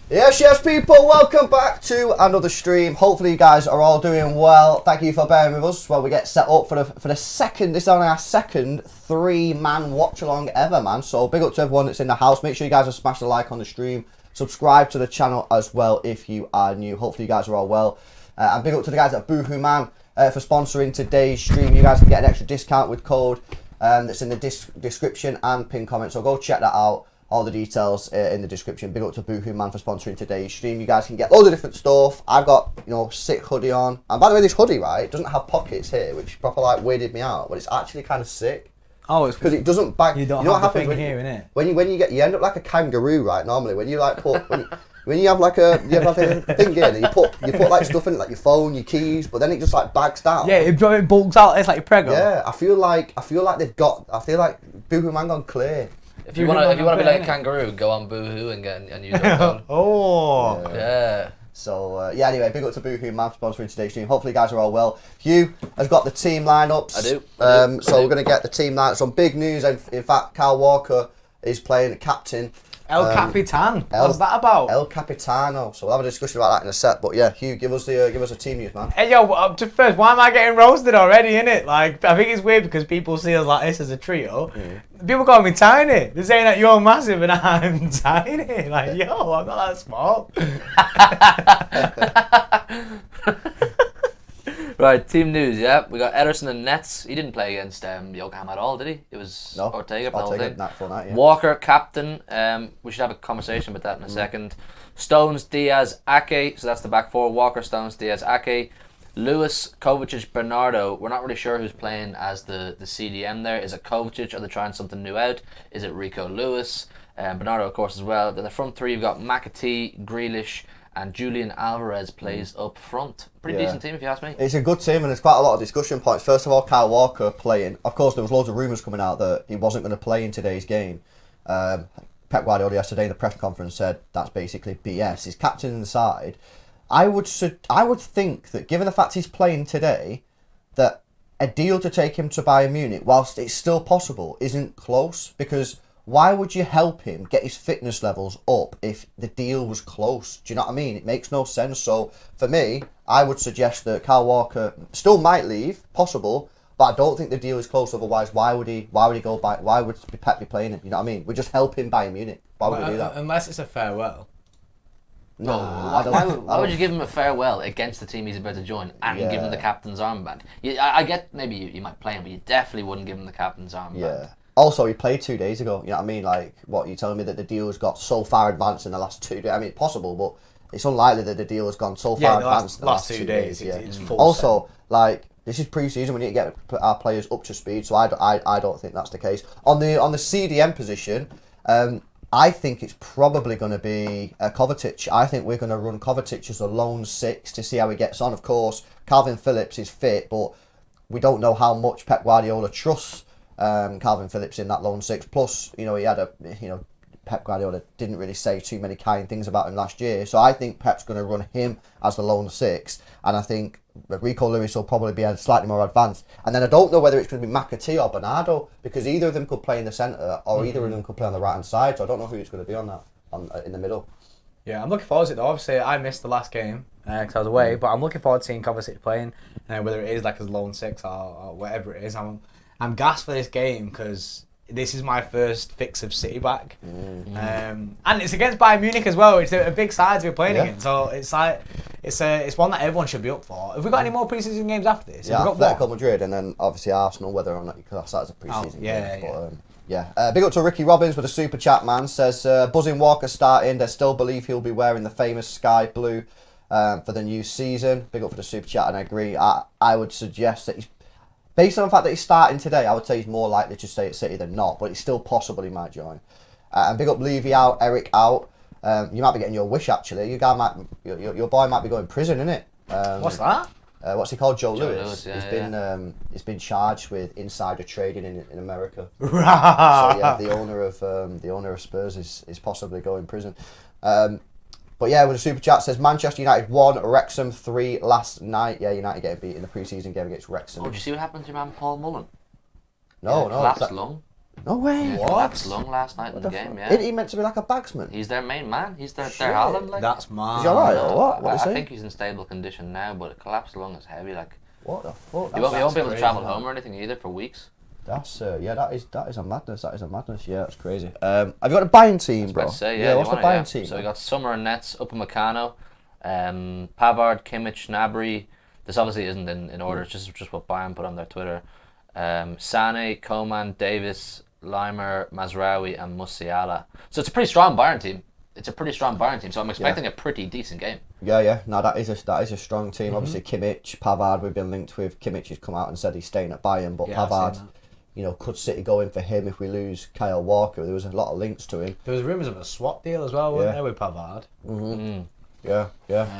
Yes, people, welcome back to another stream. Hopefully you guys are all doing well. Thank you for bearing with us while we get set up for the second, this is only our second 3-man watch-along ever, man. So big up to everyone that's in the house. Make sure you guys have smashed a like on the stream. Subscribe to the channel as well if you are new. Hopefully you guys are all well. And big up to the guys at Boohoo Man for sponsoring today's stream. You guys can get an extra discount with code that's in the description and pinned comment. So go check that out. All the details in the description. Big up to Boohoo Man for sponsoring today's stream. You guys can get loads of different stuff. I've got, sick hoodie on. And by the way, this hoodie, right, doesn't have pockets here, which proper like weirded me out. But it's actually kind of sick. Oh, it's because it doesn't bag. You don't have the thing here, innit? When you end up like a kangaroo, right? Normally, when you like put when you have like a thing here, and you put like stuff in it, like your phone, your keys, but then it just like bags down. Yeah, it bulks out. It's like a prego. Yeah, I feel like Boohoo Man gone clear. If you want to be like a kangaroo, go on Boohoo and get a new dog. Oh. Yeah. So, anyway, big up to Boohoo Man for sponsoring today's stream. Hopefully you guys are all well. Hugh has got the team lineups. I do. So we're going to get the team lineups. Some big news. In fact, Kyle Walker is playing captain. El Capitan. What's that about? El Capitano. So we'll have a discussion about that in a sec. But yeah, Hugh, give us a team news, man. Hey, yo, just first, why am I getting roasted already, innit? Like, I think it's weird because people see us like this as a trio. People call me tiny. They're saying that you're massive and I'm tiny. Like, yo, I'm not that small. Right, team news, yeah. We got Ederson and Nets. He didn't play against Yokohama at all, did he? It was Ortega. Yeah. Walker, captain. We should have a conversation about that in a second. Stones, Diaz, Ake. So that's the back four. Walker, Stones, Diaz, Ake. Lewis, Kovacic, Bernardo. We're not really sure who's playing as the CDM there. Is it Kovacic? Are they trying something new out? Is it Rico Lewis? Bernardo, of course, as well. Then the front three, you've got McAtee, Grealish, and Julian Alvarez plays up front. Pretty decent team, if you ask me. It's a good team, and there's quite a lot of discussion points. First of all, Kyle Walker playing. Of course, there was loads of rumours coming out that he wasn't going to play in today's game. Pep Guardiola yesterday in the press conference said that's basically BS. He's captain in the side. I would think that given the fact he's playing today, that a deal to take him to Bayern Munich, whilst it's still possible, isn't close, because why would you help him get his fitness levels up if the deal was close? Do you know what I mean? It makes no sense. So for me, I would suggest that Kyle Walker still might leave, possible, but I don't think the deal is close. Otherwise, why would he go back? Why would Pep be playing him? You know what I mean? We just help him Bayern Munich. Why would we do that? Unless it's a farewell. No, why would you give him a farewell against the team he's about to join and give him the captain's armband? I get maybe you might play him, but you definitely wouldn't give him the captain's armband. Yeah. Also, he played 2 days ago. You know what I mean? Like, what, you're telling me that the deal has got so far advanced in the last 2 days? I mean, it's possible, but it's unlikely that the deal has gone so far advanced in the last 2 days. It's full also, set. like, this is pre-season. We need to get our players up to speed. So I don't think that's the case. On the CDM position, I think it's probably going to be Kovacic. I think we're going to run Kovacic as a lone 6 to see how he gets on. Of course, Calvin Phillips is fit, but we don't know how much Pep Guardiola trusts Calvin Phillips in that lone 6. Plus, he had Pep Guardiola didn't really say too many kind things about him last year. So I think Pep's going to run him as the lone 6. And I think Rico Lewis will probably be slightly more advanced. And then I don't know whether it's going to be McAtee or Bernardo, because either of them could play in the centre or either of them could play on the right-hand side. So I don't know who it's going to be on that, in the middle. Yeah, I'm looking forward to it though. Obviously, I missed the last game because I was away, but I'm looking forward to seeing Kovacic playing, whether it is like as lone 6 or whatever it is. I'm gassed for this game because this is my first fix of City back, and it's against Bayern Munich as well. It's a big side to be playing against, so it's like it's one that everyone should be up for. Have we got any more pre-season games after this? Yeah, Atletico Madrid, and then obviously Arsenal, whether or not you class that as a pre-season game. Big up to Ricky Robbins with a super chat, man. Says buzzing Walker starting. They still believe he'll be wearing the famous sky blue for the new season. Big up for the super chat, and I agree. I would suggest that he's, based on the fact that he's starting today, I would say he's more likely to stay at City than not, but it's still possible he might join. And big up Levy out, Eric out. You might be getting your wish, actually. Your boy might be going to prison, innit? What's that? What's he called? Joe Lewis. Yeah, he's been charged with insider trading in America. Right. So yeah, the owner of Spurs is possibly going to prison. But yeah, with a super chat says Manchester United 1, Wrexham 3 last night. Yeah, United getting beat in the pre-season game against Wrexham. Oh, did you see what happened to your man Paul Mullen? No. Collapsed lung. No way. Yeah, What? collapsed lung last night in the game. Yeah. Isn't he meant to be like a bagsman? He's their main man. He's their Shit. Haaland. Like. That's mad. Is he alright or what? What I is he? think he's in stable condition now, but a collapsed lung is heavy. Like. What the fuck? He won't be able to crazy, travel man. home or anything either for weeks. That's that is a madness. That is a madness. Yeah, that's crazy. Have you got a Bayern team, bro? About to say, yeah, what's the Bayern team? So we got Summer and Nets, Upamecano, Pavard, Kimmich, Gnabry. This obviously isn't in order. It's just what Bayern put on their Twitter. Sane, Coman, Davis, Limer, Mazraoui, and Musiala. So it's a pretty strong Bayern team. So I'm expecting a pretty decent game. Yeah. No, that is a strong team. Obviously, Kimmich, Pavard, we've been linked with. Kimmich has come out and said he's staying at Bayern, but Yeah, I've Pavard, seen that. you know, could City go in for him if we lose Kyle Walker? There was a lot of links to him. There was rumours of a swap deal as well, wasn't there, with Pavard? Yeah.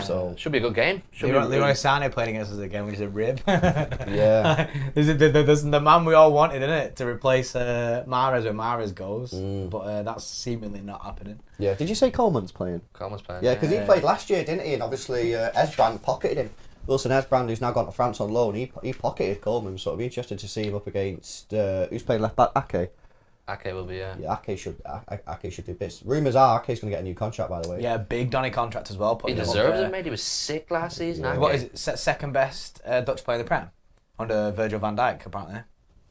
So Should be a good game. Leroy Sané playing against us again, which is a rib. yeah. There's the man we all wanted, isn't it, to replace Mahrez when Mahrez goes, but that's seemingly not happening. Yeah. Did you say Coleman's playing? Coleman's playing. Yeah, because he played last year, didn't he? And obviously, Esbrand pocketed him. Wilson Esbrand, who's now gone to France on loan, he pocketed Coleman, so it'll be interesting to see him up against who's playing left back. Ake. Ake will be, yeah. Yeah, Ake should do bits. Rumours are Ake's going to get a new contract, by the way. Yeah, big Donny contract as well. He deserves it, mate. He was sick last season. Yeah. Ake. What is it? Second best Dutch player in the Prem under Virgil van Dijk, apparently.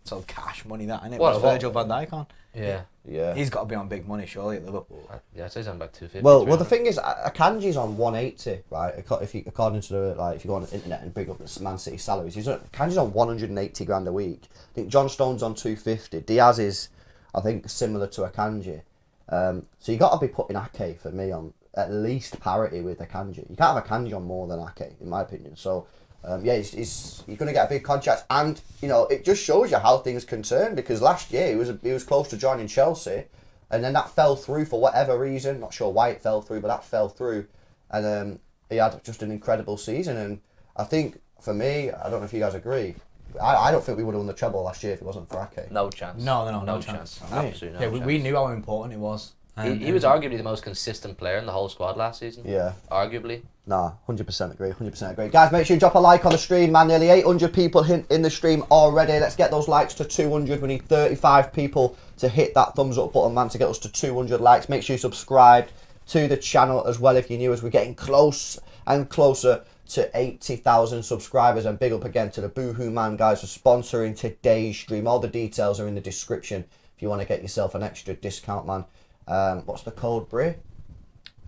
Sort of cash money, that, innit? What's Virgil van Dijk on? Yeah. He's got to be on big money, surely, at Liverpool. Yeah, I'd say he's on about 250. Well, the thing is, Akanji's on 180, right? According to if you go on the internet and bring up the Man City salaries, Akanji's on 180 grand a week. I think John Stone's on 250. Diaz is, I think, similar to Akanji. So you got to be putting Ake for me on at least parity with Akanji. You can't have Akanji on more than Ake, in my opinion. So. He's going to get a big contract, and you know it just shows you how things can turn. Because last year he was close to joining Chelsea, and then that fell through for whatever reason. Not sure why it fell through, but that fell through, and he had just an incredible season. And I think for me, I don't know if you guys agree. I don't think we would have won the treble last year if it wasn't for Ake. No chance. No chance. Absolutely no chance. We knew how important it was. He was arguably the most consistent player in the whole squad last season. Yeah. Arguably. Nah, 100% agree, 100% agree. Guys, make sure you drop a like on the stream, man. Nearly 800 people in the stream already. Let's get those likes to 200. We need 35 people to hit that thumbs up button, man, to get us to 200 likes. Make sure you subscribe to the channel as well if you're new, as we're getting close and closer to 80,000 subscribers. And big up again to the Boohoo Man guys for sponsoring today's stream. All the details are in the description if you want to get yourself an extra discount, man. What's the code, Brie?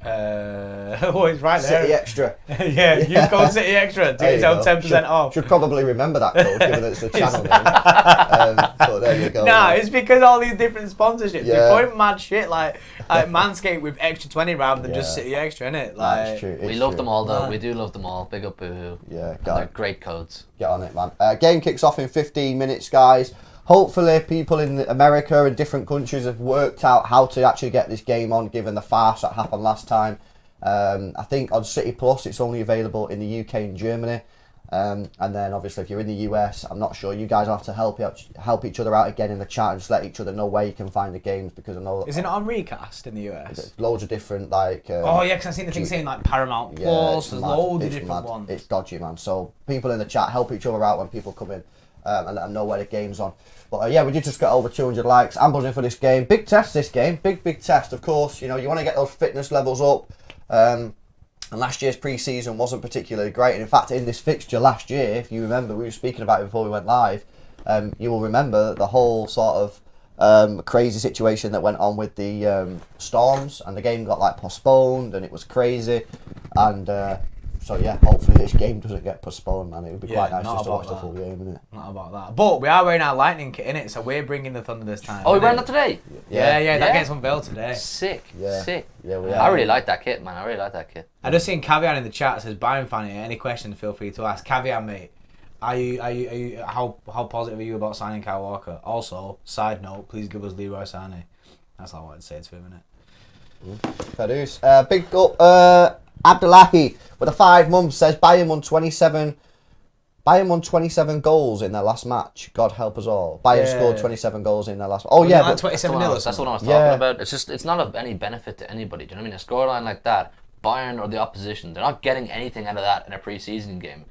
It's right there. City Extra. Yeah, use code City Extra to get yourself 10% off. Should probably remember that code, given that it's the channel name. So there you go. Nah, it's because all these different sponsorships. Yeah. They're putting mad shit like Manscaped with extra 20 rather than just Yeah. City Extra, innit? That's true. We love them all, though. We do love them all. Big up Boohoo. Yeah, And they're great codes. get on it, man. Game kicks off in 15 minutes, guys. Hopefully people in America and different countries have worked out how to actually get this game on, given the farce that happened last time. I think on City Plus it's only available in the UK and Germany. And then obviously if you're in the US, I'm not sure, you guys will have to help each other out again in the chat and just let each other know where you can find the games, because I know Is it not on Recast in the US? there's loads of different Oh yeah, because I've seen the thing saying like Paramount Plus, it's there's mad. loads of It's different mad. ones. It's dodgy, man. So people in the chat, help each other out when people come in, and let them know where the game's on. But yeah, we did just get over 200 likes. I'm buzzing for this game. Big test this game. Big test, of course. You know, you want to get those fitness levels up. And last year's pre-season wasn't particularly great. And in fact, in this fixture last year, if you remember, we were speaking about it before we went live, you will remember the whole sort of crazy situation that went on with the Storms, and the game got like postponed, and it was crazy. And so yeah, hopefully this game doesn't get postponed, man. It would be quite nice just to watch the full game, isn't it? Not about that. But we are wearing our lightning kit, innit? So we're bringing the thunder this time. Oh, we're innit? wearing that today? Yeah, that Yeah. gets unveiled today. Sick. Yeah. Sick. Yeah, we I are. really like that kit, man. I really like that kit. I just seen Caviar in the chat says Bayern fan here. Any questions, feel free to ask. Caviar, mate. Are you how positive are you about signing Kyle Walker? Also, side note, please give us Leroy Sané. That's all I wanted to say to him, innit? Fair dues. Big up Abdullahi with a 5 months says Bayern won 27 goals in their last match. God help us all. Bayern scored 27 goals in their last. Oh Was yeah, it like but 27 0 or That's the something? one I was Yeah. talking about. It's not of any benefit to anybody. Do you know what I mean? A scoreline like that, Bayern or the opposition, they're not getting anything out of that in a pre-season game.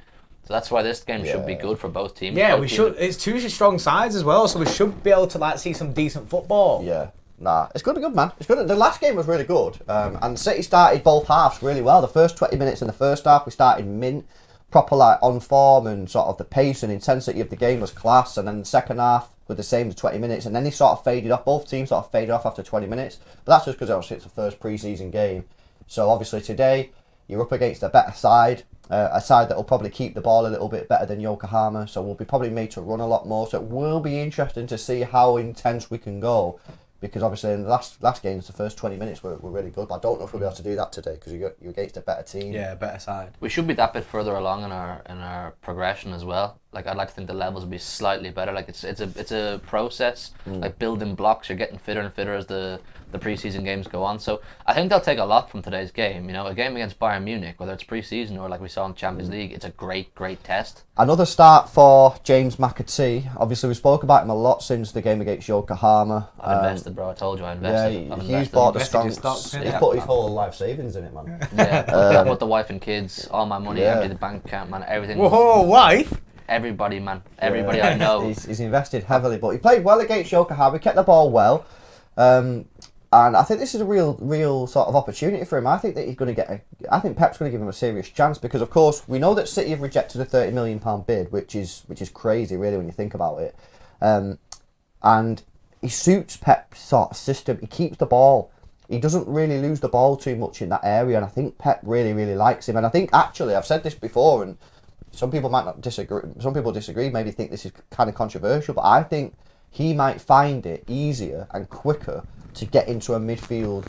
So that's why this game should be good for both teams. Yeah, Both we teams- should. It's two strong sides as well, so we should be able to like see some decent football. Yeah. Nah, it's good, man. It's good. The last game was really good, and City started both halves really well. The first 20 minutes in the first half, we started mint, proper like on form, and sort of the pace and intensity of the game was class. And then the second half with the same 20 minutes, and then they sort of faded off. Both teams sort of faded off after 20 minutes, but that's just because obviously it's the first pre-season game. So obviously today you're up against a better side. A side that will probably keep the ball a little bit better than Yokohama, so we'll be probably made to run a lot more. So it will be interesting to see how intense we can go. Because obviously in the last games, the first 20 minutes were really good. But I don't know if we'll be able to do that today because you're against a better team. Yeah, better side. We should be that bit further along in our progression as well. Like I'd like to think the levels will be slightly better. Like it's a process. Like building blocks, you're getting fitter and fitter as the preseason games go on. So I think they'll take a lot from today's game. You know, a game against Bayern Munich, whether it's preseason or like we saw in Champions League, it's a great test. Another start for James McAtee. Obviously we spoke about him a lot since the game against Yokohama. I've invested, bro. I told you I Yeah, invested. he's bought the Invested your stocks. stocks, He's yeah. put his whole life savings in it, man. Yeah, put the wife and kids, all my money, Yeah. empty the bank account, man. Everything. Whoa, wife! Everybody, man. Everybody I know. He's invested heavily, but he played well against Yokohama. He kept the ball well, and I think this is a real sort of opportunity for him. I think that he's going to get. I think Pep's going to give him a serious chance because, of course, we know that City have rejected a £30 million bid, which is crazy, really, when you think about it. And he suits Pep's sort of system. He keeps the ball. He doesn't really lose the ball too much in that area, and I think Pep really likes him. And I think actually, I've said this before, and some people might not disagree. Some people disagree, maybe think this is kind of controversial, but I think he might find it easier and quicker to get into a midfield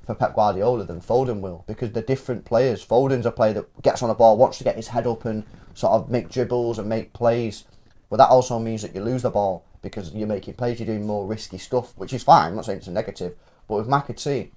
for Pep Guardiola than Foden will, because they're different players. Foden's a player that gets on the ball, wants to get his head up and sort of make dribbles and make plays. But that also means that you lose the ball because you're making plays, you're doing more risky stuff, which is fine. I'm not saying it's a negative, but with McAtee,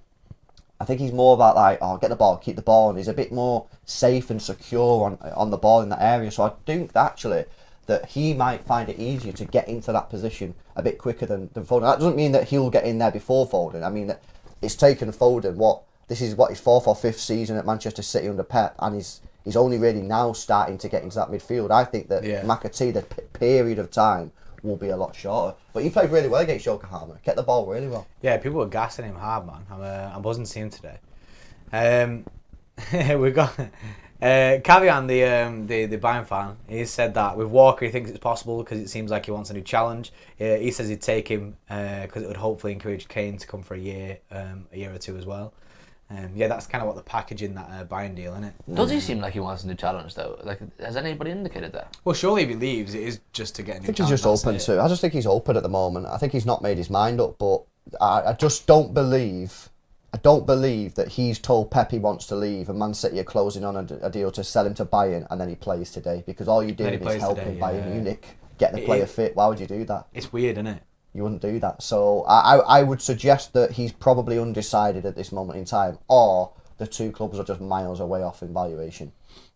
I think he's more about like, get the ball, keep the ball, and he's a bit more safe and secure on the ball in that area. So I think that actually that he might find it easier to get into that position a bit quicker than Foden. That doesn't mean that he'll get in there before Foden. I mean, that it's taken Foden this is his fourth or fifth season at Manchester City under Pep, and he's only really now starting to get into that midfield. I think that McAtee, the period of time will be a lot shorter. But he played really well against Yokohama. Kept the ball really well. Yeah, people were gassing him hard, man. I'm buzzing to see him today. We got Kavian, the Bayern fan. He said that with Walker, he thinks it's possible because it seems like he wants a new challenge. He says he'd take him because it would hopefully encourage Kane to come for a year or two as well. Yeah, that's kind of what the package in that Bayern deal, isn't it? Does he seem like he wants a new challenge though? Like, has anybody indicated that? Well, surely if he leaves, it is just to get a new I think challenge. he's just open to. I just think he's open at the moment. I think he's not made his mind up, but I just don't believe. I don't believe that he's told Pep he wants to leave and Man City are closing on a deal to sell him to Bayern, and then he plays today, because all you're doing is helping Bayern Munich get the player fit. Why would you do that? It's weird, isn't it? You wouldn't do that. So I would suggest that he's probably undecided at this moment in time, or the two clubs are just miles away off in valuation,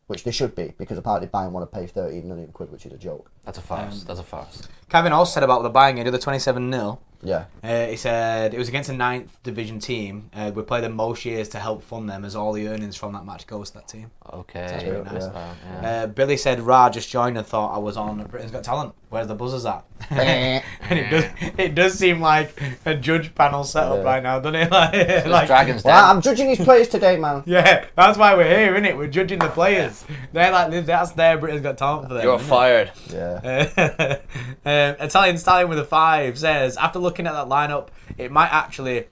which they should be, because apparently Bayern want to pay 13 million quid, which is a joke. That's a farce. That's a farce. Kevin also said about the Bayern game, the 27-0. Yeah. He said it was against a 9th division team. We play them most years to help fund them, as all the earnings from that match goes to that team. Okay. That's really nice. Wow, yeah. Billy said Ra just joined and thought I was on Britain's Got Talent. Where's the buzzers at? And it does seem like a judge panel setup right now, doesn't it? Like Dragons Well, Den. I'm judging his players today, man. yeah, that's why we're here, isn't it? We're judging the players. They're like, that's their Britain's Got Talent for them. You're isn't it? fired. Yeah. Italian Stallion with a 5 says, after looking at that lineup, it might actually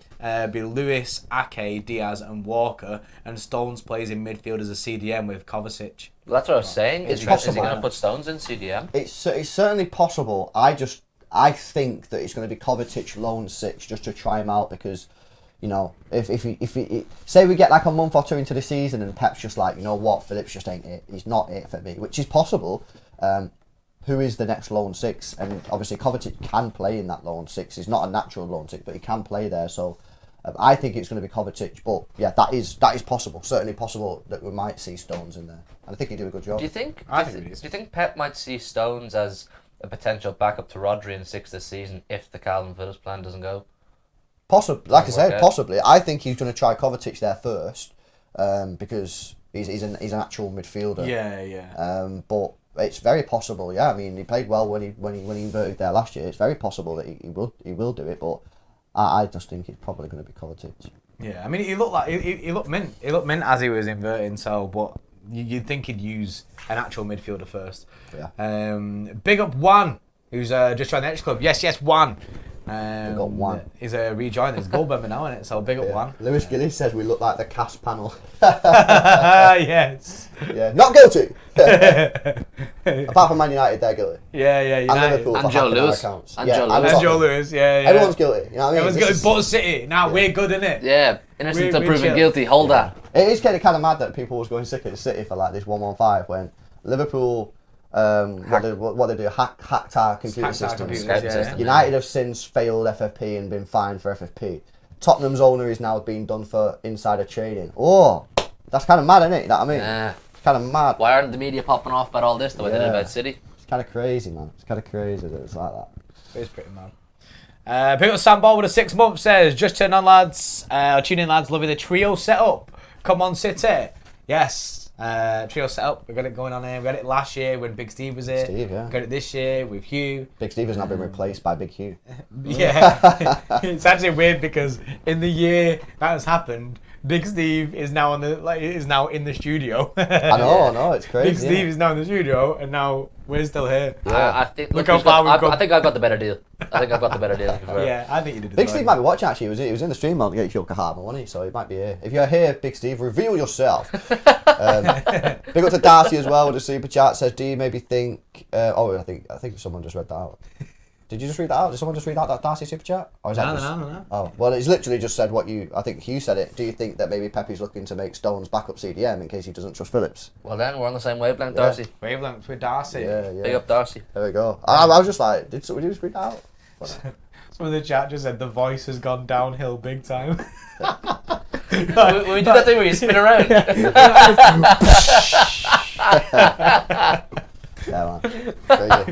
be Lewis, Ake, Diaz and Walker, and Stones plays in midfield as a CDM with Kovacic. Well, that's what I was saying. It's Is he possible. going to put Stones in CDM? It's certainly possible. I think that it's going to be Kovacic lone 6 just to try him out, because, you know, if say we get like a month or two into the season and Pep's just like, you know what, Phillips just ain't it. He's not it for me, which is possible. Who is the next lone 6? And obviously Kovacic can play in that lone 6. He's not a natural lone 6, but he can play there. So I think it's going to be Kovacic. But yeah, that is possible. Certainly possible that we might see Stones in there. And I think he'd do a good job. Do you think? I Do think it is. you think Pep might see Stones as a potential backup to Rodri in 6 this season if the Calvin Phillips plan doesn't go? Possibly, like I said, Okay. possibly. I think he's going to try Kovacic there first, because He's an actual midfielder. Yeah. But it's very possible. Yeah, I mean, he played well when he inverted there last year. It's very possible that he will do it. But I just think it's probably going to be Kovacic. Yeah, I mean, he looked like he looked mint. He looked mint as he was inverting. So, but you'd think he'd use an actual midfielder first. Yeah. Big up Juan, who's just joined the Xtra Club. Yes, Juan. Big up Juan. He's a rejoin. He's a goal member now, isn't it? So big up Juan. Lewis Gillies says we look like the cast panel. Yes. Yeah, not guilty. Apart from Man United, they're guilty. Yeah, And United. Liverpool for And Joe hacking our Lewis. accounts. And Yeah, Joe and Lewis. And Tottenham. Joe Lewis, yeah. Everyone's guilty. You know what I mean? Everyone's This guilty. is- But City, now we're good, innit? Yeah, innocent We're until proven chill. guilty. Hold that. It is kind of mad that people was going sick at City for like this 1-1-5 when Liverpool, what they do, hacked our computer Hacked our systems. computers, Yeah. United have since failed FFP and been fined for FFP. Tottenham's owner is now being done for insider trading. Oh, that's kind of mad, isn't it? You know what I mean? Yeah. It's kind of mad. Why aren't the media popping off about all this the way they did Yeah. about City? It's kind of crazy, man. It's kind of crazy that it's like that. It's pretty mad. Pick up Sam Ball with a 6 month says, just turn on lads, tune in lads, loving the trio setup. Come on City. Yes, trio setup, we got it going on here. We got it last year when Big Steve was here. Steve, yeah. We got it this year with Hugh. Big Steve has now been replaced by Big Hugh. Yeah, it's actually weird because in the year that has happened, Big Steve is now in the studio. I know, it's crazy. Big Steve is now in the studio, and now we're still here. Yeah. I think. Look how far we've got. I think I've got the better deal. I think I've got the better deal. Yeah, I think you did. Big Steve might be watching actually. He was in the stream on Yokohama, wasn't he? So he might be here. If you're here, Big Steve, reveal yourself. Big up to Darcy as well with the super chat. Says, do you maybe think? I think someone just read that out. Did you just read that out? Did someone just read out that Darcy super chat? Or is that No. Oh well, it's literally just said what you. I think Hugh said it. Do you think that maybe Pepe's looking to make Stones backup CDM in case he doesn't trust Phillips? Well then, we're on the same wavelength, Yeah. Darcy. Wavelength with Darcy. Yeah. Big up Darcy. There we go. I was just like, did you just read that out? Some of the chat just said the voice has gone downhill big time. we do that thing where you spin around. Yeah, man. Crazy.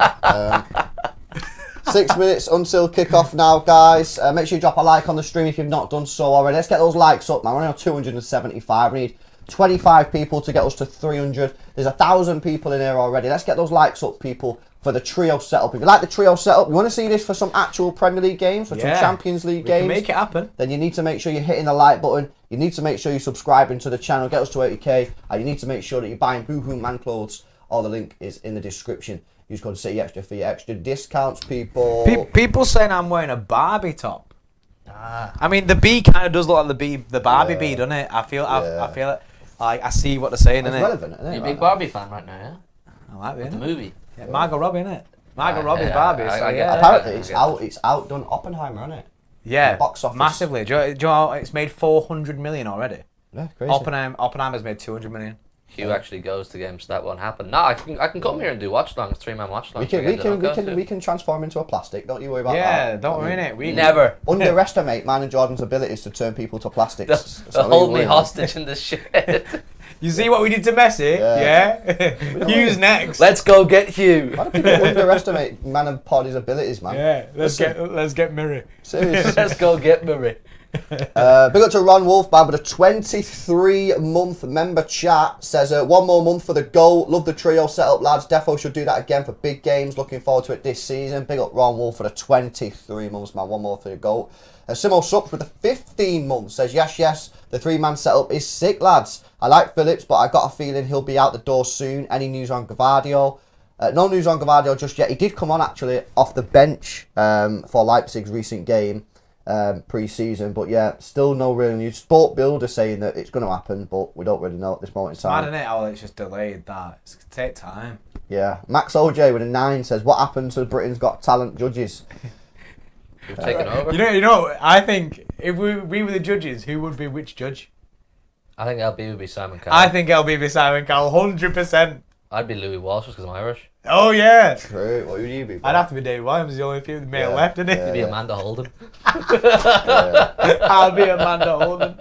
6 minutes until kickoff now, guys. Make sure you drop a like on the stream if you've not done so already. Let's get those likes up, man. We're only on 275. We need 25 people to get us to 300. There's 1,000 people in here already. Let's get those likes up, people, for the trio setup. If you like the trio setup, you want to see this for some actual Premier League games, for some Champions League games, Can make it happen. then you need to make sure you're hitting the like button. You need to make sure you're subscribing to the channel. Get us to 80k. And you need to make sure that you're buying Boohoo Man clothes. All the link is in the description. Use code City Extra for your extra discounts, people. People saying I'm wearing a Barbie top. I mean, the B kind of does look like the Barbie Yeah. bee, doesn't it? I feel Yeah. it. Like I see what they're saying, It's innit? relevant, isn't it? You're a right big now? Barbie fan right now, yeah? I like it. The innit? movie. Yeah, Margot Robbie, innit? Margot Yeah, Robbie's yeah, Barbie. I so get yeah. that. Apparently, Yeah. it's outdone Oppenheimer, isn't it? Yeah, box office. massively. Do you know it's made 400 million already? Yeah, crazy. Oppenheimer's made 200 million. Hugh actually goes to games, so that won't happen. No, I can come here and do watchalongs, 3-man watchalongs. We can transform into a plastic. Don't you worry about Yeah, that. don't worry, innit? We Never. Underestimate man and Jordan's abilities to turn people to plastics. They'll hold me hostage in the shed. You see what we did to Messi? Yeah. Hugh's next. Let's go get Hugh. Why do people underestimate man and Poddy's abilities, man? Yeah, let's get Murray. Seriously. Let's go get Murray. Big up to Ron Wolfbad with a 23-month member chat. Says, 1 more month for the goal. Love the trio setup, lads. Defo should do that again for big games. Looking forward to it this season. Big up Ron Wolf for the 23 months, man. 1 more for the goal. Simo Sups with the 15 months says, yes, the 3-man setup is sick, lads. I like Phillips, but I got a feeling he'll be out the door soon. Any news on Gavadio? No news on Gavadio just yet. He did come on, actually, off the bench for Leipzig's recent game. Pre-season, but yeah, still no real news. Sport Builder saying that it's going to happen, but we don't really know at this moment in time. Mad, innit? How it's just delayed that. It's going to take time. Yeah, Max OJ with a 9 says, what happened to Britain's Got Talent judges? You've taken over. You know. I think if we were the judges, who would be which judge? I think LB would be Simon Cowell. I think LB be Simon Cowell, 100%. I'd be Louis Walsh because I'm Irish. Oh yeah. True. What would you be? I'd have to be Dave Williams, the only male left, isn't it? You'd be Amanda Holden. I'll be Amanda Holden.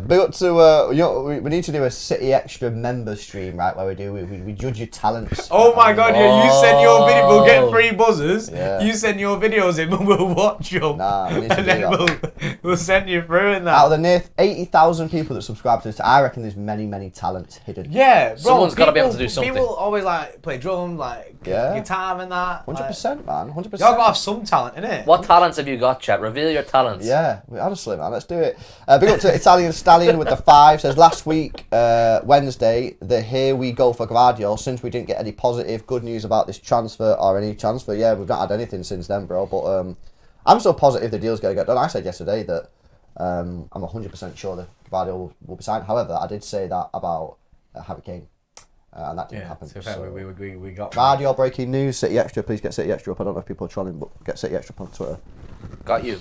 Big up to we need to do a City Extra member stream, right? Where we judge your talents. Oh my god, yeah, you send your video, we'll get free buzzers. Yeah. You send your videos in, we'll watch them. Nah, we need to and do then that. we'll send you through in that. Out of the near 80,000 people that subscribe to this, I reckon there's many talents hidden. Yeah, bro. Someone's got to be able to do something. People always like play drum, like guitar and that. 100%, man. 100%. You gotta have some talent, innit? What talents have you got, chat? Reveal your talents. Yeah, honestly, man, let's do it. Big up to Italian Stallion with the 5. Says last week, Wednesday, the here we go for Gvardiol. Since we didn't get any positive, good news about this transfer or any transfer, yeah, we've not had anything since then, bro. But I'm so positive the deal's going to get done. I said yesterday that I'm 100% sure that Gvardiol will be signed. However, I did say that about Harry Kane. And that didn't happen. To be fair, we got Gvardiol breaking news. City Extra, please get City Extra up. I don't know if people are trolling, but get City Extra up on Twitter. Got you.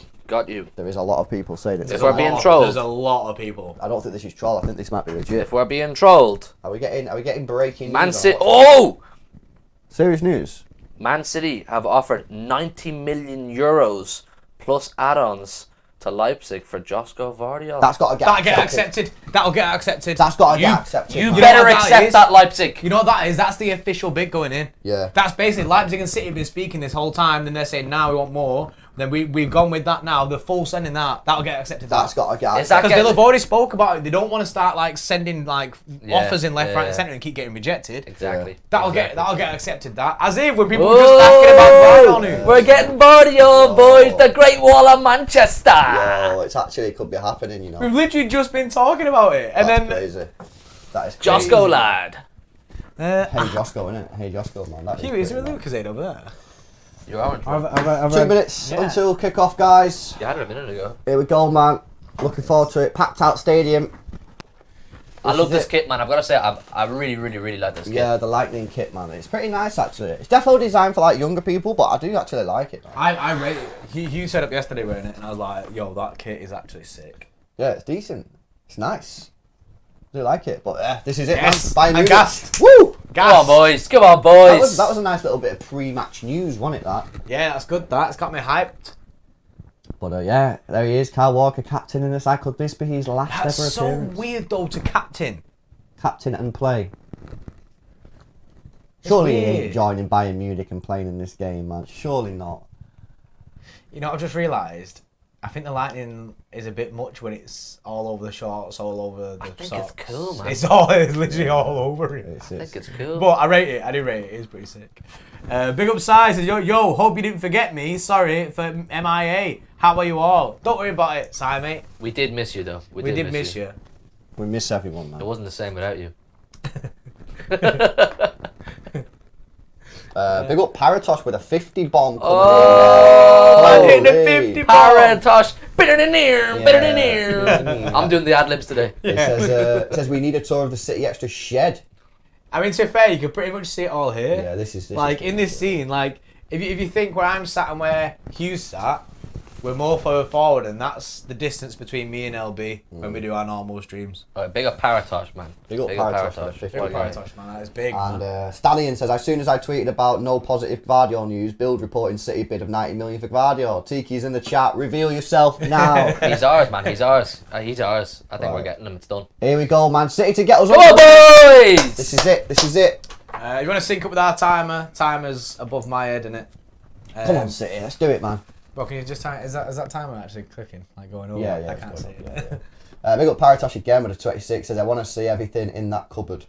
There is a lot of people saying it. If we're being trolled, there's a lot of people. I don't think this is troll. I think this might be legit. if we're being trolled, Are we getting breaking news? Man or City. what? Oh, Serious news. Man City have offered 90 million euros plus add-ons to Leipzig for Josko Gvardiol. That's got to get That'll get accepted. accepted. That'll get accepted. That's got to get accepted. You man. better know what that accept is? that, Leipzig. You know what that is? That's the official bid going in. Yeah. That's basically Leipzig and City have been speaking this whole time, then they're saying now we want more. Then we've gone with that now. The full sending that. That'll get accepted. That's got to get Is that accepted. Because they'll have already spoke about it. They don't want to start like sending like Yeah, offers in left, right, and yeah. centre and keep getting rejected. Exactly. That'll Exactly. get accepted. That as if when people were just asking about Gvardiol news. We're getting Gvardiol, boys. The Great Wall of Manchester. Yo, it could be happening, you know. We've literally just been talking about it, and That's then crazy. That is crazy. Josko lad. Hey Josko, innit? Hey Josko, man. That is there a pretty Lucasade over there? You're orange. mad. 2 minutes Yeah. until kick-off, guys. You had it a minute ago. Here we go, man. Looking forward to it. Packed out stadium. I love is this it. kit, man. I've got to say, I really like this kit. Yeah, the lightning kit, man. It's pretty nice, actually. It's definitely designed for like younger people, but I do actually like it. Man. I rate it. You set up yesterday wearing it, and I was like, yo, that kit is actually sick. Yeah, it's decent. It's nice. I do like it, but this is it, Yes, man. Bayern I'm Munich. gassed. Woo! Come on, boys. Come on, boys. That was a nice little bit of pre-match news, wasn't it? That. Yeah, that's good. That's got me hyped. But yeah, there he is, Kyle Walker, captain in the side. Could this be his last That's ever so appearance? weird though to captain. Captain and play. Surely he weird. ain't joining Bayern Munich and playing in this game, man. Surely not. You know, I've just realised. I think the lightning is a bit much when it's all over the shorts, all over the I think socks. it's cool, man. It's literally all over it. It's, I think it's cool. But I rate it. I do rate it. It's pretty sick. Big up Sai says, yo, hope you didn't forget me. Sorry for MIA. How are you all? Don't worry about it, Sai, mate. We did miss you, though. We did miss you. we miss everyone, It man. wasn't the same without you. Big up Paratosh with a 50 bomb coming Oh, in. hitting a Holy. 50 bomb. Paratosh, better than here, better than Yeah. here. I'm doing the ad libs today. It says we need a tour of the City Extra shed. I mean, to be fair, you can pretty much see it all here. Yeah, this is like in this scene, like if you think where I'm sat and where Hugh's sat, we're more further forward, and that's the distance between me and LB when we do our normal streams. All right, big up Paratosh, man. Big up Paratosh with a 50 Big bomb. Paratosh, man, that is big. And man. Stallion says, as soon as I tweeted about no positive Gvardiol news, Bild reporting City bid of 90 million for Gvardiol. Tiki's in the chat. Reveal yourself now. He's ours, man. He's ours. He's ours. I think Right. we're getting him. It's done. Here we go, man. City to get us Come up. on, boys! This is it. This is it. You want to sync up with our timer? Timer's above my head, innit? Come on, City. Let's do it, man. Well, can you just time? Is that timer actually clicking? Like going over? Yeah, I it's can't going see up, it. Big up Paratosh again with a 26. Says, I want to see everything in that cupboard.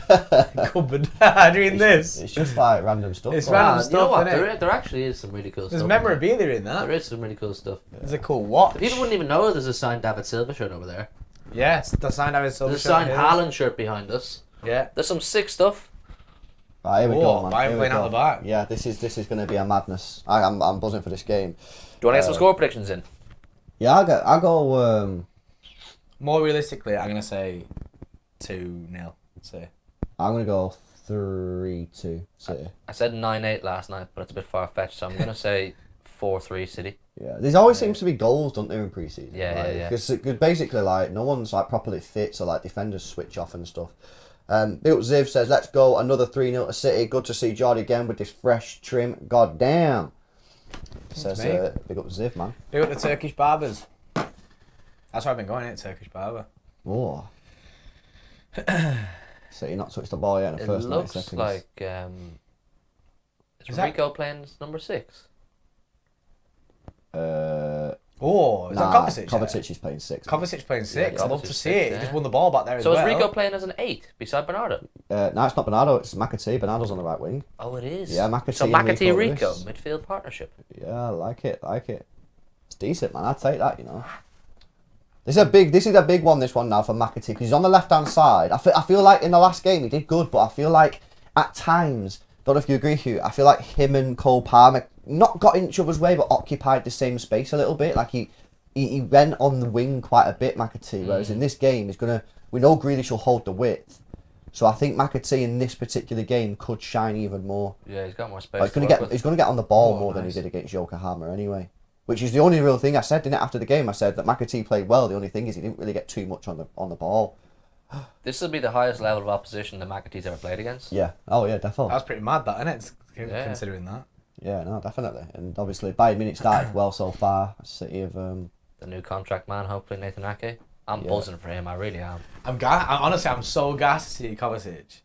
Cupboard. Doing this. It's just like random stuff. It's bro. random You know stuff, what? innit? There actually is some really cool There's stuff. memorabilia in that. There is some really cool stuff. There's a cool watch. People wouldn't even know there's a signed David Silva shirt over there. Yes, the sign David Silva. There's a signed Haaland shirt behind us. Yeah. There's some sick stuff. Right, here we Oh, go, man. Bayern Here we playing out go. the back. Yeah, this is going to be a madness. I'm buzzing for this game. Do you want to get some score predictions in? Yeah, I'll go. More realistically, I'm gonna say 2-0. Say. I'm gonna go 3-2 City. I said 9-8 last night, but it's a bit far fetched, so I'm gonna say 4-3 City. Yeah, there's always seems to be goals, don't there, in pre-season? Yeah. Because basically, like, no one's like properly fit, so like defenders switch off and stuff. Big up Ziv says, let's go another 3-0 to City. Good to see Jordi again with this fresh trim. God damn. Says me. big up Ziv, man. Big up the Turkish barbers. That's why I've been going in Turkish barber. Oh. So you're not touched the ball yet in the first 90 seconds. It looks like is Rico playing number 6? Is that Kovacic? Kovacic is playing 6. Kovacic playing 6. Yeah, I'd love to Kovacic see 6, it. He just won the ball back there as So well. is Rico playing as an 8 beside Bernardo? No, it's not Bernardo. It's McAtee. Bernardo's on the right wing. Oh, it is. Yeah, McAtee. So and McAtee Rico Lewis. midfield partnership. Yeah, I like it. It's decent, man. I'd take that. This is a big one. This one now for McAtee because he's on the left hand side. I feel like in the last game he did good, but I feel like at times, don't know if you agree, Hugh. I feel like him and Cole Palmer not got in each other's way, but occupied the same space a little bit. Like he went on the wing quite a bit, McAtee. Whereas in this game, we know Grealish will hold the width. So I think McAtee in this particular game could shine even more. Yeah, he's got more space. He's going to get on the ball more than he did against Yokohama anyway. Which is the only real thing I said, didn't it? After the game, I said that McAtee played well. The only thing is he didn't really get too much on the ball. This will be the highest level of opposition that McAtee's ever played against. Yeah. Oh yeah, definitely. That's pretty mad, that, isn't it? Considering that. Yeah, no, definitely. And obviously, Bayern Munich started well so far. City of the new contract man, hopefully Nathan Ake. I'm buzzing for him. I really am. Honestly, I'm so gassed to see Kovacic.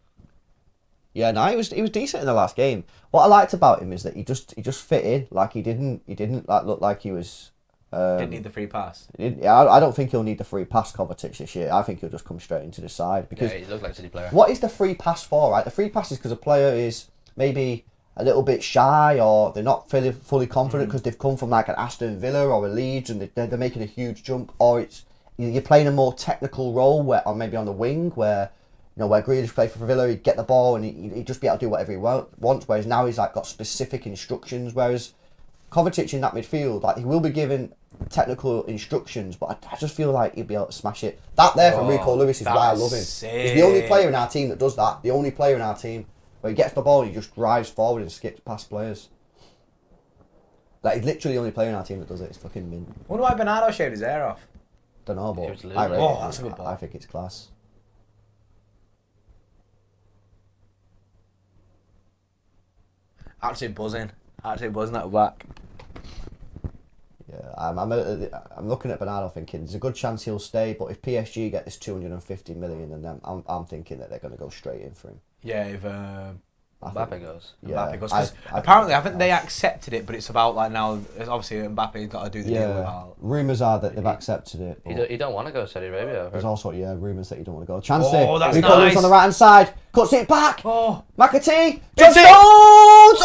Yeah, no, he was decent in the last game. What I liked about him is that he just fit in. Like he didn't like look like he was. Didn't need the free pass. I don't think he'll need the free pass, Kovacic, this year. I think he'll just come straight into the side because he looked like a City player. What is the free pass for? Right, the free pass is because a player is maybe a little bit shy or they're not fully confident because they've come from like an Aston Villa or a Leeds and they're making a huge jump, or you're playing a more technical role or maybe on the wing where where Grealish played for Villa, he'd get the ball and he'd just be able to do whatever he wants. Whereas now he's like got specific instructions. Whereas Kovacic in that midfield, like he will be given technical instructions, but I just feel like he'd be able to smash it. That there from Rico Lewis is why I love him. Sick. He's the only player in our team that does that. The only player in our team where he gets the ball and he just drives forward and skips past players. Like he's literally the only player in our team that does it. It's fucking mint. I wonder why Bernardo shaved his hair off. Don't know, but that's a good ball. I think it's class. Actually buzzing at the back. Yeah, I'm looking at Bernardo thinking there's a good chance he'll stay, but if PSG get this 250 million, then I'm thinking that they're going to go straight in for him. Yeah, if Mbappe goes. Mbappe goes. Because apparently, I think they accepted it, but it's about like now. Obviously, Mbappe's got to do the deal with Al. Rumours are that they've accepted it. He don't want to go to Saudi Arabia. There's also rumours that you don't want to go. Chance that's Rico Lewis nice. on the right hand side, cuts it back. Oh, McAtee, John Stones.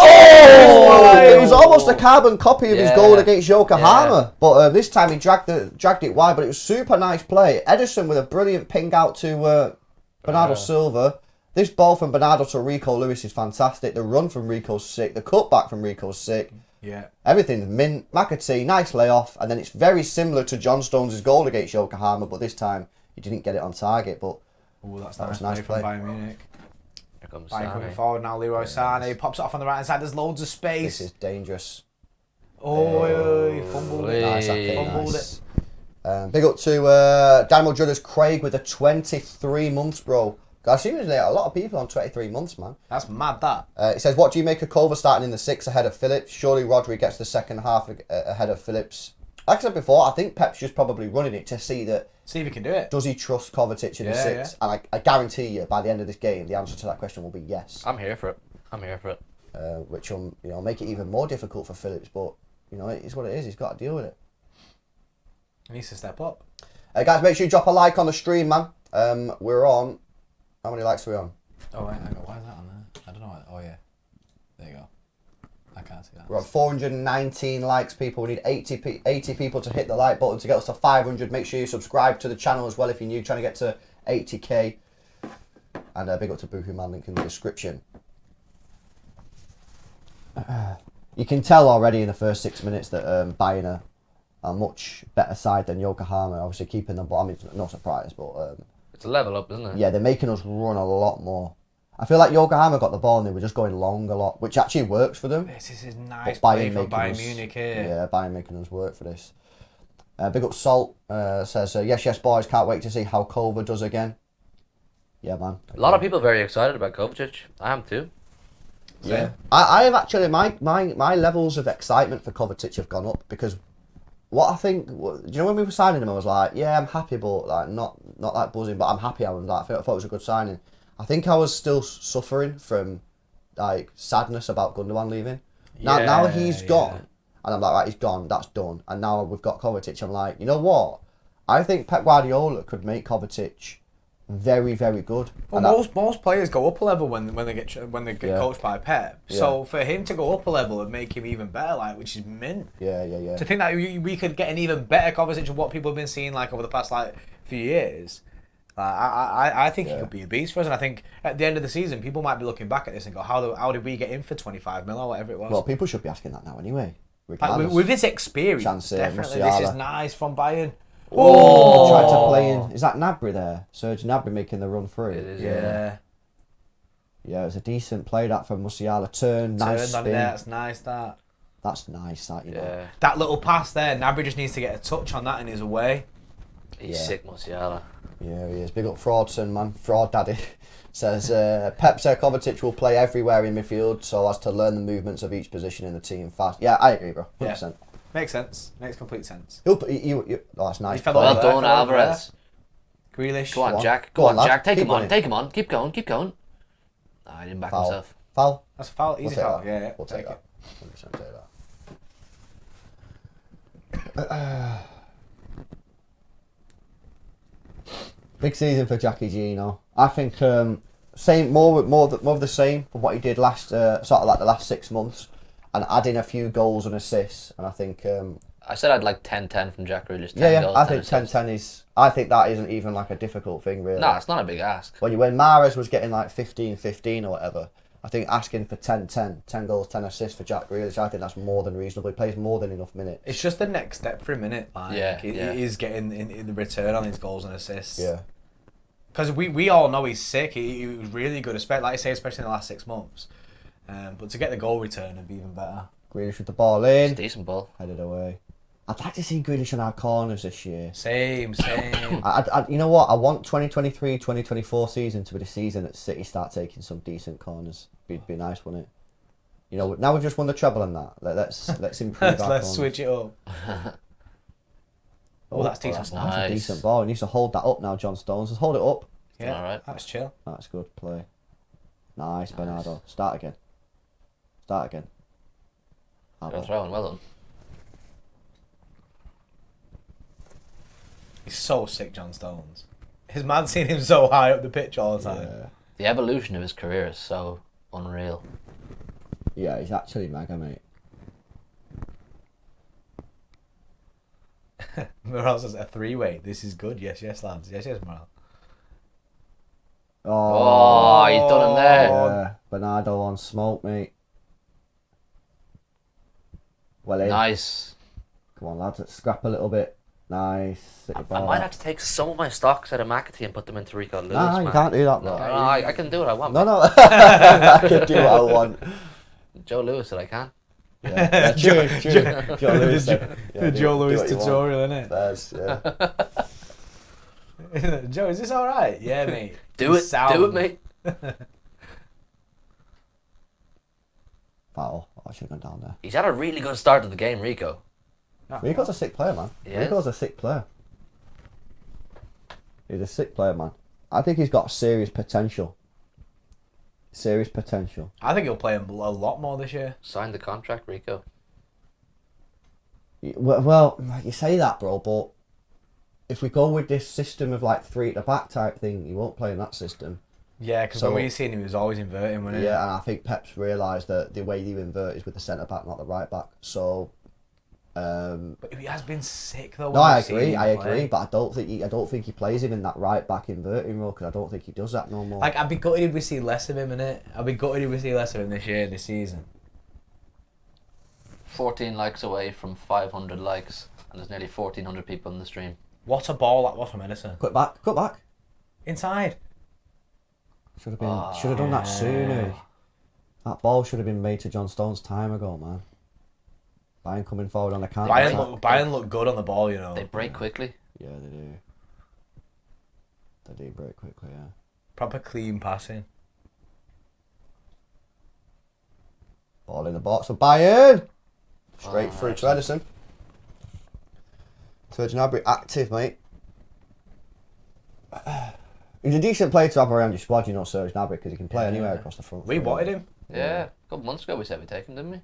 It was almost a carbon copy of his goal against Yokohama, but this time he dragged it wide. But it was super nice play. Edison with a brilliant ping out to Bernardo Silva. This ball from Bernardo to Rico Lewis is fantastic. The run from Rico's sick. The cutback from Rico's sick. Yeah. Everything's mint. McAtee, nice layoff. And then it's very similar to John Stones' goal against Yokohama, but this time he didn't get it on target. But that was nice play from Bayern Munich. Here comes Bayern Sané. coming forward now. Leroy Sané pops it off on the right hand side. There's loads of space. This is dangerous. He fumbled it. Nice, okay, Fumbled nice. Big up to Daniel Judders Craig with the 23 months, bro. I see there's a lot of people on 23 months, man. That's mad, that. It says, what do you make of Culver starting in the 6 ahead of Phillips? Surely Rodri gets the second half ahead of Phillips. Like I said before, I think Pep's just probably running it to see if he can do it. Does he trust Kovacic in the 6? Yeah. And I guarantee you, by the end of this game, the answer to that question will be yes. I'm here for it. Which will make it even more difficult for Phillips, but it is what it is. He's got to deal with it. He needs to step up. Guys, make sure you drop a like on the stream, man. We're on. How many likes are we on? Oh, wait, hang on. Why is that on there? I don't know. Oh, yeah. There you go. I can't see that. We're on 419 likes, people. We need 80 people to hit the like button to get us to 500. Make sure you subscribe to the channel as well if you're new, trying to get to 80k. And big up to Boohoo Man, link in the description. You can tell already in the first 6 minutes that Bayern are a much better side than Yokohama. Obviously keeping them, but I mean, no surprise, but... it's a level up, isn't it? Yeah, they're making us run a lot more. I feel like Yokohama got the ball and they were just going long a lot, which actually works for them. This is nice play from Bayern Munich here. Yeah, Bayern making us work for this. Big up Salt says, yes, boys, can't wait to see how Culver does again. Yeah, man. A lot of people very excited about Kovacic. I am too. Yeah. I have actually, my levels of excitement for Kovacic have gone up because what I think, do you know when we were signing him, I was like, yeah, I'm happy, but like not like buzzing, but I'm happy. I was like, I thought it was a good signing. I think I was still suffering from like sadness about Gundogan leaving. Now he's gone, and I'm like, right, he's gone, that's done. And now we've got Kovacic. I'm like, you know what? I think Pep Guardiola could make Kovacic very, very good. Well, most players go up a level when they get coached by Pep. So for him to go up a level and make him even better, like, which is mint. Yeah. To think that we could get an even better Kovacic of what people have been seeing like over the past like few years. I think he could be a beast for us, and I think at the end of the season, people might be looking back at this and go, "How did we get in for 25 mil or whatever it was?" Well, people should be asking that now anyway. Like, with his experience, Chancey, definitely, Musiala. this is nice from Bayern. Oh! Tried to play in. Is that Gnabry there? Serge Gnabry making the run through. It is, Yeah. Yeah, it was a decent play that from Musiala. Nice spin. On there, that's nice. That's nice. That, you know. That little pass there, Gnabry just needs to get a touch on that and he's away. He's sick, Musiala. Yeah, he is. Big up Fraudson, man. Fraud daddy. Says, Pep said Kovacic will play everywhere in midfield so as to learn the movements of each position in the team fast. Yeah, I agree, bro. 100%. Yeah. Makes sense. Makes complete sense. Oh, that's nice. Well done, Alvarez. Grealish. Go on, Jack. Go Go on, on, lad. Jack. Take Keep him on. going. Take him on. Keep going. Keep going. No, I didn't back myself. Foul. That's a foul. Easy We'll foul. take Yeah. We'll take that. 100% take that. Big season for Jackie G, you know. I think more of the same from what he did last sort of like the last 6 months, and adding a few goals and assists. And I think I said I'd like 10-10 from Jack Grealish. 10 yeah, goals, I 10 think assists. 10-10 is. I think that isn't even like a difficult thing really. No, it's not a big ask. When Mahrez was getting like 15-15 or whatever, I think asking for 10-10, 10 goals, 10 assists for Jack Grealish, I think that's more than reasonable. He plays more than enough minutes. It's just the next step for him, innit? Like, he is getting in the return on his goals and assists. Yeah. Because we all know he's sick. He was really good, like I say, especially in the last 6 months. But to get the goal return would be even better. Grealish with the ball in. It's a decent ball. Headed away. I'd like to see Grealish on our corners this year. Same. You know what? I want 2023-2024 season to be the season that City start taking some decent corners. Be nice, wouldn't it? You know, now we've just won the treble and that. Let's improve our Let's corners. switch it up. That's decent. That's ball. nice. That's a decent ball. He needs to hold that up now, John Stones. Let's hold it up. Yeah, All right. that's chill. That's good play. Nice, Bernardo. Start again. Good throwing. Well done. He's so sick, John Stones. His man seeing him so high up the pitch all the time. Yeah. The evolution of his career is so unreal. Yeah, he's actually mega, mate. Morale says a 3-way. This is good. Yes, lads. Yes, Morale. Oh, you've done him there. Yeah, Bernardo on smoke, mate. Well in. Nice. Come on, lads. Let's scrap a little bit. Nice. I might have to take some of my stocks out of McAtee and put them into Rico Lewis. Nah, you man. can't do that, bro. No, I can do what I want. No. I can do what I want. Joe Lewis said I can. Yeah, true. Joe Lewis. The Joe Lewis tutorial, innit? There's, yeah. Joe, is this alright? Yeah, mate. Do it, mate. Foul. I should have gone down there. He's had a really good start to the game, Rico. Rico's a sick player, man. He Rico's a sick player. He's a sick player, man. I think he's got serious potential. I think he'll play a lot more this year. Signed the contract, Rico. Well, you say that, bro, but if we go with this system of like 3 at the back type thing, he won't play in that system. Yeah, because when we seen him, he was always inverting, wasn't he? Yeah, and I think Pep's realised that the way you invert is with the centre back, not the right back. So. But he has been sick though. No, I agree, but I don't think he plays him in that right back inverting role because I don't think he does that no more. Like, I'd be gutted if we see less of him, innit? I'd be gutted if we see less of him this season. 14 likes away from 500 likes, and there's nearly 1,400 people in the stream. What a ball that was from Edison. Cut back. Inside. Should have done that sooner. That ball should have been made to John Stones time ago, man. Bayern coming forward on the counter. Bayern look good on the ball, you know. They break quickly. Yeah, they do. They do break quickly, yeah. Proper clean passing. Ball in the box for Bayern. Straight through to Edison. Serge Gnabry, active, mate. He's a decent player to have around your squad, you know, Serge Gnabry, because he can play anywhere across the front. We wanted him. Yeah, a couple months ago we said we'd take him, didn't we?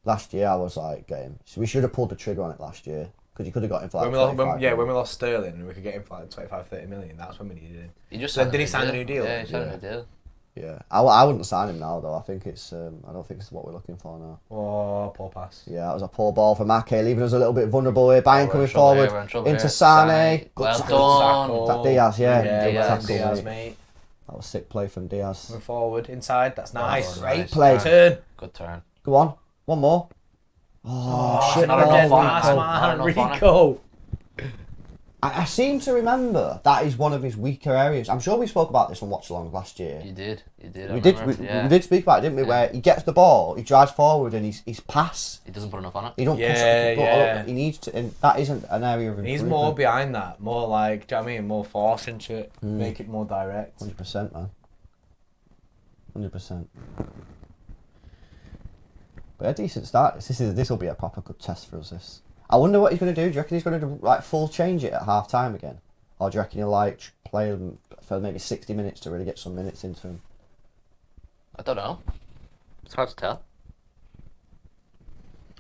Last year I was like, get him. So we should have pulled the trigger on it last year, because you could have got him for like when we lost Sterling and we could get him for like 25-30 million, that's when we needed him. He just So signed did a he sign a new deal? Yeah, he signed a new deal. Yeah, I wouldn't sign him now though. I think it's I don't think it's what we're looking for now. Oh, poor pass. Yeah, that was a poor ball from Ake, leaving us a little bit vulnerable here. Bayern coming forward into Sane. Well done. That Diaz, Yeah, Diaz, mate. That was sick play from Diaz. Moving forward, inside, that's nice. Great play. Turn. Good turn. Go on, one more. Oh, shit! not enough on it, man. Not enough on it. Rico. I seem to remember that is one of his weaker areas. I'm sure we spoke about this on Watchalong last year. You did. We did speak about it, didn't we? Yeah. Where he gets the ball, he drives forward, and his pass. He doesn't put enough on it. He don't push it. He needs to, and that isn't an area of improvement. He's more behind that, more like, do you know what I mean? More force into it, make it more direct. 100%, man. 100%. But a decent start. This will be a proper good test for us. This. I wonder what he's going to do. Do you reckon he's going to like full change it at half time again, or do you reckon he'll like play him for maybe 60 minutes to really get some minutes into him? I don't know. It's hard to tell.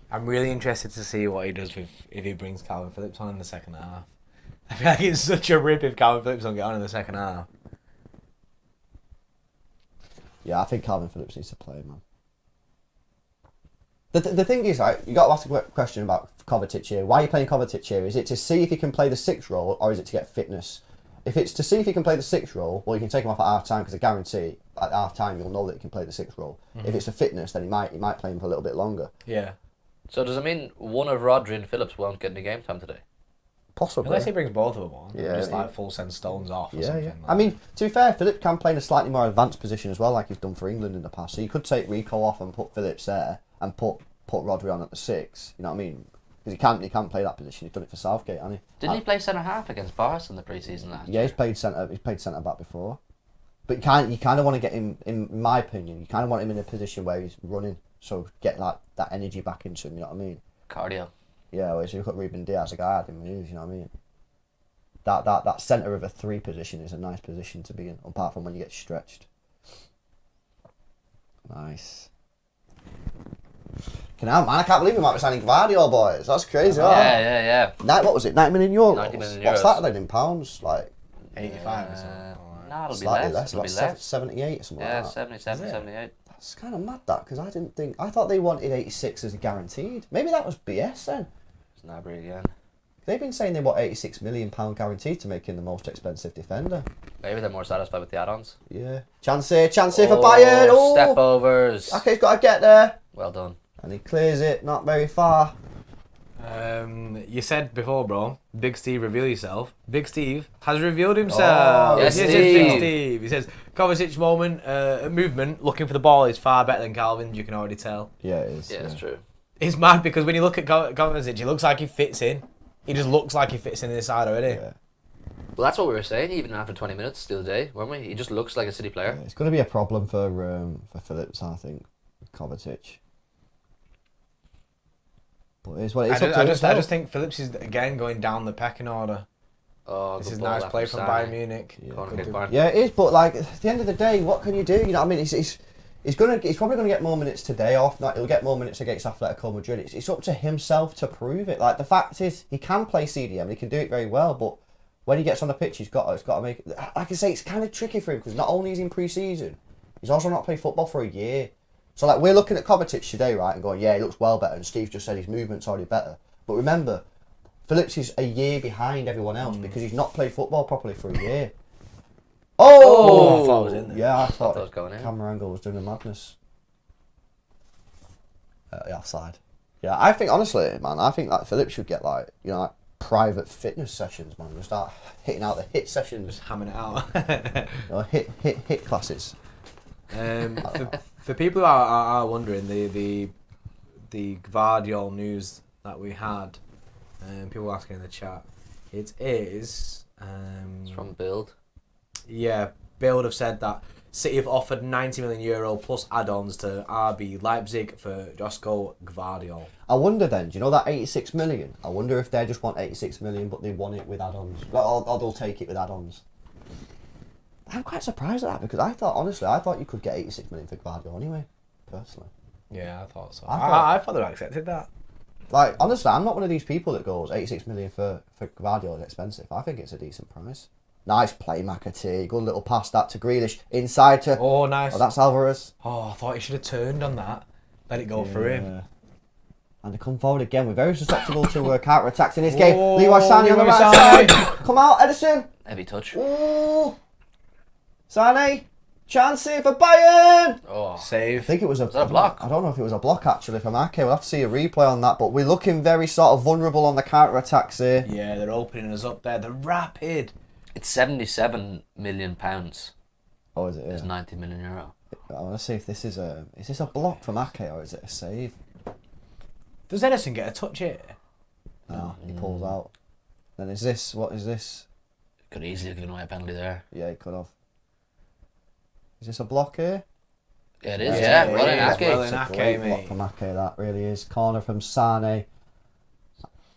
I'm really interested to see what he does if he brings Calvin Phillips on in the second half. I feel like it's such a rip if Calvin Phillips don't get on in the second half. Yeah, I think Calvin Phillips needs to play, man. The thing is, right, you got to ask a question about Kovacic here. Why are you playing Kovacic here? Is it to see if he can play the 6 role, or is it to get fitness? If it's to see if he can play the 6 role, well, you can take him off at half time, because I guarantee at half time you'll know that he can play the 6 role. If it's for fitness, then he might play him for a little bit longer. Yeah. So does it mean one of Rodri and Phillips won't get any game time today? Possibly. Unless he brings both of them on. Yeah, Just like full send Stones off or something. Yeah. Like I mean, to be fair, Phillips can play in a slightly more advanced position as well, like he's done for England in the past. So you could take Rico off and put Phillips there and put Rodri on at the 6. You know what I mean? Because he can't play that position. He's done it for Southgate, hasn't he? Didn't he play centre half against Barca in the pre-season last Yeah, year? he's played centre back before. But you kind of want to get him, in my opinion, you kind of want him in a position where he's running, so get like that energy back into him. You know what I mean? Cardio. Yeah, whereas you look at Ruben Diaz, a guy hardly moves. You know what I mean? That centre of a 3 position is a nice position to be in, apart from when you get stretched. Nice. I can't believe we might be signing Gvardiol, boys. That's crazy. Yeah. What was it? 90 million euros. 90 million What's euros. that then in pounds? Like 85 or something. No, it'll be slightly less. It'll like be less. 78 or something Yeah, like that. 77, 78. That's kind of mad, that, because I thought they wanted 86 as guaranteed. Maybe that was BS then. It's Gnabry again. They've been saying they want £86 million guaranteed to make him the most expensive defender. Maybe they're more satisfied with the add-ons. Yeah. Chance here for Bayern. Oh, Step overs. Ake's got to get there. Well done. And he clears it, not very far. You said before, bro, Big Steve, reveal yourself. Big Steve has revealed himself. Oh, yes, Big Steve. Steve. He says, Kovacic movement, looking for the ball is far better than Calvin's, you can already tell. Yeah, it is. Yeah, it's true. It's mad because when you look at Kovacic, he looks like he fits in. He just looks like he fits in this side already. Yeah. Well, that's what we were saying even after 20 minutes the other day, weren't we? He just looks like a City player. Yeah, it's going to be a problem for Phillips, I think, with Kovacic. But it's what it's I just think Phillips is again going down the pecking order. Oh, This good is ball nice left play from from Sane. Bayern Munich. Corner Good kick, do- Bayern. Yeah, it is. But like at the end of the day, what can you do? You know what I mean? He's probably gonna get more minutes today. Off, not he'll get more minutes against Atletico Madrid. It's up to himself to prove it. Like the fact is, he can play CDM. He can do it very well. But when he gets on the pitch, he's got to make it. Like I say, it's kind of tricky for him because not only is he in pre-season, he's also not played football for a year. So like we're looking at Kovacic today, right, and going, yeah, he looks well better. And Steve just said his movement's already better. But remember, Phillips is a year behind everyone else because he's not played football properly for a year. Oh, I thought it was in there. Yeah, I thought that was going in. camera angle was doing the madness. Offside. Yeah, I think honestly, man, I think like Phillips should get like private fitness sessions, man. Just start hitting out the hit sessions, Just hamming it out. hit classes. For people who are wondering, the Gvardiol news that we had, people asking in the chat, it is. It's from Build. Yeah, Build have said that City have offered €90 million plus add-ons to RB Leipzig for Josko Gvardiol. I wonder then, do you know that 86 million? I wonder if they just want 86 million, but they want it with add-ons. Or they'll take it with add-ons. I'm quite surprised at that because I thought you could get 86 million for Gvardiol anyway, personally. Yeah, I thought so. I thought they accepted that. Like, honestly, I'm not one of these people that goes 86 million for Gvardiol is expensive. I think it's a decent price. Nice play, McAtee. Good little pass that to Grealish. Inside to... Oh, nice. Oh, that's Alvarez. Oh, I thought he should have turned on that. Let it go through him. And they come forward again. We're very susceptible to counter-attacks in this game. Leroy Sané on the Leroy right Sané. side. Come out, Edison. Heavy touch. Ooh. Sané. Chance here for Bayern. Oh, save. I think it was that a block? I don't know if it was a block actually from Ake. We'll have to see a replay on that. But we're looking very sort of vulnerable on the counter-attacks here. Yeah, they're opening us up there. They're rapid. It's £77 million. Oh, is it? Yeah. It's €90 million. I want to see if this is a block from Ake or is it a save? Does Edison get a touch here? No, he pulls out. Then is this? What is this? Could easily have given away a penalty there. Yeah, he could have. Is this a block here? Yeah, it is. Yeah, well in Ake. Well in It's a Ake, great block mate. from Ake, that really is. Corner from Sané.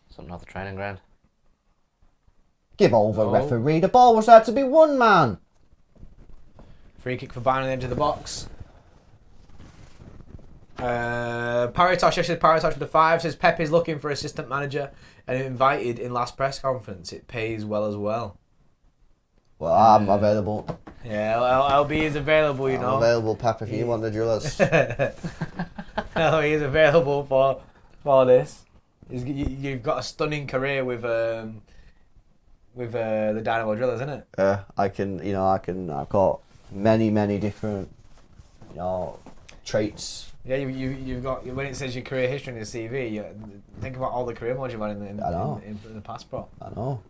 Something off the training ground. Give over, referee. The ball was there to be won, man. Free kick for Bayern on the edge of the box. Paratosh, actually Paratosh with the 5 says Pep is looking for assistant manager and invited in last press conference. It pays well as well. Well, I'm available. Yeah, LB is available, you I'm know. available, Pep, if you want the drillers. No, he is available for this. You've got a stunning career with the Dynamo Drillers, isn't it? I've got many different, traits. Yeah, you've got, when it says your career history in your CV, think about all the career modes you've had in the past, bro. I know.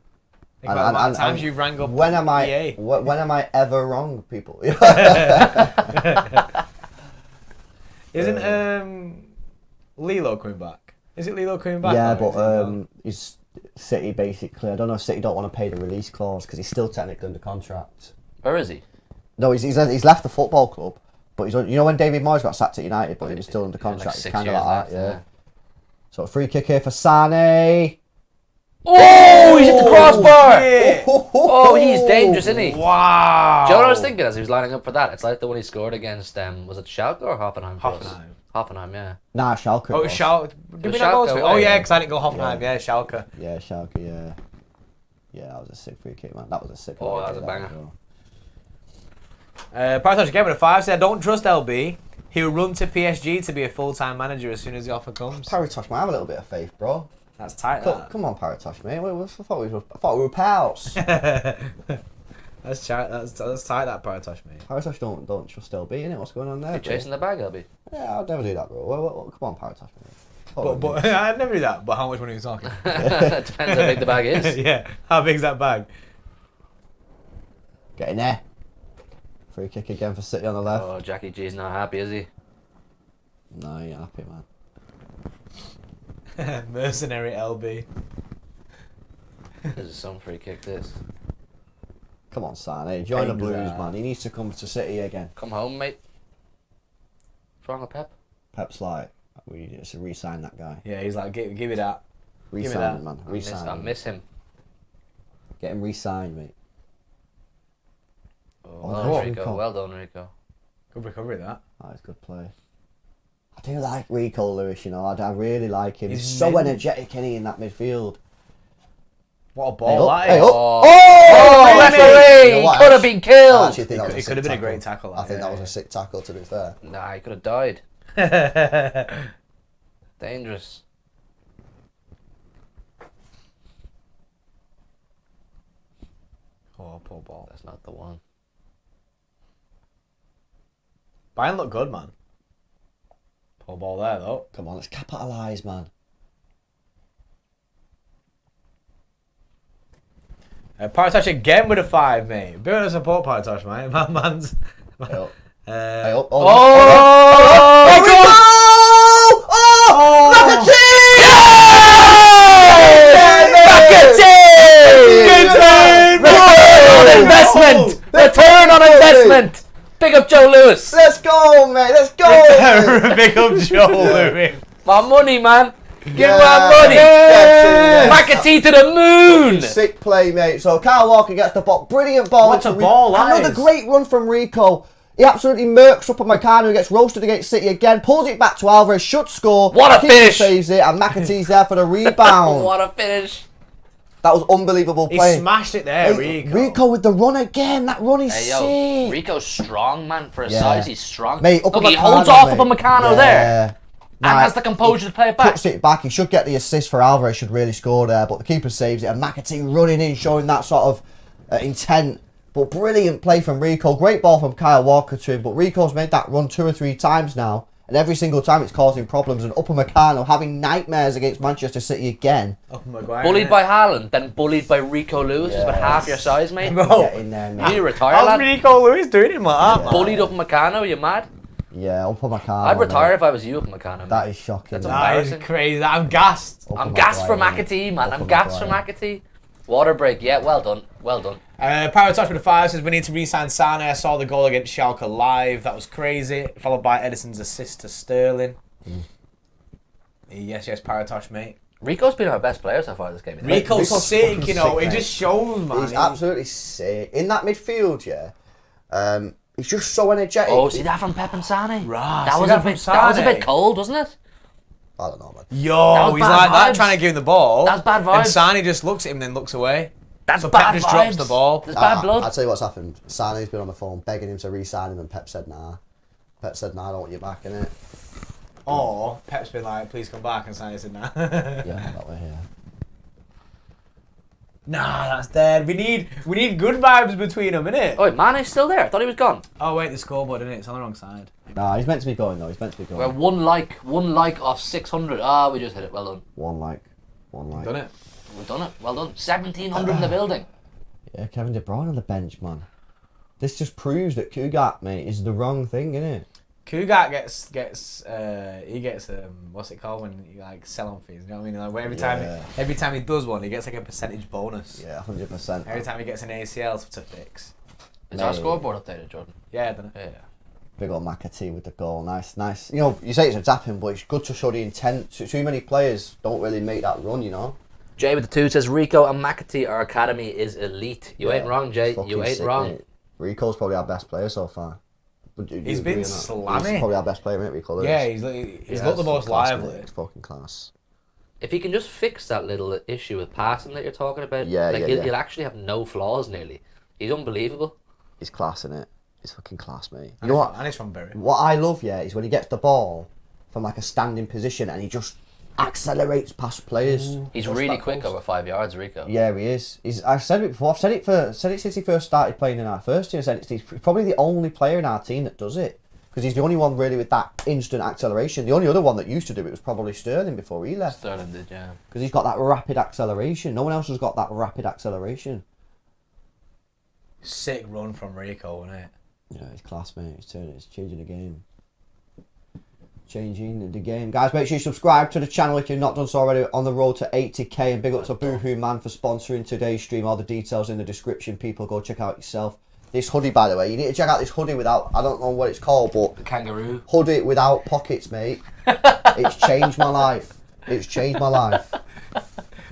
Think about the amount of times you've rang up when am EA. when am I ever wrong, people? Isn't Lilo coming back? Is it Lilo coming back? Yeah, but he's City basically. I don't know if City don't want to pay the release clause because he's still technically under contract. Where is he? No, he's left the football club, but he's when David Moyes got sacked at United, but he was still under contract. Like It's 6 kind of years like left, that, yeah. So a free kick here for Sané. Oh, he's at the crossbar! Yeah. Oh, he's dangerous, isn't he? Wow! Do you know what I was thinking as he was lining up for that? It's like the one he scored against, was it Schalke or Hoffenheim? Hoffenheim, yeah. Nah, Schalke. Oh, Schalke. Give me that Schalke goal. away, Oh, yeah, yeah. because I didn't go Hoffenheim. Yeah, Schalke. Yeah, Schalke, yeah. Yeah, that was a sick free kick, man. That was a sick Oh, free that was kick, a banger. Paratosh again with a 5 said, I don't trust LB. He'll run to PSG to be a full-time manager as soon as the offer comes. Paratosh, man, have a little bit of faith, bro. That's tight, that. Come on, Paratosh, mate. I thought we were pals. That's tight, that Paratosh, mate. Paratosh don't trust LB, innit? What's going on there? You chasing the bag, LB? Yeah, I'll never do that, bro. Well, come on, Paratosh, mate. But I'd never do that. But how much money are you talking? Depends how big the bag is. Yeah, how big's that bag? Get in there. Free kick again for City on the left. Oh, Jackie G's not happy, is he? No, he ain't happy, man. Mercenary LB. This is some free kick, this. Come on, Sané. Join the Blues, Exact. man. He needs to come to City again. Come home, mate. What's wrong with Pep? Pep's like, we need to re-sign that guy. Yeah, he's like, give me that. Re-sign that. him, man. I Re-sign him. miss him. Get him re-signed, mate. Oh, Oh, well good. done, Rico. Well done, Rico. Good recovery, that. That is good play. I do like Rico Lewis, I really like him. He's He's so mint. energetic, isn't he, in that midfield. What a ball that Hey is. up. Oh, referee! You know what? Could have been I killed! actually think that was It a could have sick been a great tackle. I think that was a sick tackle, to be fair. Nah, he could have died. Dangerous. Oh, poor ball. That's not the one. Bayern look good, man. Poor ball there, though. Come on, let's capitalise, man. Paratosh again with a 5, mate. Bit of support, Paratosh, mate. Man's. Hey up. Uh, Hey up. Oh! Return on investment! Return on investment! Big up Joe Lewis. Let's go, mate. Let's go. Big up Joe Lewis. My money, man. Give Yeah. my money. Yeah. McAtee to the moon. Sick play, mate. So Kyle Walker gets the ball. Brilliant ball. What a into ball that Another is. great run from Rico. He absolutely murks up on Meccano, who gets roasted against City again. Pulls it back to Alvarez. Should score. What a Keeper finish. saves it, and McAtee's there for the rebound. What a finish. That was unbelievable He play. smashed it there, Hey, Rico. Rico with the run again. That run is Hey, yo, sick. Rico's strong, man. For his Yeah. size, he's strong. Mate, up Look, on he Meccano, holds off mate. up on Meccano there. And has the composure to play it back. Puts it back. He should get the assist for Alvarez. Should really score there, but the keeper saves it. And McAtee running in, showing that sort of intent. But brilliant play from Rico. Great ball from Kyle Walker to him. But Rico's made that run 2 or 3 times now, and every single time it's causing problems. And Upper Meccano having nightmares against Manchester City again. Oh my God. Bullied by Haaland, then bullied by Rico Lewis, who's about half your size, mate. Bro. Get in there, You mate. need to retire, How's lad. Rico Lewis doing him like that, man? Bullied up Meccano, you mad? Yeah, Upper Meccano. I'd retire mate. if I was you up Meccano. That is shocking. That's mate. That is embarrassing. crazy. I'm gassed. Upper I'm gassed for Maguire, McAtee, man. I'm Upper gassed for Maguire. McAtee. Water break, yeah, well done. Well done. Power Touch with the 5 says we need to re-sign Sane. I saw the goal against Schalke live. That was crazy. Followed by Edison's assist to Sterling. Yes, Power Touch, mate. Rico's been our best player so far this game. isn't he? Rico's Rico's sick, fucking you know. sick, It mate. just shows, man. He's absolutely sick. In that midfield, yeah. He's just so energetic. Oh, see that from Pep and Sane? Right, That see was that a from bit. That was a Sane? bit cold, wasn't it? I don't know, man. That Yo, was he's bad like that vibes. trying to give him the ball. That's bad And vibes. Sane just looks at him and then looks away. That's So bad Pep just vibes. drops the ball. There's bad blood. I'll tell you what's happened. Sane's been on the phone begging him to re-sign him, and Pep said nah. Pep said nah, I don't want you back, innit? Or Pep's been like, please come back, and Sane said nah. Yeah, that way, yeah. Nah, that's dead. We need good vibes between them, innit? Oh, wait, Mane's still there. I thought he was gone. Oh wait, the scoreboard, innit? It's on the wrong side. Nah, he's meant to be going though. He's meant to be going. We're one like off 600. Ah, we just hit it. Well done. One like. Done it. We've done it. Well done. 1,700 in the building. Yeah, Kevin De Bruyne on the bench, man. This just proves that Kugat, mate, is the wrong thing, innit? Kugat gets what's it called when you like sell on fees? You know what I mean? Like every time he does one, he gets like a percentage bonus. Yeah, 100%. Every time he gets an ACL to fix. Is our Mate. scoreboard updated, Jordan? Yeah, done it. Yeah. Big old McAtee with the goal. Nice. You know, you say it's a tapping, but it's good to show the intent. Too many players don't really make that run, you know? Jay with the 2 says Rico and McAtee, our academy is elite. You ain't wrong, Jay. Fucking You ain't sick, wrong. mate. Rico's probably our best player so far. Would you He's agree been on that? slamming. He's probably our best player, mate, Rico Lewis. Yeah, he's looked the most class, lively. mate. It's fucking class. If he can just fix that little issue with passing that you're talking about, Yeah, like yeah. he'll actually have no flaws nearly. He's unbelievable. He's class, innit? He's fucking class, mate. You And know he's what? from- and he's from Bury. What I love, yeah, is when he gets the ball from like a standing position and he just accelerates past players. He's Just really that quick close. over 5 yards, Rico. Yeah, he is. I've said it before. I've said it since he first started playing in our first team. I said he's probably the only player in our team that does it, because he's the only one really with that instant acceleration. The only other one that used to do it was probably Sterling before he left, Sterling did, yeah. because he's got that rapid acceleration. No one else has got that rapid acceleration. Sick run from Rico, isn't it? Yeah, it's class, mate. It's changing the game. Changing the game. Guys, make sure you subscribe to the channel if you've not done so already. On the road to 80k, and big up to Boohoo Man for sponsoring today's stream. All the details in the description. People, go check out yourself. This hoodie, by the way, you need to check out this hoodie without, I don't know what it's called, but Kangaroo. hoodie without pockets, mate. It's changed my life. It's changed my life.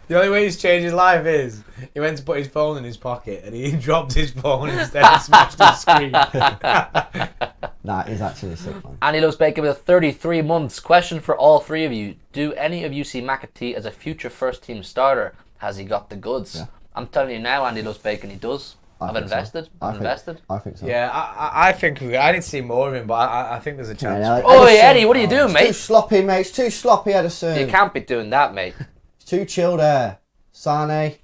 The only way he's changed his life is he went to put his phone in his pocket and he dropped his phone instead and smashed his screen. Nah, it's actually sick, man. Andy Loves Bacon with a 33 months. Question for all three of you. Do any of you see McAtee as a future first team starter? Has he got the goods? Yeah. I'm telling you now, Andy Loves Bacon, he does. I've think so. invested. I've invested. I think so. Yeah, I think I need to see more of him, but I think there's a chance. Yeah, Oh, Edison- Eddie, what are you doing, It's too mate? sloppy, mate. It's too sloppy, Edison. You can't be doing that, mate. It's too chill there. Sane,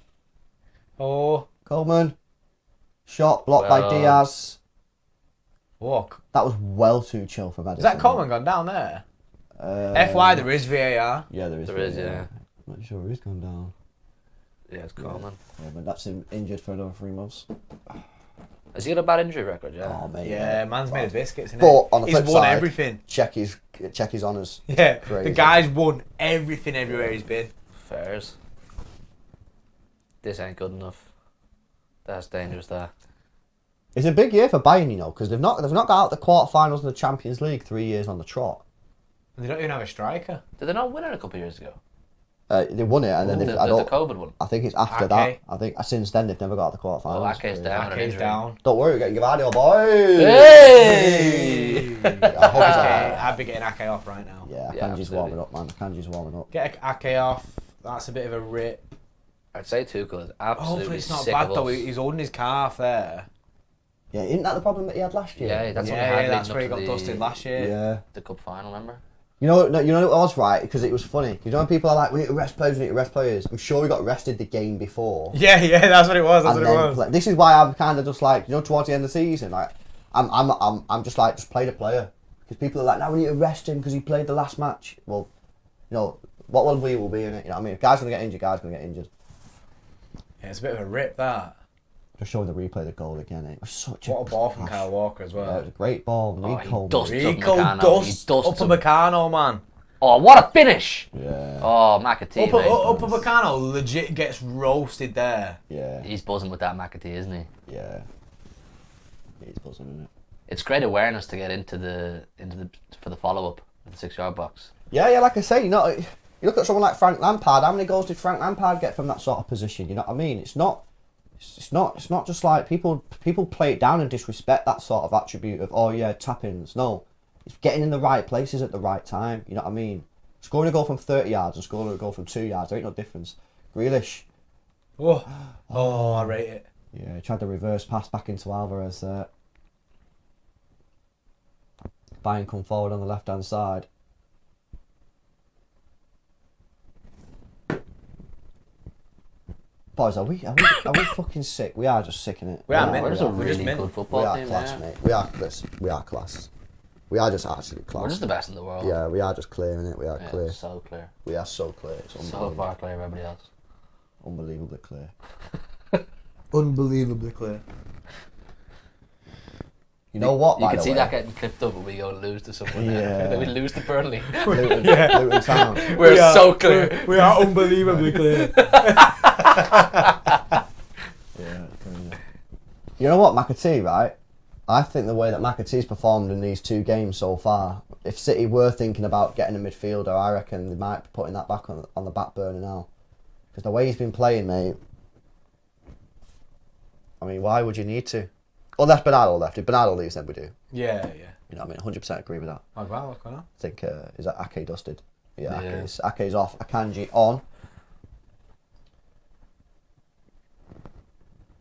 Oh, Coleman, shot blocked by Well, Diaz. walk. That was well too chill for Edison. Is that Coleman gone down there? Uh, FY, there is VAR. Yeah, there is. There is, yeah. I'm not sure who's gone down. Yeah, it's cool, man. Yeah, but that's him injured for another 3 months. Has he got a bad injury record? Yeah. Oh, mate. Yeah, man's made of biscuits, innit? But on the He's flip won side, everything. check his honours. Yeah, Crazy. the guy's won everything everywhere he's been. Fairs. This ain't good enough. That's dangerous, that. It's a big year for Bayern, you know, because they've not got out the quarterfinals in the Champions League 3 years on the trot. And they don't even have a striker. Did they not win it a couple of years ago? They won it, and then The COVID one. I think it's after that. I think since then they've never got out the quarterfinals. Oh, Ake's down. Ake's down. Don't worry, we're getting Gavardio, boy. Hey! I hope he's alright. I'd be getting Ake off right now. Yeah, Yeah, Akanji's warming up, man. Akanji's warming up. Get Ake off. That's a bit of a rip. I'd say Tuchel is absolutely Hopefully it's not sick bad of though. us. He's holding his calf there. Yeah, isn't that the problem that he had last year? Yeah, that's what he Yeah, had that's leading where he up got to dusted last year. Yeah. the cup final, remember? You know what it was, right? Because it was funny. You know when people are like, we need to rest players, we need to rest players. I'm sure we got rested the game before. Yeah, that's what it was. That's And what it then was. this is why I'm kind of just like, you know, towards the end of the season, like, I'm just like, just play the player. Because people are like, no, we need to rest him because he played the last match. Well, you know, what will be in it. You know what I mean? If guy's going to get injured, guy's going to get injured. Yeah, it's a bit of a rip, that. Just showing the replay of the goal again. It was such What a ball from Kyle Walker as Yeah, it well. was a great ball. Oh, Rico. he dusted Rico Upamecano. dust He dusted him. Upamecano, man. Oh, what a finish! Yeah. Oh, McAtee, mate. Upamecano legit gets roasted there. Yeah. He's buzzing with that McAtee, isn't he? Yeah. He's buzzing, isn't it? It's great awareness to get into the for the follow up of the 6-yard box. Yeah, like I say, you know, you look at someone like Frank Lampard. How many goals did Frank Lampard get from that sort of position? You know what I mean? It's not just like people play it down and disrespect that sort of attribute of, oh yeah, tap-ins. No, it's getting in the right places at the right time. You know what I mean? Scoring a goal from 30 yards and scoring a goal from 2 yards, there ain't no difference. Grealish. Oh, I rate it. Yeah, he tried the reverse pass back into Alvarez there. Bayern come forward on the left-hand side. Boys, are we fucking sick? We are just sick in it. We are, We're just a We're just really mint. good We football are team. class, Yeah. mate. We are class. We are just actually class. We're just the best in the world. Yeah, we are just clearing it. We are Yeah, clear. so clear. We are so clear. It's So unbelievable. far clear of everybody else. Unbelievably clear. Unbelievably clear. You know what? You by can the see way? that getting clipped up when we go and lose to someone. Yeah. Then we lose to Burnley. Luton Town. We're so clear. We are unbelievably clear. Yeah. You know what, McAtee, right? I think the way that McAtee's performed in these 2 games so far, if City were thinking about getting a midfielder, I reckon they might be putting that back on the back burner now. Because the way he's been playing, mate, I mean, why would you need to? Unless Bernardo left. If Bernardo leaves, then we do. Yeah. You know what I mean? 100% agree with that. Oh, wow, what's going on? I think, is that Ake dusted? Yeah, Yeah. Ake's off. Akanji on.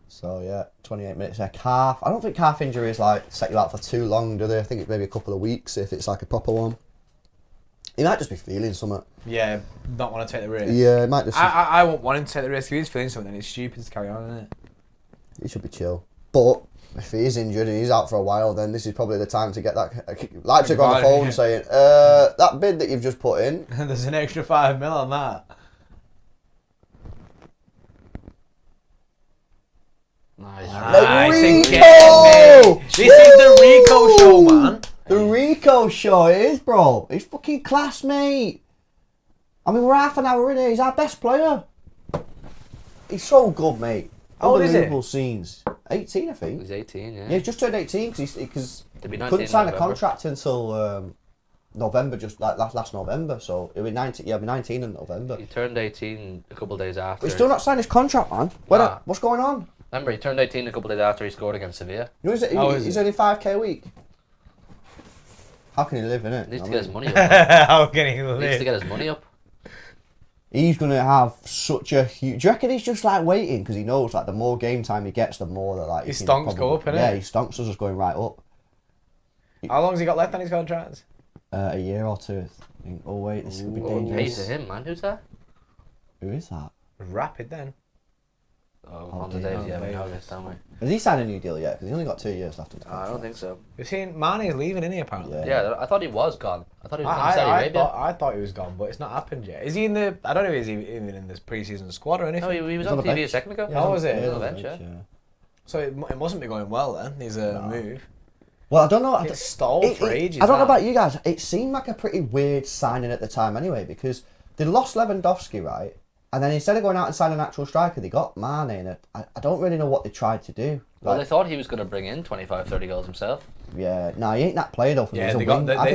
So, yeah, 28 minutes there. Calf. I don't think calf injuries like set you out for too long, do they? I think it's maybe a couple of weeks if it's like a proper one. He might just be feeling something. Yeah, not want to take the risk. Yeah, it might just... I won't want him to take the risk. If he's feeling something, then it's stupid to carry on, isn't it? He should be chill. But if he is injured and he's out for a while, then this is probably the time to get that... Leipzig on the phone saying, that bid that you've just put in... There's an extra 5 mil on that. Nice. Rico! This is the Rico show, man. The Rico show, it is, bro. He's fucking class, mate. I mean, we're half an hour in here. He's our best player. He's so good, mate. How old is he? Unbelievable scenes. 18, I think. He's 18, yeah. Yeah, he's just turned 18 because He'll be he 19 couldn't sign a November. contract until November, just like last November. So he'll be 19. Yeah, he'll be 19 in November. He turned 18 a couple of days after. He's still not signed his contract, man. Nah. What's going on? Remember, he turned 18 a couple of days after he scored against Sevilla. You know, he's earning 5k a week. How can he live in it? He needs to get his money up. Man. How can he He needs to live? get his money up. He's going to have such a huge... Do you reckon he's just like waiting? Because he knows like the more game time he gets, the more that like... His he stonks can go up, innit? Yeah, his stonks are just going right up. How long's he got left on his contract? A year or two. I think. Oh wait, this could be Oh, dangerous. pace to him, man. Who's that? Who is that? Rapid then. Oh, Oh, Fonda dear. Davies, yeah, we Davies. know this, don't we? Has he signed a new deal yet? Because he's only got 2 years left. I don't think so. You've seen Mane's leaving, isn't he, apparently? Yeah. Yeah, I thought he was gone. I thought he was going to Saudi I Arabia. thought he was gone, but it's not happened yet. Is he in the... I don't know if he's even in this pre-season squad or anything. No, he was He's on on the TV a bench. second ago. Yeah, was it? He was on the bench, yeah. So it mustn't be going well then, his move. Well, I don't know. It's stalled for ages. I don't know that. about you guys. It seemed like a pretty weird signing at the time anyway, because they lost Lewandowski, right? And then instead of going out and signing an actual striker, they got Mane. And I don't really know what they tried to do. Well, they thought he was going to bring in 25, 30 goals himself. Yeah, no, he ain't that player though. For Yeah, me.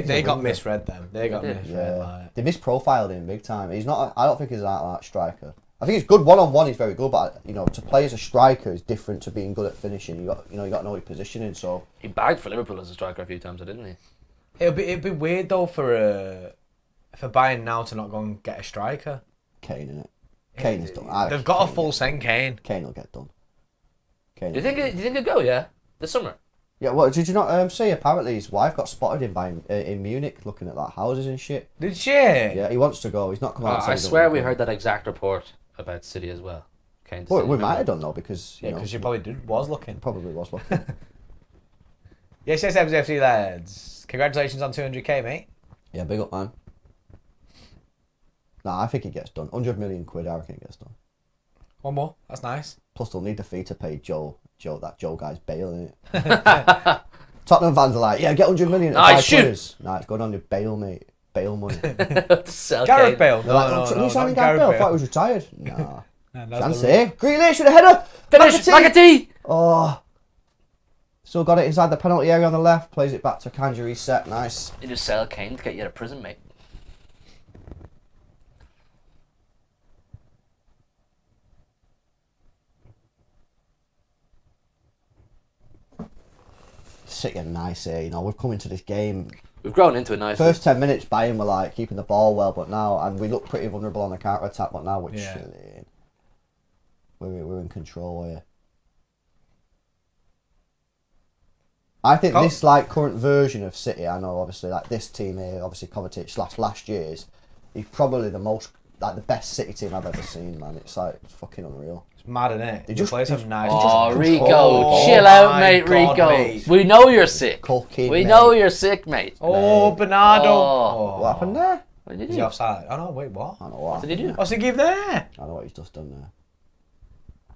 they got misread them. They got misread. Yeah. Like. They misprofiled him big time. He's not. I don't think he's that striker. I think he's good one-on-one. He's very good, but to play as a striker is different to being good at finishing. You got to know your positioning. So he bagged for Liverpool as a striker a few times, didn't he? It'd be weird though for Bayern now to not go and get a striker. Kane, innit? Kane is done. They've got a full send Kane. Kane will get done. Do you think he'll go? Yeah, this summer. Yeah. Well, did you not see? Apparently, his wife got spotted in Munich looking at like houses and shit. Did she? Yeah, he wants to go. He's not coming out. I swear we heard that exact report about City as well. Kane to Well, City, we might have done though because she probably was looking. Probably was looking. Yes, FC lads. Congratulations on 200k, mate. Yeah, big up, man. Nah, I think it gets done. 100 million quid, I reckon it gets done. One more. That's nice. Plus, they'll need the fee to pay Joe guy's bail, innit? Tottenham fans are like, yeah, get 100 million. Nice, shoot. Players. Nah, it's going on your bail, mate. Bail money. Sell Gareth Kane. Bale. No, No, signing Gareth Bale. I thought he was retired. Nah. that's Chance the- save. Grealish with a header. Finish. McAtee. McAtee. Oh. Still got it inside the penalty area on the left. Plays it back to Kanji reset. Nice. You just sell Kane to get you out of prison, mate. City are nice here. We've come into this game. We've grown into it nicely. First 10 minutes, Bayern were like keeping the ball well, but now, and we look pretty vulnerable on the counter attack, but now we're chilling. We're in control here. I think this current version of City, I know obviously this team here, obviously Kovacic last year's, is probably the best City team I've ever seen, man. It's fucking unreal. It's mad, isn't it? They just play some nice. Oh, Rico, Oh, chill out, my mate, God, Rico. mate. We know you're sick. Cooking, We mate. know you're sick, mate. Oh, Bernardo. Oh. What happened there? What did Is he he do? offside? Oh no, wait, what? I don't know what. What did he do? What's he give there? I know what he's just done there.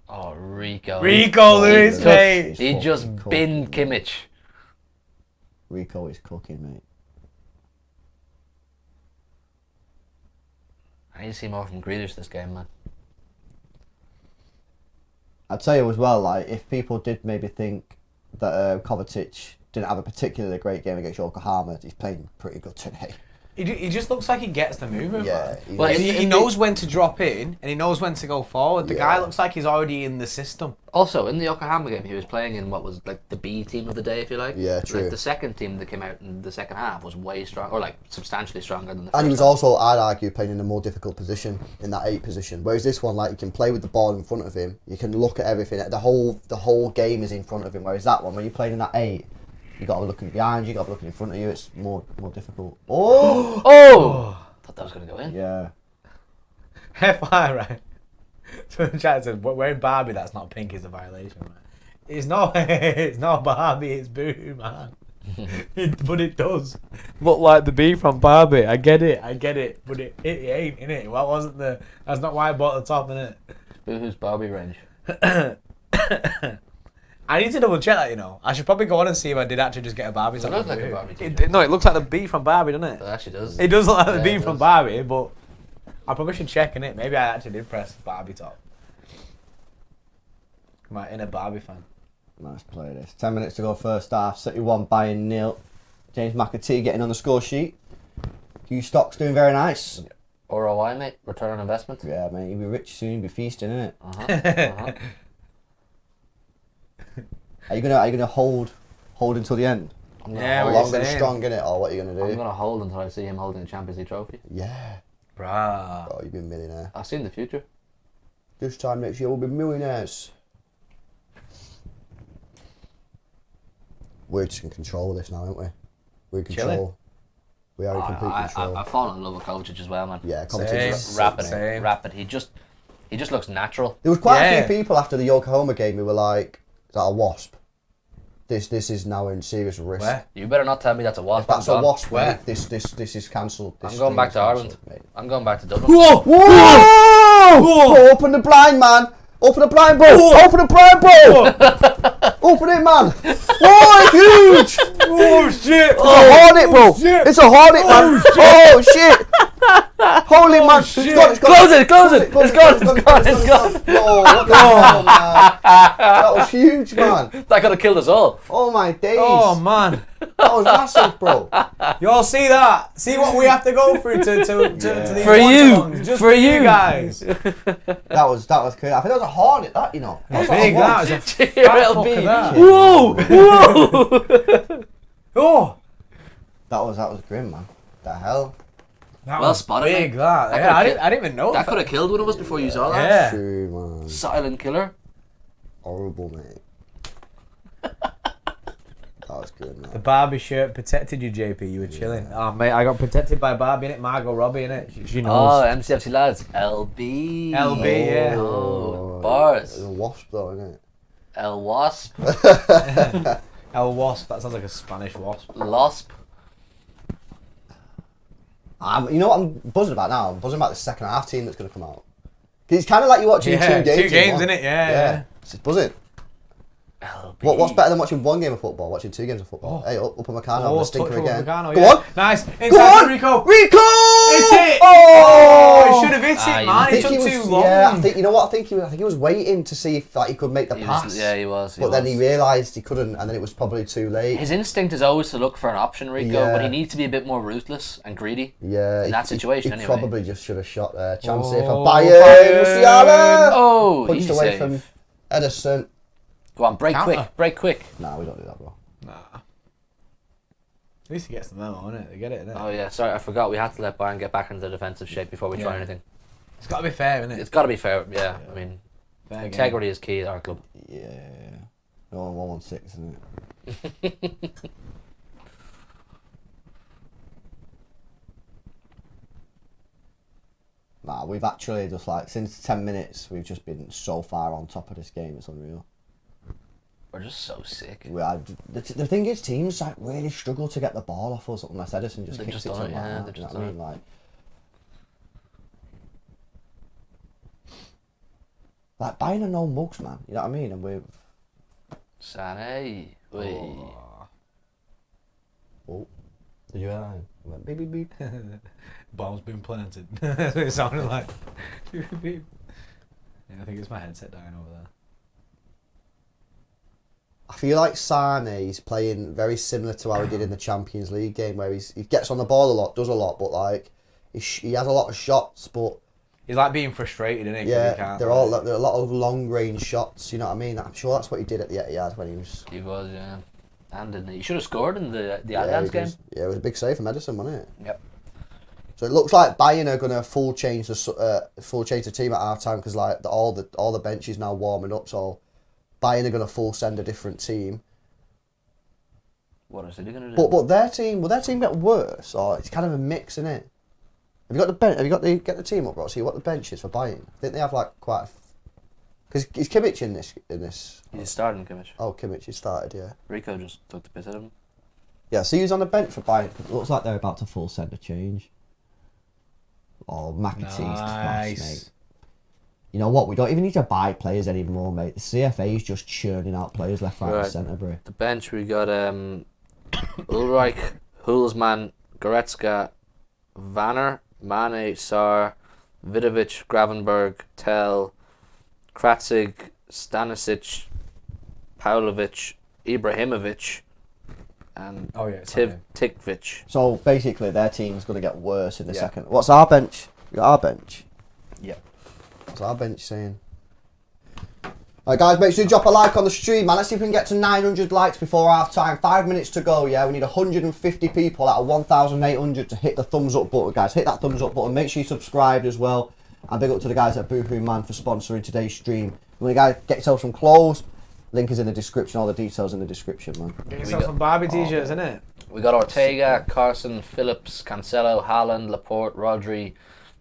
Oh, Rico. Rico Lewis, just- mate. He just fucking binned cooking, Kimmich. Rico is cooking, mate. I need to see more from Grealish this game, man. I'd tell you as well, if people did maybe think that Kovacic didn't have a particularly great game against Yokohama, he's playing pretty good today. He just looks like he gets the movement. Yeah, man. Well, He knows when to drop in and he knows when to go forward. The guy looks like he's already in the system. Also, in the Yokohama game, he was playing in what was the B team of the day, if you like. Yeah, true. The second team that came out in the second half was way stronger, or substantially stronger than the first. And he was half. also, I'd argue, playing in a more difficult position, in that 8 position. Whereas this one, you can play with the ball in front of him, you can look at everything. The whole game is in front of him. Whereas that one, when you're playing in that 8, you got to be looking behind you, you got to be looking in front of you. It's more difficult. Oh! Oh! Thought that was going to go in. Yeah. FYI, right? So the chat says, wearing Barbie that's not pink is a violation, right? It's not. It's not Barbie. It's Boo, man. But it does look like the bee from Barbie. I get it. But it ain't, innit? What wasn't the? That's not why I bought the top, innit? Boohoo's Barbie range. I need to double check that. I should probably go on and see if I did actually just get a Barbie. It looks like a Barbie t-shirt. It looks like the bee from Barbie, doesn't it? It actually does. It does look like the Yeah, bee it from does. Barbie, but I probably should check in it. Maybe I actually did press Barbie top. My inner Barbie fan. Nice play this. 10 minutes to go first half. City 1, Bayern 0. James McAtee getting on the score sheet. Hugh Stock's doing very nice. ROI, mate. Return on investment. Yeah, mate, you'll be rich soon, you'll be feasting, innit? Uh-huh. Are you gonna hold until the end? Yeah, hold what Long you and saying? strong, innit? Or what are you gonna do? I'm going to hold until I see him holding the Champions League trophy. Yeah. Bruh. Oh, you'll be a millionaire. I've seen the future. This time next year we'll be millionaires. We're just in control of this now, aren't we? We're in control. Chilling. We are in complete control. I've fallen in love with Kovacic as well, man. Yeah, Same. competition. Rapid, Same. rapid. He just looks natural. There was quite a Yeah. few people after the Yokohama game who were like, "Is that a wasp? This is now in serious risk. Where? You better not tell me that's a wasp. That's I'm a gone. wasp. Where? Mate. This is cancelled. I'm going back to Ireland. I'm going back to Dublin. Whoa! Whoa! Open the blind, man. Open the blind, bro. Open the blind, bro. Open it, man. Whoa, it's huge. Oh shit! It's a hornet, bro. shit. It's a hornet, man. Oh shit! Holy man! shit. It's gone. Close it! It's gone! Go Oh, what the hell, man? That was huge, man. That could have killed us all. Oh my days. Oh man. That was massive, bro. You all see that? See what we have to go through to these For you. watch-alongs? Just For you. That guys. was crazy. I think that was a hornet, that, you know. That's what Big, it that was. was a fat fuck LB. of that. Whoa! Oh! That was grim, man. The hell? That Well was spotted, big, mate. that. That Yeah, could've I didn't even know That could have killed one of us before you saw that. Yeah. True, man. Silent killer. Horrible, mate. That was good, The man. Barbie shirt protected you, JP. You were chilling. Oh, mate, I got protected by Barbie, innit? Margot Robbie, innit? She knows. Oh, MCFC lads. LB. LB, yeah. Oh, bars. It was a wasp, though, innit? El Wasp. El Wasp. That sounds like a Spanish wasp. Losp. You know what I'm buzzing about now? I'm buzzing about the second half team that's going to come out. 'Cause it's kind of like you're watching Yeah, two games. two games, in one. innit? Yeah. It's just buzzing. LB. What's better than watching one game of football? Watching two games of football. Hey, up on Meccano, Oh, the stinker touch again. Meccano, Go yeah. on. Nice. Go Inside on. to Rico. Rico! Hit it! Oh! Oh, he should have hit it, man. I It think took he was, too long. yeah, I think, you know what? I think he was waiting to see if like, he could make the He pass. was, yeah, he was. But then he realised he couldn't, and then it was probably too late. His instinct is always to look for an option, Rico, Yeah. but he needs to be a bit more ruthless and greedy. Yeah, in that situation, he anyway. probably just should have shot there. Chance Oh, here for Bayern. Musiala! Oh, Punched easy away save. from Ederson. Go on, break Counter. quick, break quick. Nah, we don't do that, bro. Nah. At least he gets the memo, innit? They get it, innit? Oh yeah, sorry, I forgot. We had to let Bayern get back into the defensive shape before we try Yeah. anything. It's got to be fair, innit? It's got to be fair. Yeah, I mean, Fair game. integrity is key at our club. Yeah. No, 116, isn't it? Nah, we've actually just like, since 10 minutes, we've just been so far on top of this game, it's unreal. We're just so sick. The thing is, teams like really struggle to get the ball off us unless Edison just They've kicks just it done to it, them like yeah, that, they've you know just what I done mean? Like Bayern are no mugs, man. You know what I mean? And we've Sané. Wait. oh, did you hear that? I went beep beep beep. Bomb's been planted. That's what it sounded like. Beep, beep. Yeah, I think it's my headset dying over there. I feel like Sane's playing very similar to how he did in the Champions League game, where he gets on the ball a lot, does a lot, but like he has a lot of shots, but He's like being frustrated, isn't he? 'Cause he yeah, can't, they're a lot of long range shots. You know what I mean? I'm sure that's what he did at the Etihad when he was. He was, yeah. And he should have scored in the Yeah, Allianz game. yeah, it was a big save from Edison, wasn't it? Yep. So it looks like Bayern are gonna full change the team at half time because like all the bench is now warming up. So Bayern are gonna full send a different team. What is he gonna do? But their team will their team get worse or it's kind of a mix, isn't it? Have you got the bench? Have you got the get the team up, bro? See what the bench is for Bayern. I think they have like quite. Because is Kimmich in this? He's starting, Kimmich. Oh, Kimmich, he started, yeah. Rico just took the piss out of him. Yeah, so he's on the bench for Bayern. It looks like they're about to full send a change. Oh, McAtee's class, mate. You know what? We don't even need to buy players anymore, mate. The CFA is just churning out players left, right, and centre, bro. The bench, we got Ulreich, Hulsmann, Goretzka, Vanner, Mane, Sar, Vidovic, Gravenberg, Tell, Kratzig, Stanisic, Pavlovic, Ibrahimovic, and Tikvic. So basically, their team's going to get worse in the second. What's our bench? We got our bench. Yep. What's our bench saying? Alright guys, make sure you drop a like on the stream, man. Let's see if we can get to 900 likes before half time. 5 minutes to go, yeah. We need 150 people out of 1,800 to hit the thumbs up button, guys. Hit that thumbs up button. Make sure you subscribed as well. And big up to the guys at Boohoo Man for sponsoring today's stream. You want to guys get yourself some clothes? Link is in the description. All the details in the description, man. Get yourself some Barbie t-shirts, innit? We got Ortega, Carson, Phillips, Cancelo, Haaland, Laporte, Rodri,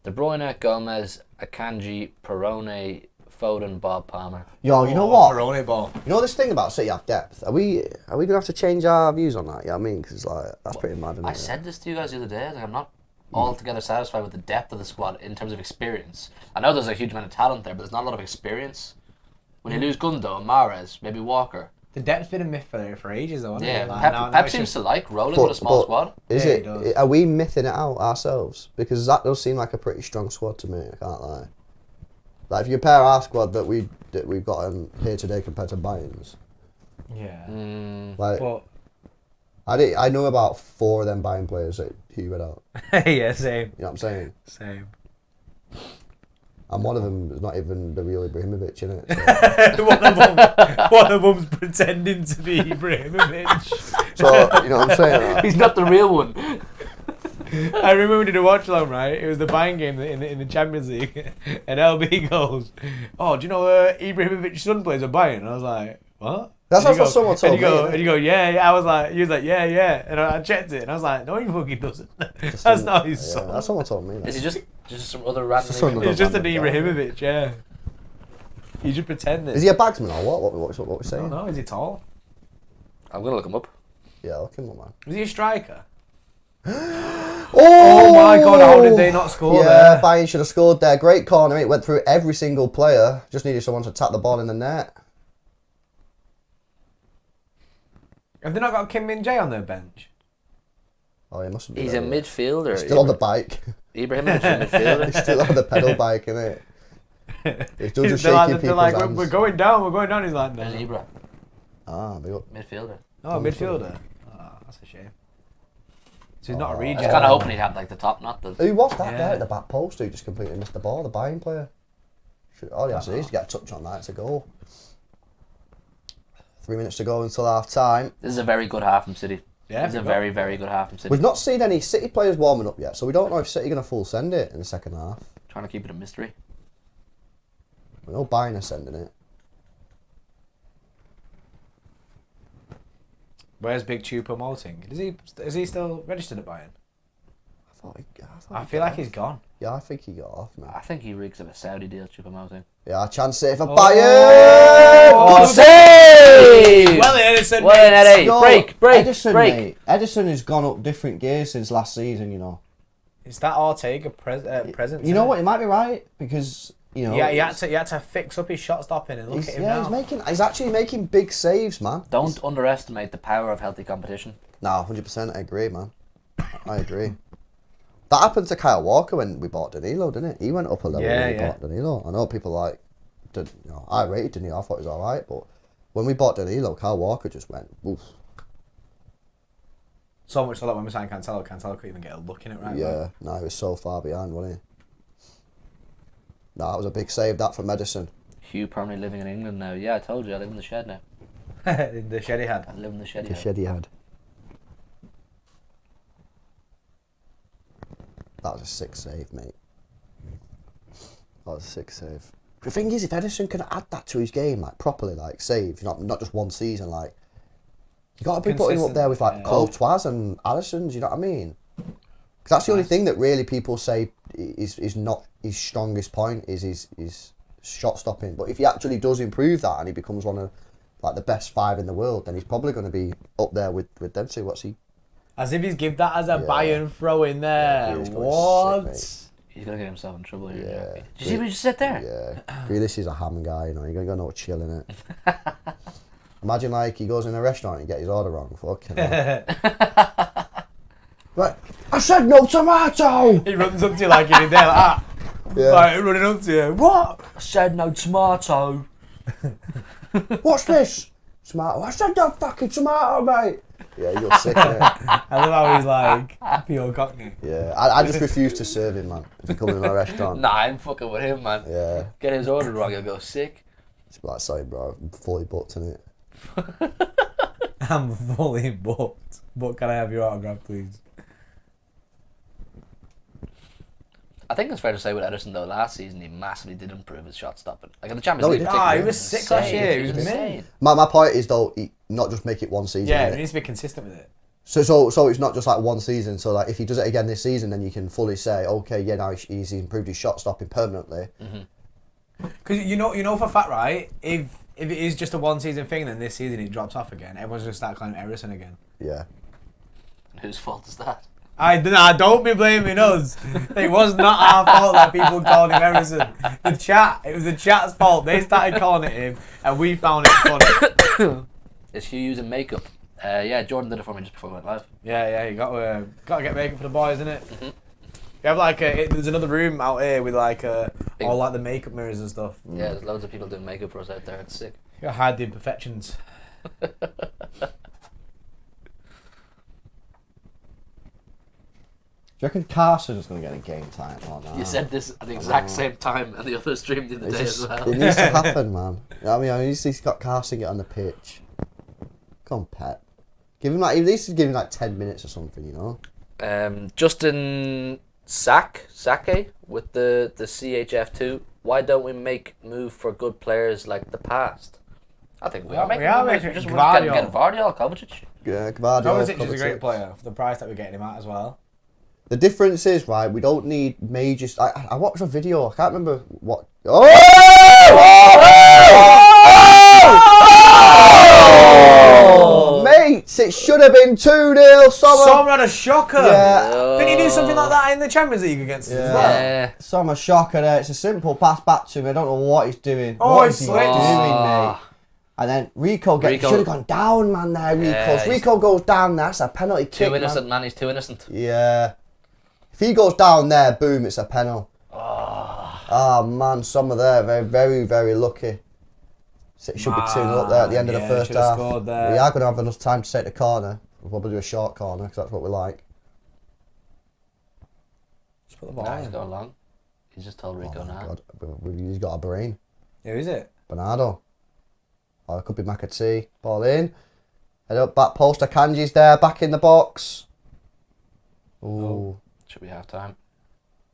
De Bruyne, Gomez, Akanji, Perrone, Foden, Bob Palmer. Yo, you know what? Perrone ball. You know this thing about City have depth? Are we gonna have to change our views on that? Yeah, I mean, because like that's pretty mad. Isn't I it? said this to you guys the other day. Like, I'm not altogether satisfied with the depth of the squad in terms of experience. I know there's a huge amount of talent there, but there's not a lot of experience. When you lose Gundo and Mahrez, maybe Walker. The depth's been a myth for ages, though, hasn't Yeah, it? Like, Pep it's seems just- to like rolling with a small squad. Is Yeah, it? he does. Are we mything it out ourselves? Because that does seem like a pretty strong squad to me. I can't lie. Like if you compare our squad that we've got here today compared to Bayern's. Yeah. Like, But I know about 4 of them Bayern players that he read out. yeah, same. You know what I'm saying? Same. And one of them is not even the real Ibrahimovic, innit? So, one of them's pretending to be Ibrahimovic. so you know what I'm saying? Like, He's not the real one. I remember we did a Watchalong, right? It was the Bayern game in the Champions League, and LB goes, "Oh, do you know Ibrahimovic's son plays at Bayern?" And I was like, "What?" That's what someone told me. And you go, yeah. I was like, he was like, yeah. And I checked it, and I was like, no, he fucking doesn't. That's not his son. That's what someone told me. Is he just some other random? It's just an Ibrahimovic, yeah. He just pretended. Is he a bagsman or what? What we're I saying? don't know. Is he tall? I'm gonna look him up. Yeah, look him up, man. Was he a striker? Oh my God, how did they not score there? there? Bayern should have scored there. Great corner. It went through every single player. Just needed someone to tap the ball in the net. Have they not got Kim Min Jae on their bench? Oh, he must have been. He's a midfielder. He's still on the bike. Ibrahimovic is a midfielder. He's still on the pedal bike, innit? He's still just They're shaking like, people's hands. we're going down. He's like, no. And Ibra, Ah, big up. midfielder. Oh, midfielder. Oh, that's a shame. So he's not a I regen. was kind of hoping he'd have like the top knot. Who was that Yeah. there at the back post who just completely missed the ball? The Bayern player. All he has to do is get a touch on that. It's a goal. 3 minutes to go until half time. This is a very good half from City. Yeah, This is a very, very good half from City. We've not seen any City players warming up yet, so we don't know if City are going to full send it in the second half. Trying to keep it a mystery. We know Bayern are sending it. Where's Big Chupa Malting? Is he still registered at Bayern? I feel like he's gone. Yeah, I think he got off, man. I think he reeks of a Saudi deal, Choupo-Moting. Yeah, chance it for Oh. Bayern! Oh, save! Well, Edison. Well in, Eddie. No, Break. Edison, mate. Edison has gone up different gears since last season, you know. Is that Ortega present? You know what? He might be right because, you know. Yeah, he had to fix up his shot stopping and look at him now. He's actually making big saves, man. Don't underestimate the power of healthy competition. No, 100%. I agree, man. I agree. That happened to Kyle Walker when we bought Danilo, didn't it? He went up a level when we bought Danilo. I know people I rated Danilo. I thought he was all right, but when we bought Danilo, Kyle Walker just went, oof. So much so that when we signed Cancelo couldn't even get a look in it right Yeah, no, he was so far behind, wasn't he? No, that was a big save, that from Edison. Hugh permanently living in England now. Yeah, I told you, I live in the shed now. In the shed he had. I live in the shed. The shed he had. That was a sick save, mate. That was a sick save. The thing is, if Edison can add that to his game, like properly, like saves, not just one season, like you got to be putting him up there with like Courtois and Alisson's. You know what I mean? Because that's the only thing that really people say is not his strongest point is his shot stopping. But if he actually does improve that and he becomes one of like the best 5 in the world, then he's probably going to be up there with them two. What's he? As if he's give that as a Bayern throw in there. Yeah, what? sick, He's gonna get himself in trouble here. Yeah. Did you see what he just said there? Yeah. Grealish is a ham guy, you know. You're going to go no chill in it. Imagine like he goes in a restaurant and you get his order wrong. Fucking hell. Right. I said no tomato! He runs up to you like in there like that. Yeah. Like running up to you. What? I said no tomato. What's this? Tomato. I said no fucking tomato, mate. Yeah, you're sick, innit? I love how he's like pure cockney. Yeah, I just refuse to serve him, man. If he comes in my restaurant. Nah, I'm fucking with him, man. Yeah. Get his order wrong, he'll go sick. It's like, sorry, bro. I'm fully booked, innit? I'm fully booked. But can I have your autograph, please? I think it's fair to say with Edison though, last season he massively did improve his shot stopping. Like in the Champions No, he League. did. particularly, He was sick last year. He was insane. My point is, though, not just make it one season. Yeah, innit? he needs to be consistent with it. So it's not just like one season. So like if he does it again this season, then you can fully say, okay, yeah, now he's improved his shot stopping permanently. Because you know for a fact, right? If it is just a one season thing, then this season he drops off again. Everyone's gonna start calling Edison again. Yeah. Whose fault is that? Don't be blaming us. It was not our fault that people called him Edison. It was the chat's fault. They started calling it him, and we found it funny. Is Hugh using makeup? Yeah, Jordan did it for me just before we went live. Yeah, you got to get makeup for the boys, innit? You have like there's another room out here with like All like the makeup mirrors and stuff. Yeah, there's loads of people doing makeup for us out there. It's sick. You gotta hide the imperfections. Do you reckon Carson's going to get a game time or not? You said this at the exact same time and the other stream the other day as well. It needs to happen, man. I mean, at least he's got Carson get on the pitch. Come on, Pep. Give him like, at least give him like 10 minutes or something, you know? Justin Sake with the CHF2. Why don't we make move for good players like the past? I think we are making moves. We're just getting Vardyol, Kovacic. Yeah, Kovacic is a great player for the price that we're getting him at as well. The difference is, right, we don't need major... I watched a video, I can't remember what... Oh! Mates, it should have been 2-0. Sommer had a shocker. Yeah. Didn't he do something like that in the Champions League against us as well? Yeah. Sommer shocker there. It's a simple pass back to him. I don't know what he's doing. Oh, what he's is he doing, mate? And then Rico should have gone down, man, there, Rico. Yeah, if Rico goes down there, that's a penalty kick, Too innocent, man. He's too innocent. Yeah. If he goes down there, boom, it's a penalty. Oh, man, Sommer there, very, very, very lucky. So it should be 2-0 up there at the end of the first half. We are going to have enough time to take the corner. We'll probably do a short corner, because that's what we like. Just put the ball He's going long. He's just told Rico now. God. He's got a brain. Who is it? Bernardo. Or it could be McAtee. Ball in. Head up, back post. Akanji's there, back in the box. Ooh. Should be half time.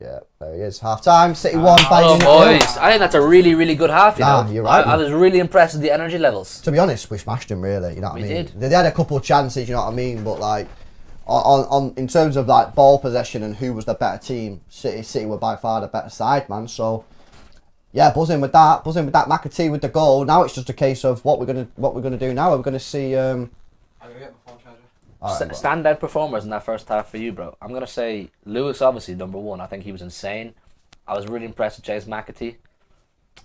Yeah, there he is. Half time. City 1. Oh, boys. I think that's a really, really good half, you know. You're right. I was really impressed with the energy levels. To be honest, we smashed them, really. You know what I mean? We did. They had a couple of chances, you know what I mean? But, like, on in terms of, like, ball possession and who was the better team, City were by far the better side, man. So, yeah, buzzing with that. McAtee with the goal. Now it's just a case of what we're gonna do now. We're gonna see. I'm gonna get my phone charger. Standout performers in that first half for you, bro. I'm going to say Lewis, obviously, number one. I think he was insane. I was really impressed with James McAtee.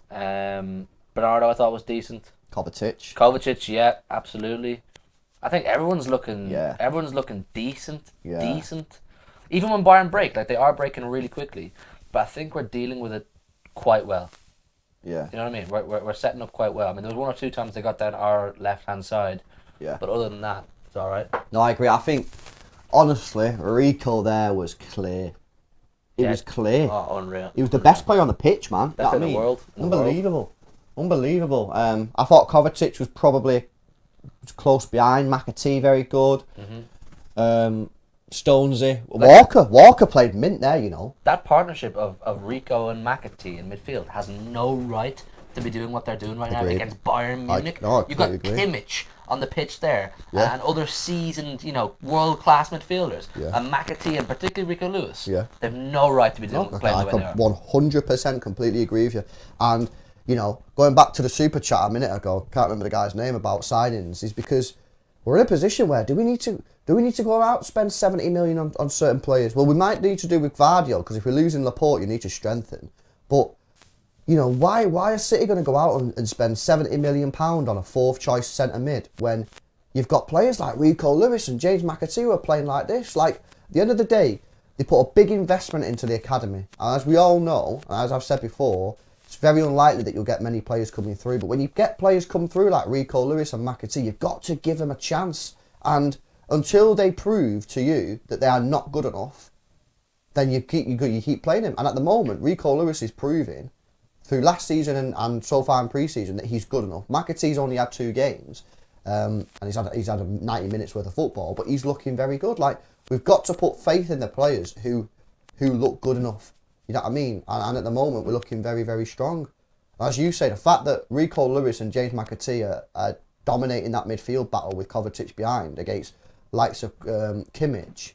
Bernardo, I thought, was decent. Kovacic, yeah, absolutely. I think everyone's looking decent. Yeah. Decent. Even when Bayern break, like, they are breaking really quickly. But I think we're dealing with it quite well. Yeah. You know what I mean? We're setting up quite well. I mean, there was one or two times they got down our left-hand side. Yeah. But other than that, it's all right. No, I agree. I think, honestly, Rico there was clear. It was clear. Oh, unreal. He was the best player on the pitch, man. Best player in the world. Unbelievable. I thought Kovacic was probably close behind. McAtee, very good. Stonesy. Walker played mint there, you know. That partnership of Rico and McAtee in midfield has no right to be doing what they're doing right now against Bayern Munich. You've got Kimmich on the pitch there, and other seasoned, you know, world-class midfielders, and McAtee and particularly Rico Lewis. Yeah. They have no right to be playing the way they are. 100% completely agree with you. And, you know, going back to the super chat a minute ago, can't remember the guy's name about signings, is because we're in a position where do we need to go out and spend 70 million on certain players? Well, we might need to do with Vardyol, because if we're losing Laporte, you need to strengthen. But, you know, why is City going to go out and spend £70 million on a fourth choice centre mid when you've got players like Rico Lewis and James McAtee who are playing like this? Like, at the end of the day, they put a big investment into the academy. And as we all know, and as I've said before, it's very unlikely that you'll get many players coming through. But when you get players come through like Rico Lewis and McAtee, you've got to give them a chance. And until they prove to you that they are not good enough, then you keep playing them. And at the moment, Rico Lewis is proving through last season and so far in pre-season that he's good enough. McAtee's only had 2 games, and he's had 90 minutes worth of football, but he's looking very good. Like, we've got to put faith in the players who look good enough. You know what I mean? And at the moment, we're looking very, very strong. As you say, the fact that Rico Lewis and James McAtee are dominating that midfield battle with Kovacic behind against likes of Kimmich.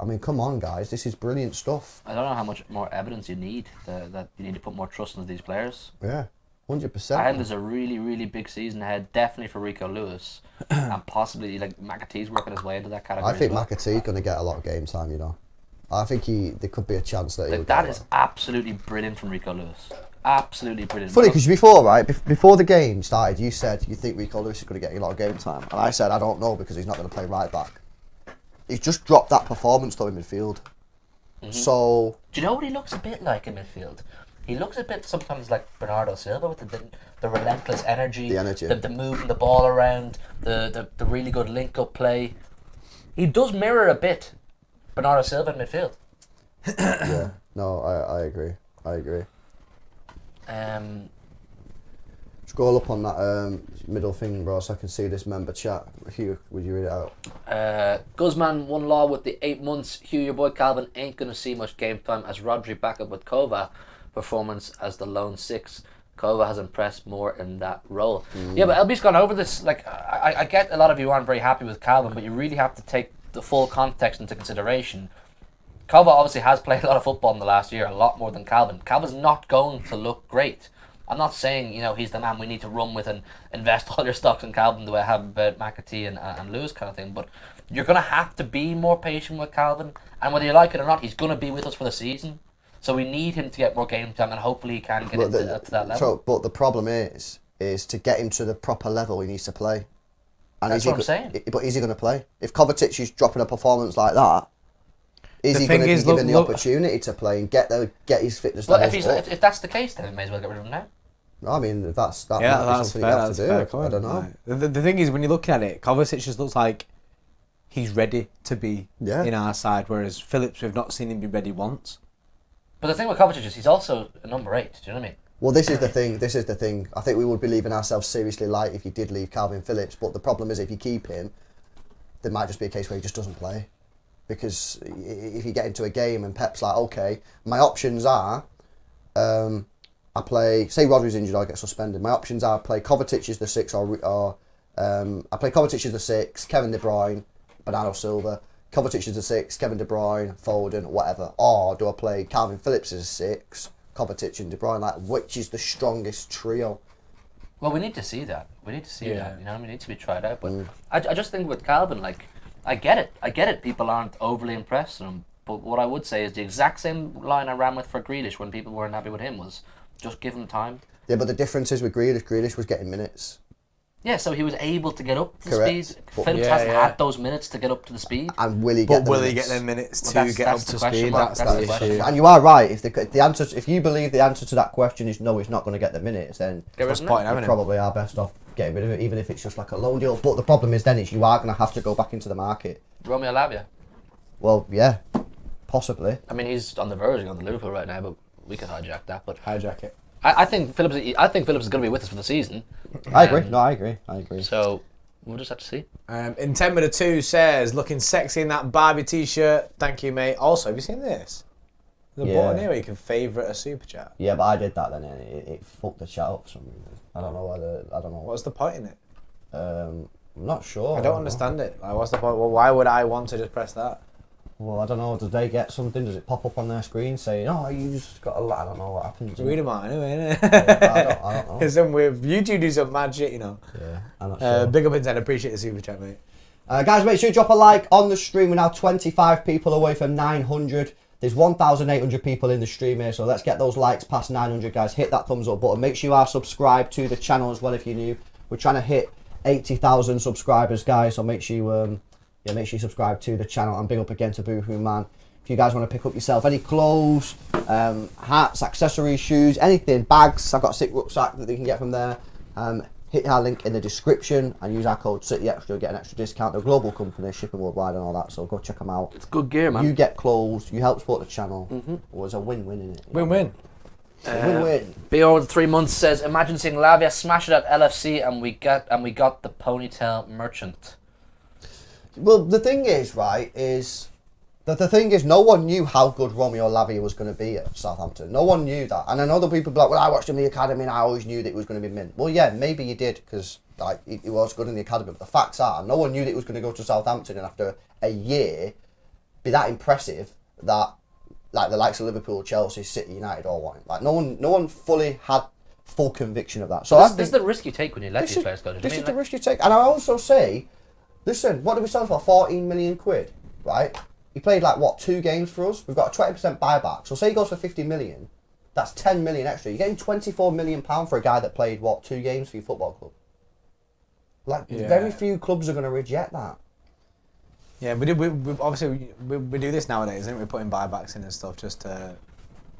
I mean, come on, guys. This is brilliant stuff. I don't know how much more evidence you need that you need to put more trust into these players. Yeah, 100%. I think there's a really, really big season ahead, definitely for Rico Lewis, and possibly like McAtee's working his way into that category. I think McAtee's going to get a lot of game time, you know. I think there could be a chance that that is absolutely brilliant from Rico Lewis. Absolutely brilliant. Funny, because before the game started, you said you think Rico Lewis is going to get a lot of game time, and I said I don't know because he's not going to play right back. He's just dropped that performance though in midfield. So do you know what he looks a bit like in midfield? he looks a bit sometimes like Bernardo Silva with the relentless energy, The energy. the moving the ball around, the really good link-up play. He does mirror a bit Bernardo Silva in midfield. Yeah, no, I agree. Scroll up on that middle thing, bro, so I can see this member chat. Hugh, would you read it out? Guzman won law with the 8 months. Hugh, your boy Calvin ain't going to see much game time as Rodri back up with Kova. Performance as the lone six. Kova has impressed more in that role. Yeah, but LB's gone over this. Like, I get a lot of you aren't very happy with Calvin, but you really have to take the full context into consideration. Kova obviously has played a lot of football in the last year, a lot more than Calvin. Calvin's not going to look great. I'm not saying, he's the man we need to run with and invest all your stocks in Calvin the way I have about McAtee and Lewis kind of thing, but you're going to have to be more patient with Calvin, and whether you like it or not, he's going to be with us for the season. So we need him to get more game time, and hopefully he can get to that level. So, but the problem is to get him to the proper level, he needs to play. And that's what I'm saying. But is he going to play? If Kovacic is dropping a performance like that, is he going to be given the opportunity to play and get his fitness levels up? If that's the case, then we may as well get rid of him now. I mean, if that's something fair, you have to do. Fair comment. I don't know. The thing is, when you look at it, Kovacic just looks like he's ready to be in our side, whereas Phillips, we've not seen him be ready once. But the thing with Kovacic is he's also a number 8. Do you know what I mean? Well, this is the thing. I think we would be leaving ourselves seriously light if you did leave Calvin Phillips. But the problem is, if you keep him, there might just be a case where he just doesn't play. Because if you get into a game and Pep's like, okay, my options are, I play, say Rodri's injured, I get suspended. My options are I play Kovacic as the 6 or I play Kovacic as the 6, Kevin De Bruyne, Bernardo Silva, Kovacic as the 6, Kevin De Bruyne, Foden, whatever. Or do I play Calvin Phillips as a 6, Kovacic and De Bruyne? Like, which is the strongest trio? Well, we need to see that. We need to see that. We need to be tried out. But I just think with Calvin, like, I get it. People aren't overly impressed with him. But what I would say is the exact same line I ran with for Grealish when people weren't happy with him was just give him time. Yeah, but the difference is with Grealish was getting minutes. Yeah, so he was able to get up to Correct. speed. Phillips hasn't had those minutes to get up to the speed. And will he get them minutes to get up to speed? That's the issue. And you are right. If you believe the answer to that question is no, he's not going to get the minutes, then you probably are best off getting rid of it, even if it's just like a loan deal. But the problem is then you are going to have to go back into the market. Romeo Lavia. Well, yeah, possibly. I mean, he's on the verge of going to Liverpool right now, but we could hijack that. But hijack it. I think Phillips is going to be with us for the season. I agree. I agree. So we'll just have to see. In 10 minute 2 says, looking sexy in that Barbie t-shirt. Thank you, mate. Also, have you seen this? There's a button here where you can favourite a super chat. Yeah, but I did that then, and it fucked the chat up for some reason. I don't know. What's the point in it? I'm not sure. I don't understand it. Like, what's the point? Well, why would I want to just press that? Well, I don't know. Does they get something? Does it pop up on their screen saying, "Oh, you just got a lot"? I don't know what happens. Read them out anyway, innit? I don't know. Because some weird YouTube do some mad shit, Yeah, I'm not sure. Big up Intent, appreciate the super chat, mate. Guys, make sure you drop a like on the stream. We're now 25 people away from 900. There's 1,800 people in the stream here, so let's get those likes past 900, guys. Hit that thumbs up button. Make sure you are subscribed to the channel as well if you're new. We're trying to hit 80,000 subscribers, guys, so make sure you subscribe to the channel. And big up again to Boohoo Man. If you guys want to pick up yourself any clothes, hats, accessories, shoes, anything, bags, I've got a sick rucksack that you can get from there. Hit our link in the description and use our code CityExtra, get an extra discount. They're a global company, shipping worldwide and all that, so go check them out. It's good gear, man. You get clothes, you help support the channel. It was a win-win, innit? Win-win. Win-win. BR with 3 months says, imagine seeing Lavia smash it at LFC and we got the ponytail merchant. Well, the thing is, right, the thing is, no one knew how good Romeo Lavia was going to be at Southampton. No one knew that. And I know the people be like, well, I watched him in the academy and I always knew that it was going to be mint. Well, yeah, maybe you did, because like he was good in the academy. But the facts are, no one knew that he was going to go to Southampton and after a year be that impressive that like the likes of Liverpool, Chelsea, City, United all want him. Like no one fully had full conviction of that. So this is the risk you take when you let these players go. This is the risk you take. And I also say, listen, what did we sell for? 14 million quid, right? He played like, what, 2 games for us? We've got a 20% buyback. So say he goes for 50 million, that's 10 million extra. You're getting £24 million for a guy that played, what, 2 games for your football club? Like, very few clubs are going to reject that. Yeah, we obviously we do this nowadays, isn't we? We're putting buybacks in and stuff just to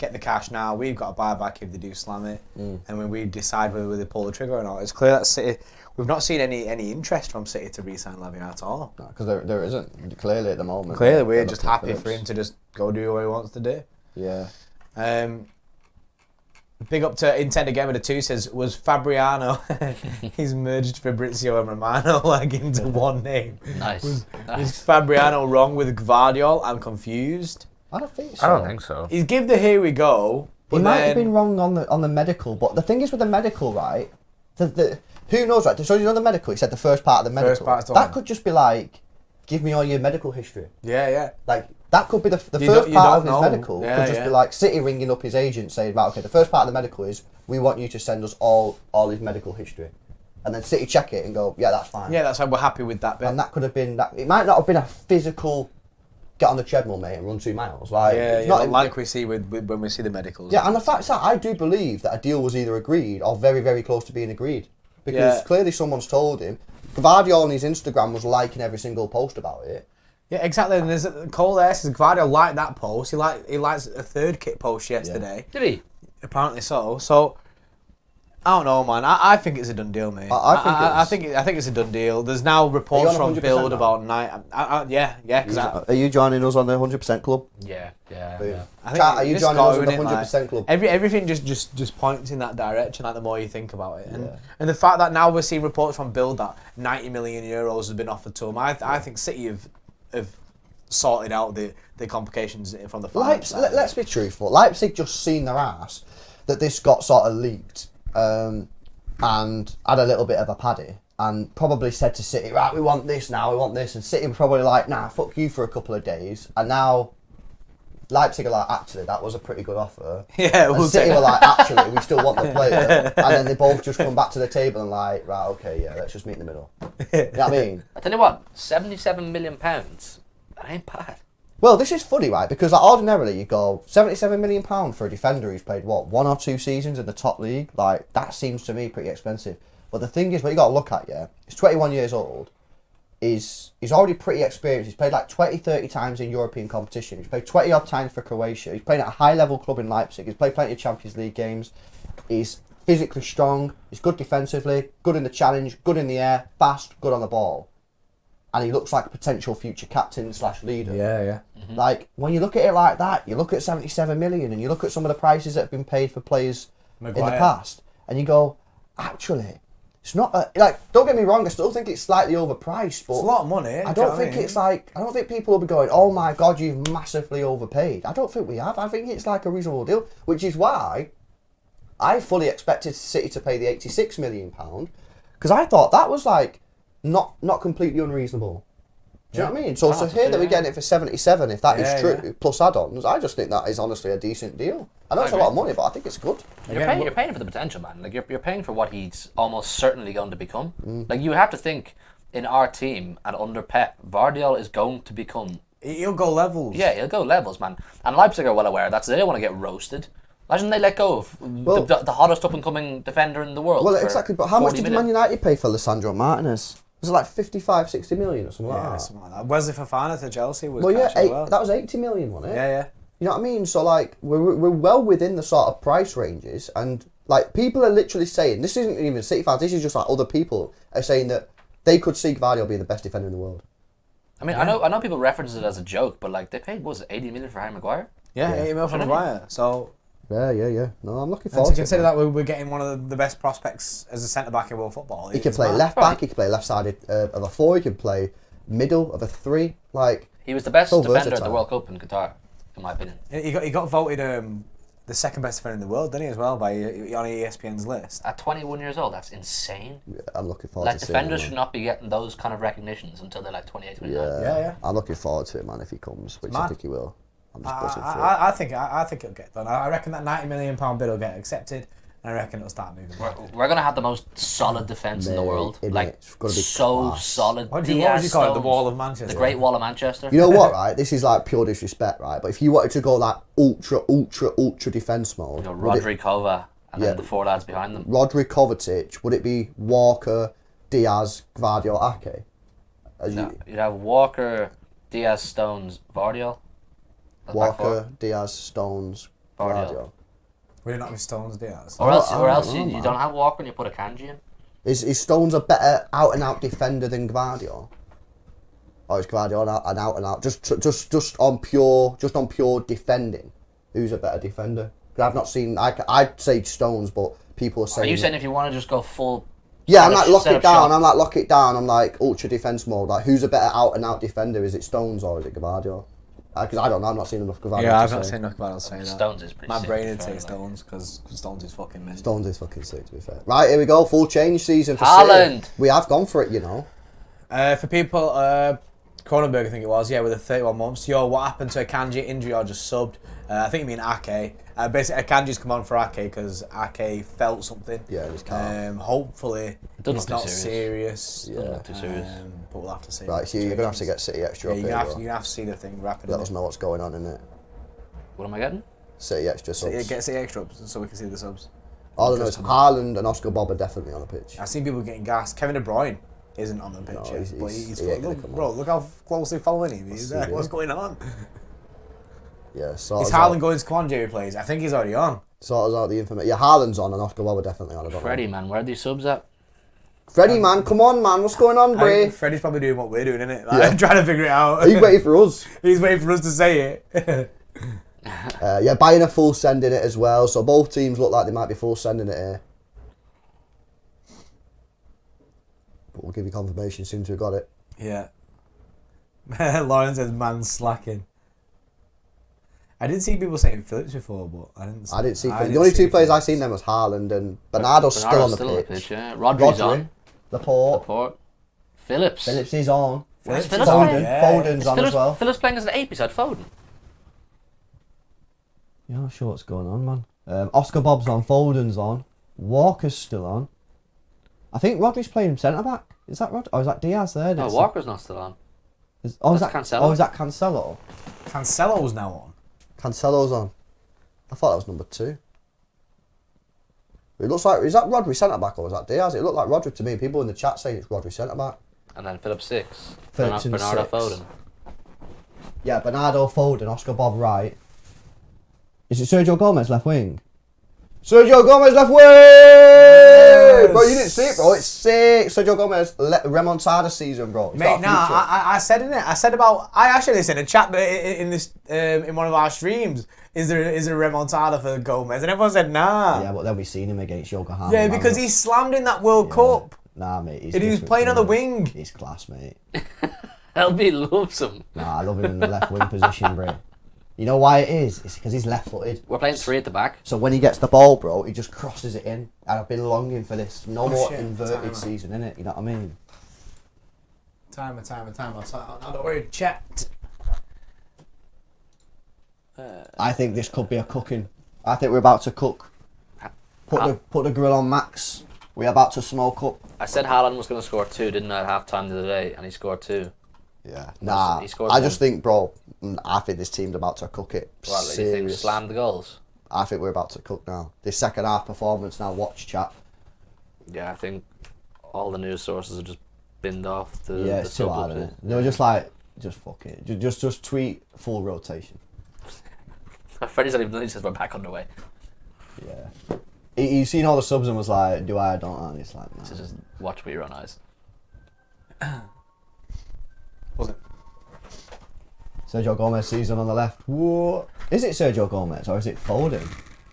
get the cash now. We've got to buy back if they do slam it, and when we decide whether they pull the trigger or not. It's clear that City. We've not seen any interest from City to re-sign Levy at all. Because there isn't, clearly, at the moment. Clearly, we're just happy for him to just go do what he wants to do. Yeah. Big up to Intent again with a 2 says, was Fabriano, he's merged Fabrizio and Romano like into one name. Nice. Is Fabriano wrong with Gvardiol? I'm confused. I don't think so. I don't think so. He's give the here we go. He might have been wrong on the medical, but the thing is with the medical, right? Who knows, right? So you know the medical, he said the first part of the medical. That could just be like, give me all your medical history. Yeah. Like, that could be the first part of his medical. Could just be like City ringing up his agent saying, right, okay, the first part of the medical is, we want you to send us all his medical history. And then City check it and go, yeah, that's fine. Yeah, that's why we're happy with that bit. And that could have been, it might not have been a physical, get on the treadmill, mate, and run 2 miles. Like, it's not like we see with when we see the medicals. Yeah, and the fact that I do believe that a deal was either agreed or very, very close to being agreed. Because clearly someone's told him. Gvardiol on his Instagram was liking every single post about it. Yeah, exactly. And there's Cole there says Gvardiol liked that post. He likes a third kit post yesterday. Did he? Apparently so. So I don't know, man. I think it's a done deal, mate. I think it's a done deal. There's now reports from Build about night. Yeah. Are you joining us on the 100% club? Yeah. Are you joining us on the 100% club? Everything just points in that direction. Like the more you think about it, and the fact that now we're seeing reports from Build that 90 million euros has been offered to him. I think City have sorted out the complications from the finance. Let's be truthful. Leipzig just seen their ass that this got sort of leaked. And had a little bit of a paddy and probably said to City, right, we want this now, we want this, and City were probably like, nah, fuck you for a couple of days, and now Leipzig are like, actually, that was a pretty good offer. Yeah, and City were like, actually, we still want the player, and then they both just come back to the table and like, right, okay, yeah, let's just meet in the middle. You know what I mean? I tell you what, £77 million, that ain't bad. Well, this is funny, right? Because like, ordinarily you go £77 million for a defender who's played, what, 1 or 2 seasons in the top league? Like, that seems to me pretty expensive. But the thing is, what you got to look at, he's 21 years old. He's already pretty experienced. He's played like 20, 30 times in European competition. He's played 20 odd times for Croatia. He's playing at a high level club in Leipzig. He's played plenty of Champions League games. He's physically strong. He's good defensively, good in the challenge, good in the air, fast, good on the ball. And he looks like a potential future captain / leader. Yeah. Mm-hmm. Like, when you look at it like that, you look at 77 million and you look at some of the prices that have been paid for players in the past, and you go, actually, it's not don't get me wrong, I still think it's slightly overpriced, but it's a lot of money. I don't think people will be going, oh my god, you've massively overpaid. I don't think we have. I think it's like a reasonable deal, which is why I fully expected City to pay the £86 million, because I thought that was like not completely unreasonable. Do you know what I mean? So to hear that we're getting it for 77, if that is true, plus add-ons, I just think that is honestly a decent deal. I know it's a lot of money, but I think it's good. You're paying for the potential, man. Like you're paying for what he's almost certainly going to become. Like you have to think, in our team and under Pep, Gvardiol is going to become. He'll go levels. Yeah, he'll go levels, man. And Leipzig are well aware of that, so they don't want to get roasted. Imagine they let go of the hottest up-and-coming defender in the world. Well, exactly. But how much did million. Man United pay for Lisandro Martinez? Was it like 55, 60 million or something like that? Something like that. Wesley Fofana to Chelsea was that was 80 million, wasn't it? Yeah. You know what I mean? So, like, we're well within the sort of price ranges, and, like, people are literally saying, this isn't even City fans, this is just, like, other people are saying that they could see Gvardiol being the best defender in the world. I mean, I know people reference it as a joke, but, like, they paid, 80 million for Harry Maguire? Yeah, 80 million for Maguire, so... Yeah. No, I'm looking forward to consider that we're getting one of the best prospects as a centre-back in world football. He can play left-back, he can play left-sided of a 4, he can play middle of a 3, like... He was the best defender at the World Cup in Qatar, in my opinion. He got voted the second best defender in the world, didn't he, as well, on ESPN's list. At 21 years old, that's insane. Yeah, I'm looking forward to seeing defenders should not be getting those kind of recognitions until they're like 28, 29. Yeah. I'm looking forward to it, man, if he comes, which I think he will. I'm just buzzing for it. I think it'll get done. I reckon that £90 million bid will get accepted, and I reckon it'll start moving. We're going to have the most solid defence in the world. It's gonna be so class. solid. What would you call it? The Wall of Manchester? The Great Wall of Manchester. You know what, right? This is like pure disrespect, right? But if you wanted to go like ultra defence mode... Rodri, Kova, and then the 4 lads behind them. Rodri, Kovacic, would it be Walker, Diaz, Gvardiol, Ake? You'd have Walker, Diaz, Stones, Gvardiol. Walker, Diaz, Stones, Guardiola. Would it not be Stones Diaz? Or else, know, you man. don't have Walker and you put a Kanji in. Is Stones a better out and out defender than Guardiola? Or is Guardiola an out and out just on pure defending? Who's a better defender? 'Cause I've not seen. I'd say Stones, but people are saying. Are you saying if you want to just go full? Yeah, I'm like lock set it of down. shots? I'm like lock it down. I'm like ultra defense mode. Like who's a better out and out defender? Is it Stones or is it Guardiola? Because I don't know. I've not seen enough Guardiola. Yeah, I've to not say. seen enough about saying that. Stones is pretty My sick, brain to would be say fair, Stones because Stones is fucking missed. Stones is fucking sick, to be fair. Right, here we go. Full change season for Haaland. City. We have gone for it, you know. For people, Cronenberg, I think it was, yeah, with the 31 months. Yo, what happened to Akanji? Injury or just subbed? I think you mean Ake. Basically, Akanji's come on for Ake because Ake felt something. Yeah, it was calm. Hopefully, doesn't it's look not too serious. Yeah. Doesn't look too serious. But we'll have to see. Right, so you're going to have to get City extra Yeah, up you're here. gonna Bro. have to see the thing rapidly. Let us know what's going on in it. What am I getting? City extra So, yeah, subs. get City extra up so we can see the subs. All I know is Haaland and Oscar Bob are definitely on the pitch. I've seen people getting gassed. Kevin De Bruyne isn't on the pitch No, yet, but he ain't gonna look, come bro, on. look how closely following him. He's there. see, What's yeah. going on? Yeah, sort Is us Haaland out. going to come on, Jamie plays? I think he's already on. Sort us out the information. Yeah, Haaland's on and Oscar Bob are definitely on. I don't Freddie, know. man, where are these subs at? Freddie, man, come on, man. What's going on, I Bray? think Freddie's probably doing what we're doing, innit? Like, Yeah. trying to figure it out. Are you waiting for us? He's waiting for us to say it. Yeah, Bayern are full sending it as well. So both teams look like they might be full sending it here. But we'll give you confirmation as soon as we've got it. Yeah. Lauren says, man slacking. I did see people saying Phillips before, but I didn't see The only two players I seen them was Haaland and Bernardo's still on the pitch. Yeah. Rodri's Rodri, on. Laporte. Laporte. Phillips. Phillips is on. Where's Phillips Phillips on? playing? Yeah. Foden's Is on as well. Phillips playing as an 8 beside Foden. Yeah, I'm not sure what's going on, man. Oscar Bob's on. Foden's on. Walker's still on. I think Rodri's playing centre back. Is that Rod? Or is that Diaz there? No, Walker's not still on. Is That's that Cancelo. Oh, is that Cancelo? Cancelo's now on. Cancelo's on. I thought that was number 2. It looks like, is that Rodri centre back or is that Diaz? It looked like Rodri to me. People in the chat saying it's Rodri centre back. And then Phillips 6. Phillips in Bernardo 6. Foden. Yeah, Bernardo, Foden, Oscar Bob right. Is it Sergio Gomez left wing? Sergio Gomez left wing! Bro, you didn't see it, bro. It's sick. Sergio Gomez remontada season, bro. He's got Mate, a nah, future. I said in it. I said about. I actually said in a chat in this in one of our streams. Is there a remontada for Gomez? And everyone said nah. Yeah, but then we seen him against Yokohama. Yeah, man. because he slammed in that World Cup. Nah, mate. He's And he was different playing to on the me. wing. He's class, mate. LB loves him. Nah, I love him in the left wing position, bro. You know why it is? It's because he's left-footed. We're playing 3 at the back. So when he gets the ball, bro, he just crosses it in. And I've been longing for this. No more shit. inverted Timer. season, innit? You know what I mean? Timer. Don't worry, chat. I think this could be a cooking. I think we're about to cook. Put the grill on max. We're about to smoke up. I said Haaland was going to score 2, didn't I, at half time the other day, and he scored 2. Yeah. Nah. he scored I just one. think, bro, I think this team's about to cook it. Well, you think Serious. slam the goals? I think we're about to cook now. This second half performance now, watch chat. Yeah, I think all the news sources are just binned off the Yeah, the it's too hard, suburbs. isn't it? They were just like, just fuck it. Just tweet full rotation. Freddie's not even done it, he says we're back underway. Yeah. He's seen all the subs and was like, do I or don't I? And he's like, nah. So just watch with your own eyes. Was it? Sergio Gomez season on the left. Whoa. Is it Sergio Gomez or is it Foden?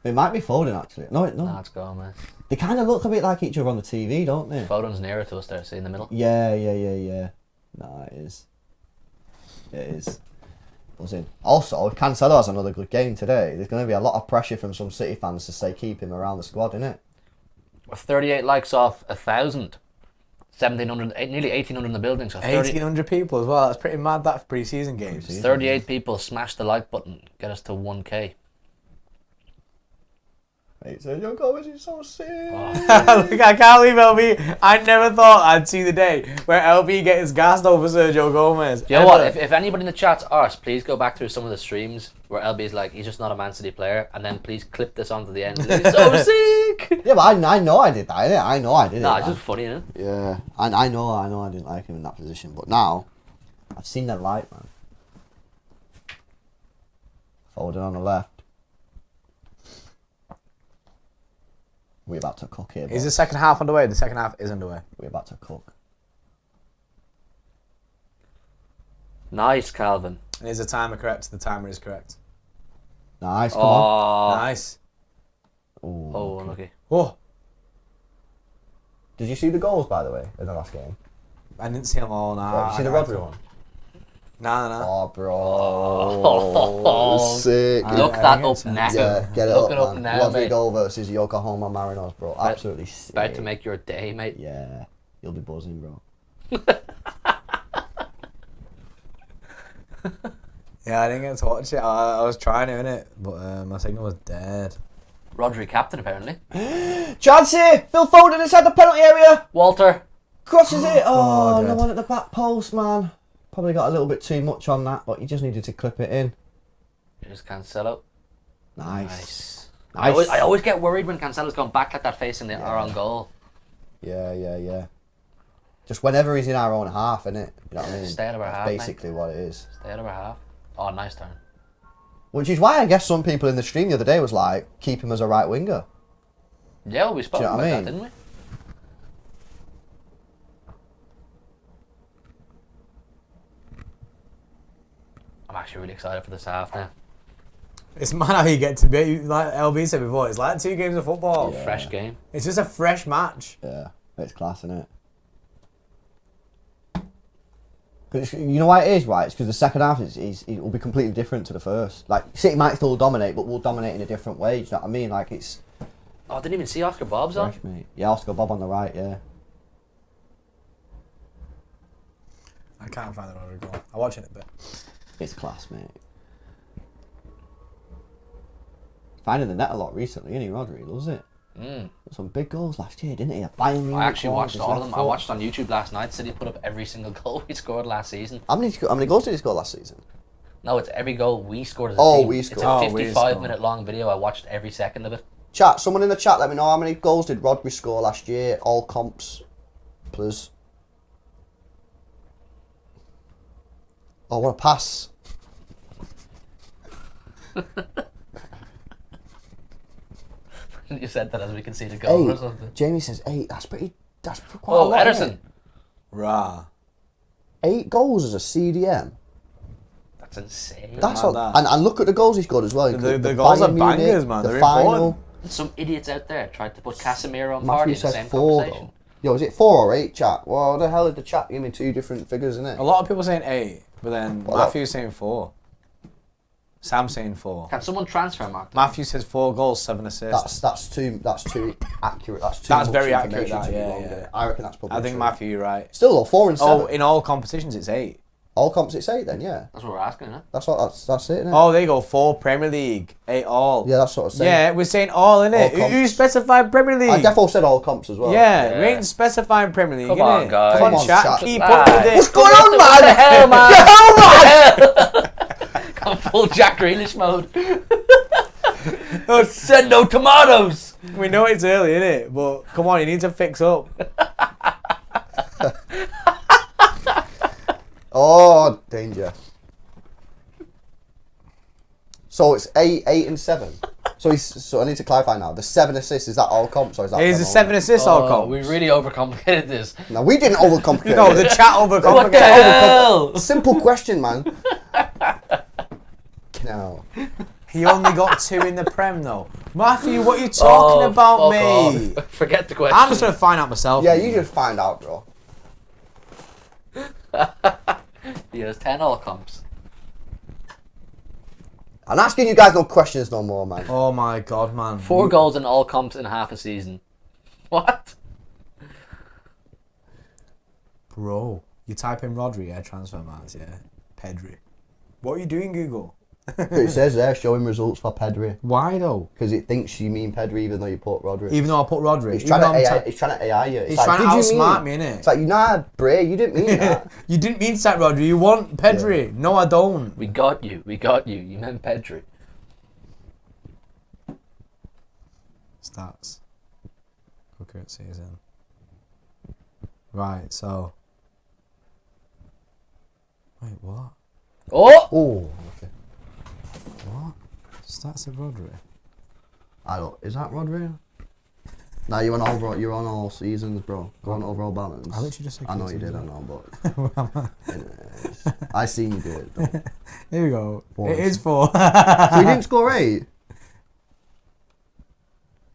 It might be Foden actually. No. Nah, it's Gomez. They kind of look a bit like each other on the TV, don't they? Foden's nearer to us there, see in the middle. Yeah. Nah, it is. It is. Buzzing. Also, if Cancelo has another good game today, there's going to be a lot of pressure from some City fans to say keep him around the squad, innit? We're 38 likes off 1,000. 1,700, nearly 1,800 in the building. So 1,800 people as well. That's pretty mad. That for pre-season games. 38 people smash the like button. Get us to 1k. Mate, Sergio Gomez is so sick. Look, I can't believe LB. I never thought I'd see the day where LB gets gassed over Sergio Gomez. You know what? If anybody in the chat's arse, please go back through some of the streams where LB's like, he's just not a Man City player, and then please clip this onto the end. He's so sick! Yeah, but I know I did that, innit? I know I did it. Nah, it's man. just funny, innit? Yeah, I know I didn't like him in that position, but now I've seen the light, man. Foden on the left. We're about to cook here. Is the boys. second half underway? The second half is underway. We're about to cook. Nice, Calvin. And is the timer correct? The timer is correct. Nice, come on. Nice. Ooh, Oh, okay. unlucky. Oh, Did you see the goals, by the way, in the last game? I didn't see them all. Nah. Did you see the Rodri one? Nah. Oh, bro. Oh. Sick. Look I that think up it's- now. Yeah, get it Look up, it up man. now, Rodri mate. goal versus Yokohama Marinos, bro. Absolutely sick. About to make your day, mate. Yeah, you'll be buzzing, bro. Yeah, I didn't get to watch it. I was trying to, innit? But my signal was dead. Rodri captain, apparently. Chance here! Phil Foden inside the penalty area! Walter. Crosses it! Oh, no dead. one at the back post, man. Probably got a little bit too much on that, but you just needed to clip it in. Here's Cancelo. Nice. I always get worried when Cancelo's gone back like that facing our own goal. Yeah. Just whenever he's in our own half, innit? You know what I mean? Stay out of our That's half, mate. basically what it is. Stay out of our half. Oh, nice turn. Which is why I guess some people in the stream the other day was like, keep him as a right winger. Yeah, well, we spoke Do you know about what I that, mean? didn't we? I'm actually really excited for this half now. It's mad how you get to be, like LB said before, it's like 2 games of football. Yeah. Fresh game. It's just a fresh match. Yeah, it's class, isn't it? Because you know why it is, right? It's because the second half it will be completely different to the first. Like City might still dominate, but we'll dominate in a different way. Do you know what I mean? Like it's Oh, I didn't even see Oscar Bob's on. fresh, mate. Yeah, Oscar Bob on the right. Yeah. I can't find the Rodri goal. I'll watch it in a bit. It's class, mate. Finding the net a lot recently, isn't he, Rodri? Loves it. Got some big goals last year, didn't he? A Bayern Munich I actually goal, watched his all of left them. I foot. watched on YouTube last night. City put up every single goal we scored last season. How many goals did he score last season? No, it's every goal we scored as a Oh, team. we It's scored. a Oh, we 55-minute long video. I watched every second of it. Chat, someone in the chat, let me know how many goals did Rodri score last year? All comps, please. Oh, what a pass. You said that as we can see the goal or 8. something. Jamie says 8. That's quite a lot. Oh, isn't Ederson. it? Rah. 8 goals as a CDM. That's insane. That's mad, all, that. and look at the goals he scored as well. The goals are Bayern bangers, Munich, man. The They're final. important. Some idiots out there tried to put Casemiro on Matthew Vardy in the says same 4 conversation. though. Yo, is it 4 or 8, chat? Well, the hell did the chat give me 2 different figures, isn't it? A lot of people saying 8, but then What Matthew's saying 4. Sam's saying 4. Can someone transfer mark? Matthew says 4 goals, 7 assists. That's too accurate. That's too. That's much very accurate, information that, to be yeah, wrong, yeah. isn't it? I reckon that's probably. I think true. Matthew, you're right. Still though, 4 and 7. Oh, in all competitions it's 8. All comps it's 8 then, yeah. That's what we're asking, isn't it? That's it, isn't it? Oh, there you go. 4 Premier League, 8 all. Yeah, that's what I was saying. Yeah, we're saying all, innit? All comps. Who specified Premier League? I defo said all comps as well. Yeah, we Yeah. ain't specifying Premier League, Come on, innit? guys. Come on, Come on, chat. chat. Keep Aye. up with it. What's going on, man? What the hell, man? The hell, man? Gone full Jack Grealish mode. Send no tomatoes. We know it's early, innit? But come on, you need to fix up. Oh, danger. So it's 8 and 7. So I need to clarify now. The 7 assists, is that all comps or is that? Here's the 7 assists all comps. We really overcomplicated this. No, we didn't overcomplicate. No, the it. chat overcomplicated. What the hell? Simple question, man. No. He only got 2 in the Prem, though. Matthew, what are you talking about, fuck me? off. Forget the question. I'm just going to find out myself. Yeah, you just find out, bro. He has 10 all comps. I'm asking you guys no questions no more, man. Oh my god, man. 4 goals in all comps in half a season. What? Bro, you type in Rodri, yeah, transfer marks, yeah. Pedri. What are you doing, Google? It says there, showing results for Pedri. Why though? Because it thinks you mean Pedri even though you put Rodri. Even though I put Rodri. He's trying to AI you. It's He's like, trying to did you outsmart mean? me, innit? It's like, nah, Bray, you didn't mean that. You didn't mean Sat Rodri, you want Pedri. No, I don't. We got you. We got you. You meant Pedri. Stats. Quicker at season. Right, so. Wait, what? Oh! Oh, okay. What? Stats of Rodri. I don't. Is that Rodri? No, you're on all seasons, bro. Go on overall balance. I literally just said I know you did, I know, but I seen you do it though. Here we go. Four. It is 4. So he didn't score 8?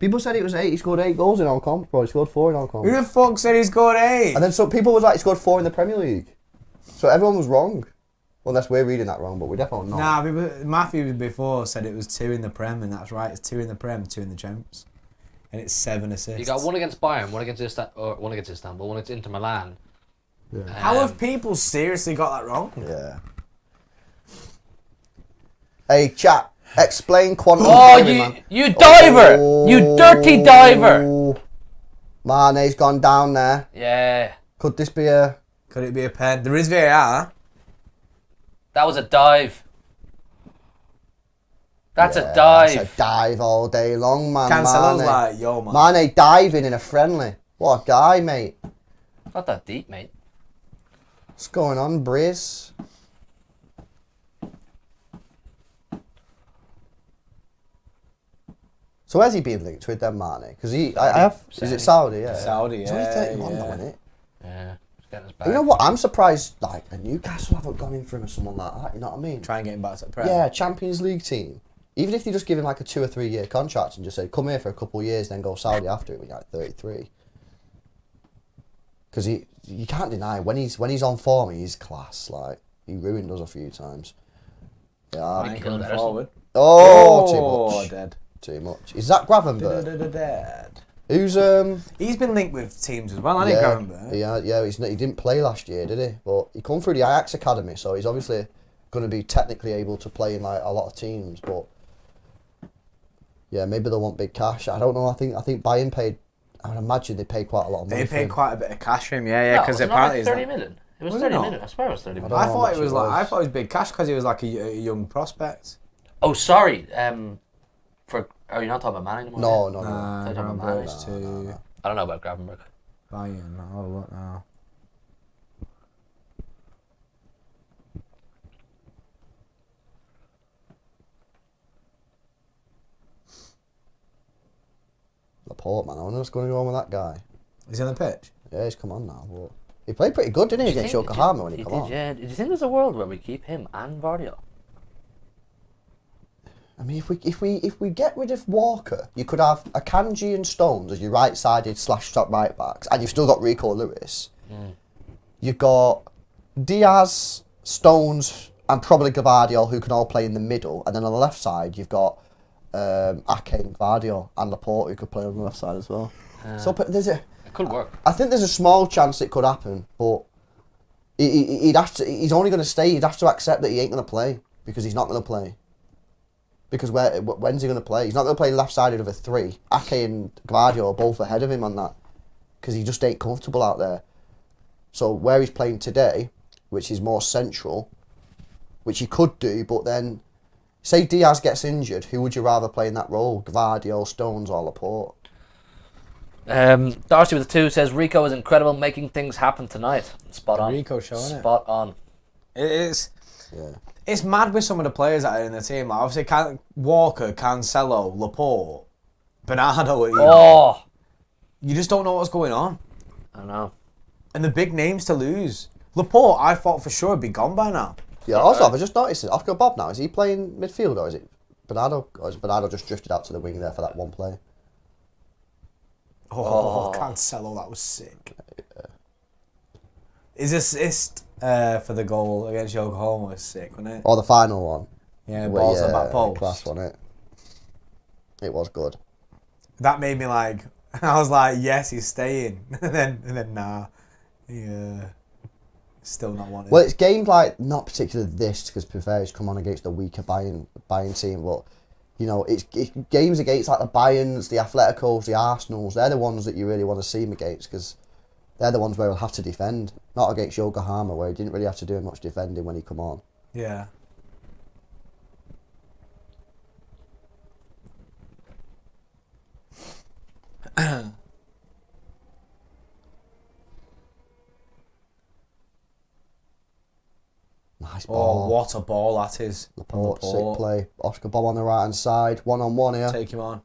People said it was 8. He scored 8 goals in all comp, bro. He scored 4 in all comp. Who the fuck said he scored 8? And then some people was like, he scored 4 in the Premier League. So everyone was wrong. Unless we're reading that wrong, but we're definitely not. Nah, Matthew before said it was 2 in the Prem, and that's right. It's 2 in the Prem, 2 in the Champs. And it's 7 assists. You got 1 against Bayern, 1 against Istanbul, 1 against Inter Milan. Yeah. How have people seriously got that wrong? Yeah. Hey, chat. Explain quantum Oh, theory, man. you diver! Oh. You dirty diver! Mane's gone down there. Yeah. Could this be a... Could it be a pen? There is VAR. That was a dive. That's Yeah, a dive. That's a dive all day long, man. Cancelo's Mane. like, yo, man. Mane diving in a friendly. What a guy, mate. Not that deep, mate. What's going on, Briz? So where's he been linked with then, Mane? Because I have... Is it Saudi? Yeah. Saudi, He's only yeah, 31 yeah. though, isn't it? Yeah. He's getting his back. You know what? I'm surprised, like, a Newcastle haven't gone in for him or someone like that. You know what I mean? Try and get him back to the Prem. Yeah, Champions League team. Even if they just give him like a 2 or 3 year contract and just say, come here for a couple of years, then go Saudi after it when you're like 33. Because you can't deny when he's on form, he's class. Like, he ruined us a few times. Yeah. Fine, coming forward. Oh, too much. Dead. Too much. Is that Gravenberg? Dead. Who's He's been linked with teams as well, hasn't he, Gravenberg? Yeah. He didn't play last year, did he? But he come through the Ajax academy, so he's obviously going to be technically able to play in like a lot of teams. But yeah, maybe they'll want big cash. I don't know. I think Bayern paid. I would imagine they paid quite a lot of money. They for paid him. quite a bit of cash for him, yeah, because was it apparently not like he's 30 million. It was Was it 30 not? million. I swear it was 30 million. don't I know thought how it much was it like was. I thought it was big cash because he was like a young prospect. Oh, sorry. Are you not talking about Manning anymore? No. Nah, They're talking about Gravenberg's Mane. to I don't know about Gravenberg. Bayern. I'll have a look now. Laporte, man. I wonder what's going on with that guy. Is he on the pitch? Yeah, he's come on now. But he played pretty good, didn't he, against Yokohama when he come on? Yeah. Do you think there's a world where we keep him and Vardio? I mean, if we get rid of Walker, you could have Akanji and Stones as your right-sided /top right backs, and you've still got Rico Lewis. You've got Diaz, Stones, and probably Gvardiol, who can all play in the middle, and then on the left side you've got Ake and Gvardiol and Laporte, who could play on the left side as well. So but It could work. I think there's a small chance it could happen, but he'd have to. He's only going to stay. He'd have to accept that he ain't going to play because he's not going to play. Because when's he going to play? He's not going to play left-sided of a 3. Ake and Gvardiol are both ahead of him on that because he just ain't comfortable out there. So where he's playing today, which is more central, which he could do, but then say Diaz gets injured, who would you rather play in that role? Gvardiol, Stones, or Laporte? Darcy with the 2 says Rico is incredible, making things happen tonight. Spot on. Rico showing it. Spot on. It is. Yeah. It's mad with some of the players that are in the team. Like obviously, Walker, Cancelo, Laporte, Bernardo. Oh, You just don't know what's going on. I know. And the big names to lose. Laporte, I thought for sure would be gone by now. Yeah, also, I've just noticed it. Oscar Bob now, is he playing midfield or is it Bernardo? Or is Bernardo just drifted out to the wing there for that one play? Oh, Cancelo, that was sick. His assist for the goal against Yokohama was sick, wasn't it? Or the final one? Yeah, balls on that post. Class, wasn't it? It was good. That made me like, I was like, yes, he's staying. and then nah. Yeah. Still not wanted. Well, it's games like, not particularly this, because Prefer's come on against the weaker Bayern team, but, you know, it's games against like the Bayerns, the Atleticos, the Arsenals, they're the ones that you really want to see him against, because they're the ones where he'll have to defend. Not against Yokohama, where he didn't really have to do much defending when he come on. Yeah. Nice ball. Oh, what a ball that is. Laporte, sick play. Oscar Bob on the right hand side, 1-on-1 here. Take him on.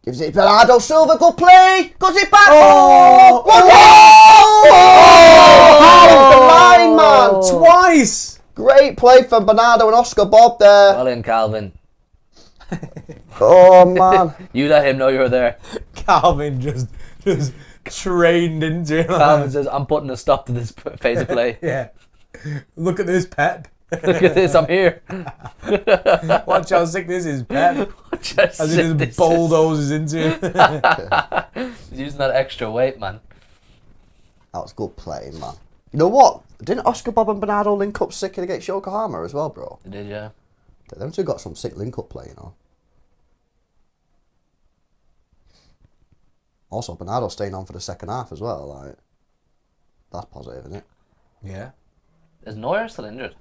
Gives it Bernardo Silva, good play! Goes it back! Oh! Oh! Man! Twice! Great play from Bernardo and Oscar Bob there. Well in, Calvin. Oh, man. You let him know you were there. Calvin just trained into him. Calvin says, I'm putting a stop to this phase of play. Yeah. Look at this, Pep. Look at this, I'm here. Watch how sick this is, Pep. Watch how As sick he this just bulldozes into him. He's using that extra weight, man. That was good play, man. You know what? Didn't Oscar Bob and Bernardo link up sick against Yokohama as well, bro? They did, yeah. Them two got some sick link-up play, you know. Also, Bernardo staying on for the second half as well, like, that's positive, isn't it? Yeah. Is Neuer still injured?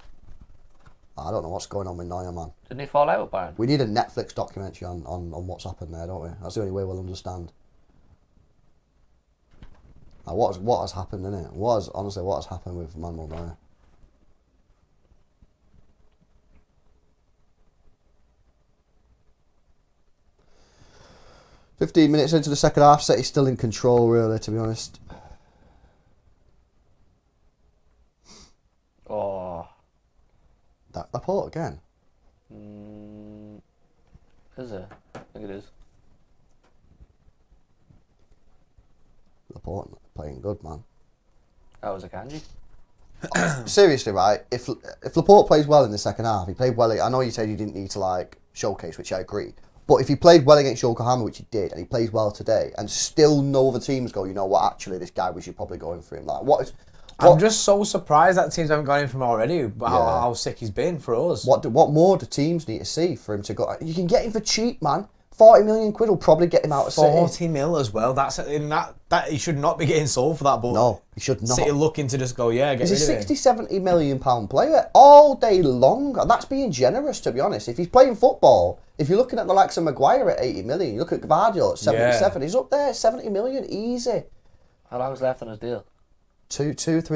I don't know what's going on with Neuer, man. Didn't he fall out with Bayern? We need a Netflix documentary on what's happened there, don't we? That's the only way we'll understand. Like, what has happened, innit? Honestly, what has happened with Manuel Neuer? "15 minutes into the second half, City's still in control, really, to be honest." Oh. That Laporte again. Is it? I think it is. Laporte playing good, man. That was a Kanji. Seriously, right? If Laporte plays well in the second half, he played well. I know you said you didn't need to like showcase, which I agree. But if he played well against Yokohama, which he did, and he plays well today, and still no other teams go, you know what? Actually, this guy, we should probably go in for him. Like, what? I'm just so surprised that teams haven't gone in for him already. But Yeah. how sick he's been for us. What more do teams need to see for him to go? You can get him for cheap, man. 40 million quid will probably get him out of City. 40 mil as well. That's in that he should not be getting sold for that. But No, he should not. City looking to just go, yeah, get He's a rid of 60, him. 70 million pound player all day long. And that's being generous, to be honest. If he's playing football, if you're looking at the likes of Maguire at 80 million, you look at Gvardiol at 77, he's up there, 70 million, easy. How long's left on his deal? 3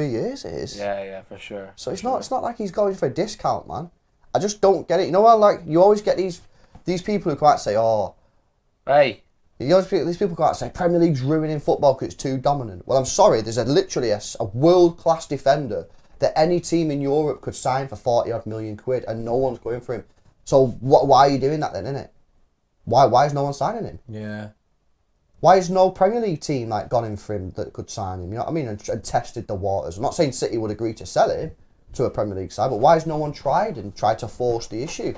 years it is. Yeah, for sure. So it's not like he's going for a discount, man. I just don't get it. You know what? Like, you always get these people who come out and say, oh, Hey. these people come out and say Premier League's ruining football because it's too dominant. Well, I'm sorry. There's literally a world-class defender that any team in Europe could sign for 40 odd million quid, and no one's going for him. So why are you doing that then, innit? Why is no one signing him? Yeah. Why has no Premier League team like gone in for him that could sign him? You know what I mean? And tested the waters. I'm not saying City would agree to sell him to a Premier League side, but why has no one tried to force the issue?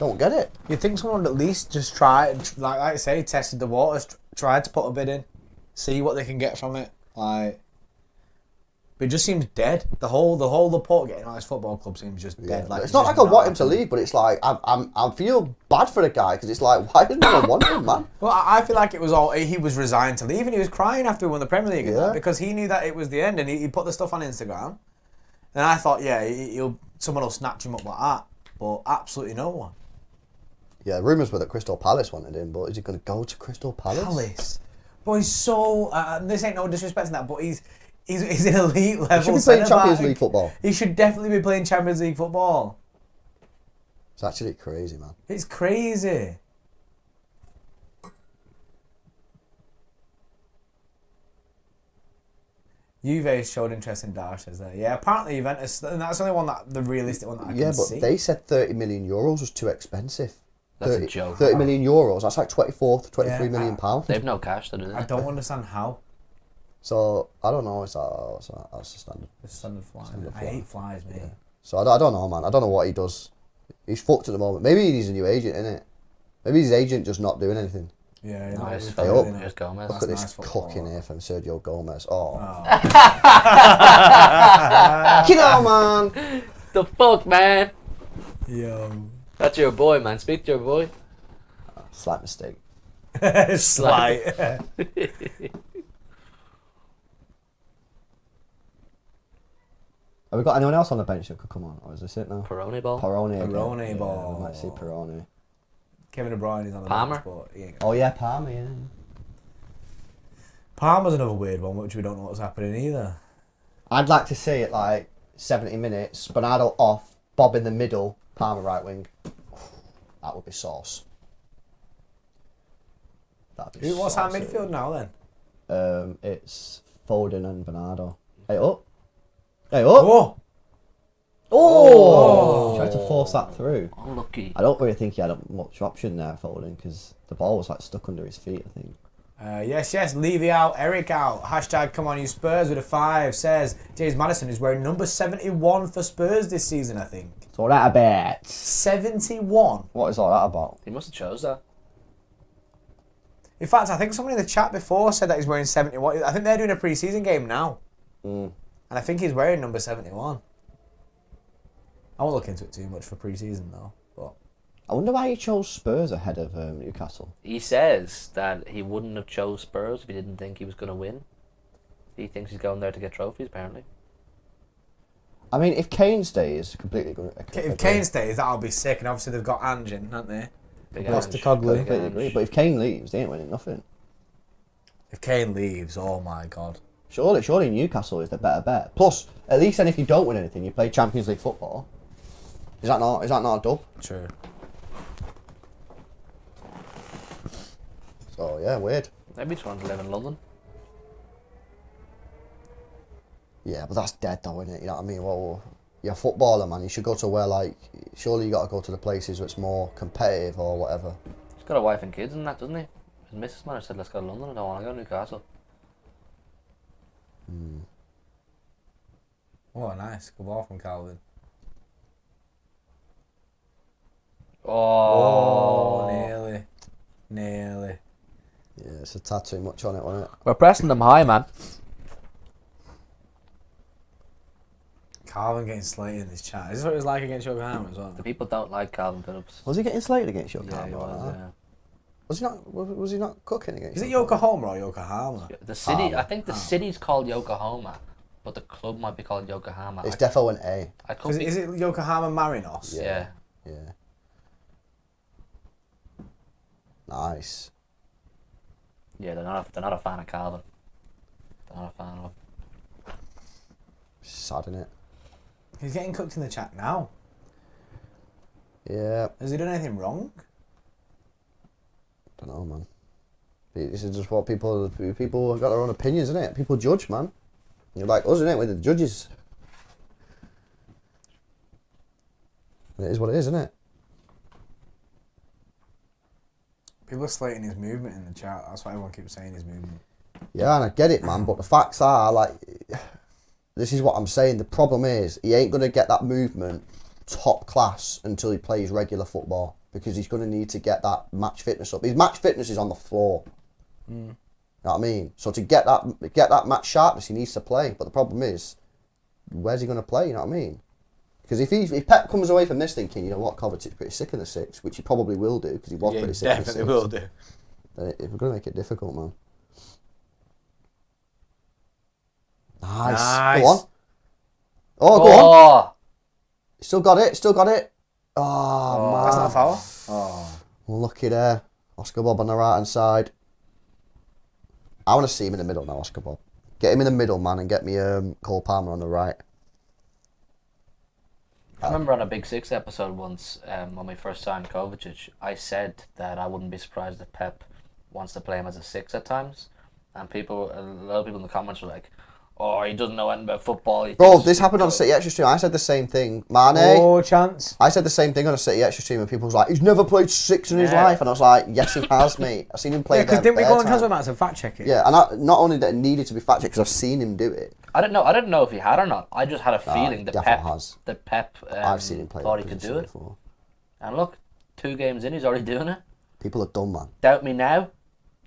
Don't get it. You think someone would at least just try, like I say, tested the waters, tried to put a bid in, see what they can get from it. Like, but it just seems dead. The whole Laporte getting out of his football club seems just dead. Like, It's not like I want him to leave, but it's like I feel bad for the guy because it's like, why does no one want him, man? Well, I feel like it was all he was resigned to leave, and he was crying after we won the Premier League, and Yeah. that, because he knew that it was the end, and he put the stuff on Instagram, and I thought, yeah, someone will snatch him up like that, but absolutely no one. Yeah, rumours were that Crystal Palace wanted him, but is he going to go to Crystal Palace? But he's so. This ain't no disrespect to that, but he's an elite level. He should be playing centre-back. Champions League football. He should definitely be playing Champions League football. It's actually crazy, man. It's crazy. Juve showed interest in Dash, says there. Yeah, apparently Juventus, and that's the only one the realistic one that I can see. Yeah, but they said 30 million euros was too expensive. That's a joke. 30 million euros, that's like 23 million pounds. They've no cash to do that. I don't understand how. So, I don't know, that's the standard. It's standard fly. Standard I fly. hate flies, mate. Yeah. So, I don't know, man. I don't know what he does. He's fucked at the moment. Maybe he needs a new agent, innit? Maybe his agent just not doing anything. Yeah, Nice. Hey, up. Here's Gomez. Look at nice this football. cock in here from Sergio Gomez. Oh. Oh. Get on, man! The fuck, man? Yo. That's your boy, man. Speak to your boy. Slight mistake. Slight. Have we got anyone else on the bench that could come on? Or is this it now? Peroni ball. Peroni again. Peroni Yeah, ball. we might see Peroni. Kevin De Bruyne is on the Palmer? bench, but he ain't Oh yeah, Palmer, yeah. Palmer's another weird one, which we don't know what's happening either. I'd like to see it like 70 minutes, Bernardo off, Bob in the middle, Palmer right wing. That would be sauce. That'd be What's our saucy. midfield now then? It's Foden and Bernardo. Hey up. Hey up. Oh! Oh! Tried to force that through. Unlucky. I don't really think he had much option there, Foden, because the ball was like stuck under his feet, I think. Yes. Levy out, Eric out. Hashtag come on you Spurs with a 5 says James Madison is wearing number 71 for Spurs this season, I think. So that a bit. 71? What is all that about? He must have chose that. In fact, I think someone in the chat before said that he's wearing 71. I think they're doing a pre-season game now. And I think he's wearing number 71. I won't look into it too much for pre-season though. But I wonder why he chose Spurs ahead of Newcastle. He says that he wouldn't have chose Spurs if he didn't think he was going to win. He thinks he's going there to get trophies, apparently. I mean, if Kane stays, completely good. if Kane stays, that'll be sick. And obviously they've got Ange in, haven't they? Big That's Ange, the Cogley. big Completely Ange. agree. But if Kane leaves, they ain't winning nothing. If Kane leaves, oh my God. Surely Newcastle is the better bet. Plus, at least then if you don't win anything, you play Champions League football. Is that not a dub? True. So yeah, weird. Maybe he's trying to live in London. Yeah, but that's dead though, isn't it? You know what I mean? Well, you're a footballer, man. You should go to where, like, surely you got to go to the places where it's more competitive or whatever. He's got a wife and kids and that, doesn't he? His missus man said, let's go to London. I don't want to go to Newcastle. Oh, nice. Good ball from Calvin. Oh. Nearly. Yeah, it's a tad too much on it, wasn't it? We're pressing them high, man. Calvin getting slated in this chat. Is this what it was like against Yokohama as well? The people don't like Calvin Phillips. Was he getting slated against Yeah, Yokohama? he was, yeah. Was he not cooking against? Is it Yokohama or Yokohama? The city, Hama. I think the city's called Yokohama, but the club might be called Yokohama. It's defo an A. I could be, Is it Yokohama Marinos? yeah. Yeah. Nice. Yeah, they're not a fan of Calvin. They're not a fan of him. Sad, innit? He's getting cooked in the chat now. Yeah. Has he done anything wrong? Don't know, man. This is just what people have got their own opinions, innit? People judge, man. You're like us, innit? We're the judges. And it is what it is, isn't it? People are slating his movement in the chat. That's why everyone keeps saying his movement. Yeah, and I get it, man. But the facts are, like, this is what I'm saying. The problem is, he ain't going to get that movement top class until he plays regular football, because he's going to need to get that match fitness up. His match fitness is on the floor. You know what I mean? So to get that match sharpness, he needs to play. But the problem is, where's he going to play? You know what I mean? Because if Pep comes away from this thinking, you know what, Kovacic's pretty sick in the six, which he probably will do, because he was pretty sick in the six. Definitely will do. Then we're going to make it difficult, man. Nice. Go on. Oh, go on. Still got it. Oh, man. That's not a foul? Oh. Lucky there. Oscar Bob on the right hand side. I want to see him in the middle now, Oscar Bob. Get him in the middle, man, and get me Cole Palmer on the right. I remember on a Big Six episode once, when we first signed Kovacic, I said that I wouldn't be surprised if Pep wants to play him as a six at times. And a lot of people in the comments were like, oh, he doesn't know anything about football. Bro, this happened on City Extra Stream. I said the same thing. Mane. Oh, chance. I said the same thing on a City Extra Stream, and people was like, he's never played six in his life. And I was like, yes, he has, mate. I've seen him play. Yeah, because didn't we go on Transfer Max and fact check it? Yeah, and not only that it needed to be fact checked, because I've seen him do it. I didn't know if he had or not. I just had a feeling that Pep I've seen him play thought he could do it. Before. And look, 2 games in, he's already doing it. People are dumb, man. Doubt me now.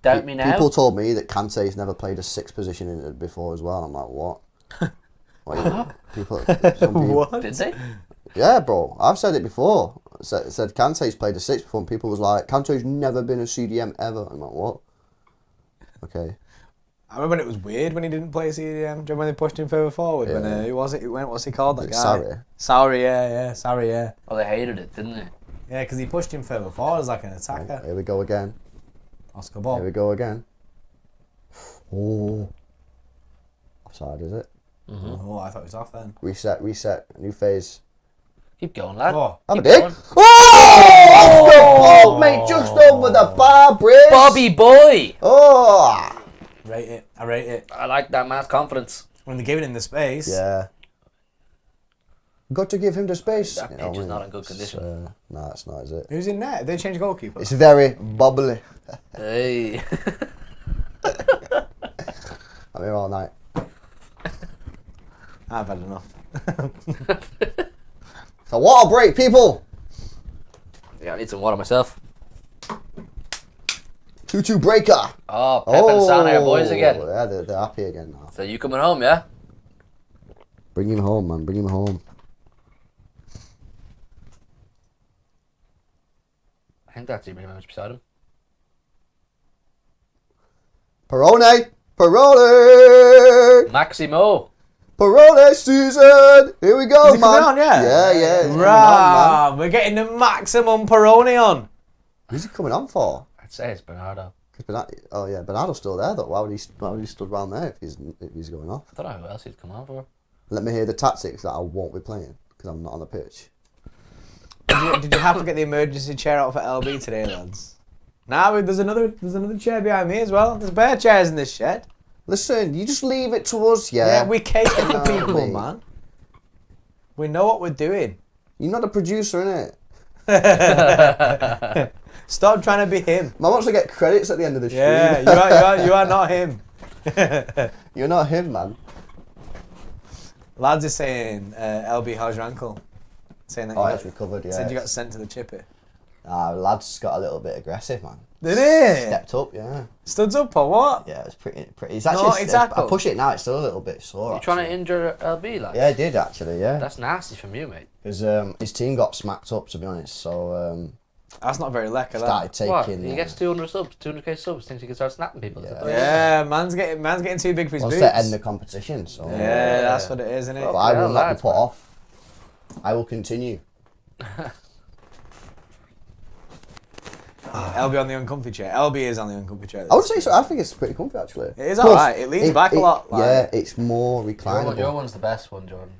People told me that Kante's never played a six position in it before as well. I'm like, what? Some people. What? Did they? Yeah, bro. I've said it before. Said Kante's played a six before, and people was like, Kante's never been a CDM ever. I'm like, what? Okay. I remember when it was weird when he didn't play CDM. Do you remember when they pushed him further forward? Yeah. When who was it? What's he called? That guy? Sarri. Sarri, yeah. Sarri, yeah. Oh, they hated it, didn't they? Yeah, because he pushed him further forward as like an attacker. Here we go again. Oscar Here Bob. we go again. Oh. Offside, is it? Oh, I thought it was off then. Reset. New phase. Keep going, lad. Oh, Have a Keep dig. going. Oh! Off the ball, mate. Just over the bar, Briz. Bobby boy. Oh! rate it. I rate it. I like that man's confidence. When they're giving him the space. Yeah. Got to give him the space. That pitch is not in good condition. No, it's not, is it? Who's in there? They changed goalkeeper. It's very bubbly. Hey. I'm here all night. I've had enough. So water break, people. Yeah, I need some water myself. 2-2 breaker. Oh, Pep and Sane are boys again. Yeah, they're happy again now. So you coming home, yeah? Bring him home, man. Bring him home. I think that's Ibrahimovic beside him. Perone. Perone. Maximo. Perone season. Here we go, Is he man. coming on, yeah? Yeah. He's coming on, Right, we're getting the maximum Peroni on. man. Who's he coming on for? I'd say it's Bernardo. Oh yeah, Bernardo's still there though. Why would he stood around there if he's going off? I don't know who else he'd come on for. Let me hear the tactics that I won't be playing because I'm not on the pitch. Did you have to get the emergency chair out for LB today, lads? Nah, there's another chair behind me as well. There's bare chairs in this shed. Listen, you just leave it to us, yeah? Yeah, we cater for No, people, mate. man. We know what we're doing. You're not the producer, innit? Stop trying to be him. Man wants to get credits at the end of the stream. Yeah, you are not him. You're not him, man. Lads is saying, LB, how's your ankle? Saying that Oh, you it's recovered, yeah. said you got sent to the chippy. Lads got a little bit aggressive, man. Did it? Stepped up, yeah. Stood up or what? Yeah, it's pretty. It's actually. Naughty tackle. I push it now. It's still a little bit sore. You trying to actually. injure LB, like? Yeah, I did actually. Yeah. That's nasty from you, mate. Because his team got smacked up, to be honest. So That's not very lekker, that. started What? taking. He gets 200 subs, 200k subs, thinks he can start snapping people. Yeah. Yeah, man's getting too big for his wants boots. to end the competition. So. Yeah, that's what it is, isn't it? But I will Yeah, not be lads, put man. off. I will continue. LB on the uncomfy chair. LB is on the uncomfy chair. I would say so. I think it's pretty comfy actually. It is alright. It leans back a lot. Like. Yeah, it's more Your reclinable. one's the best one, Jordan.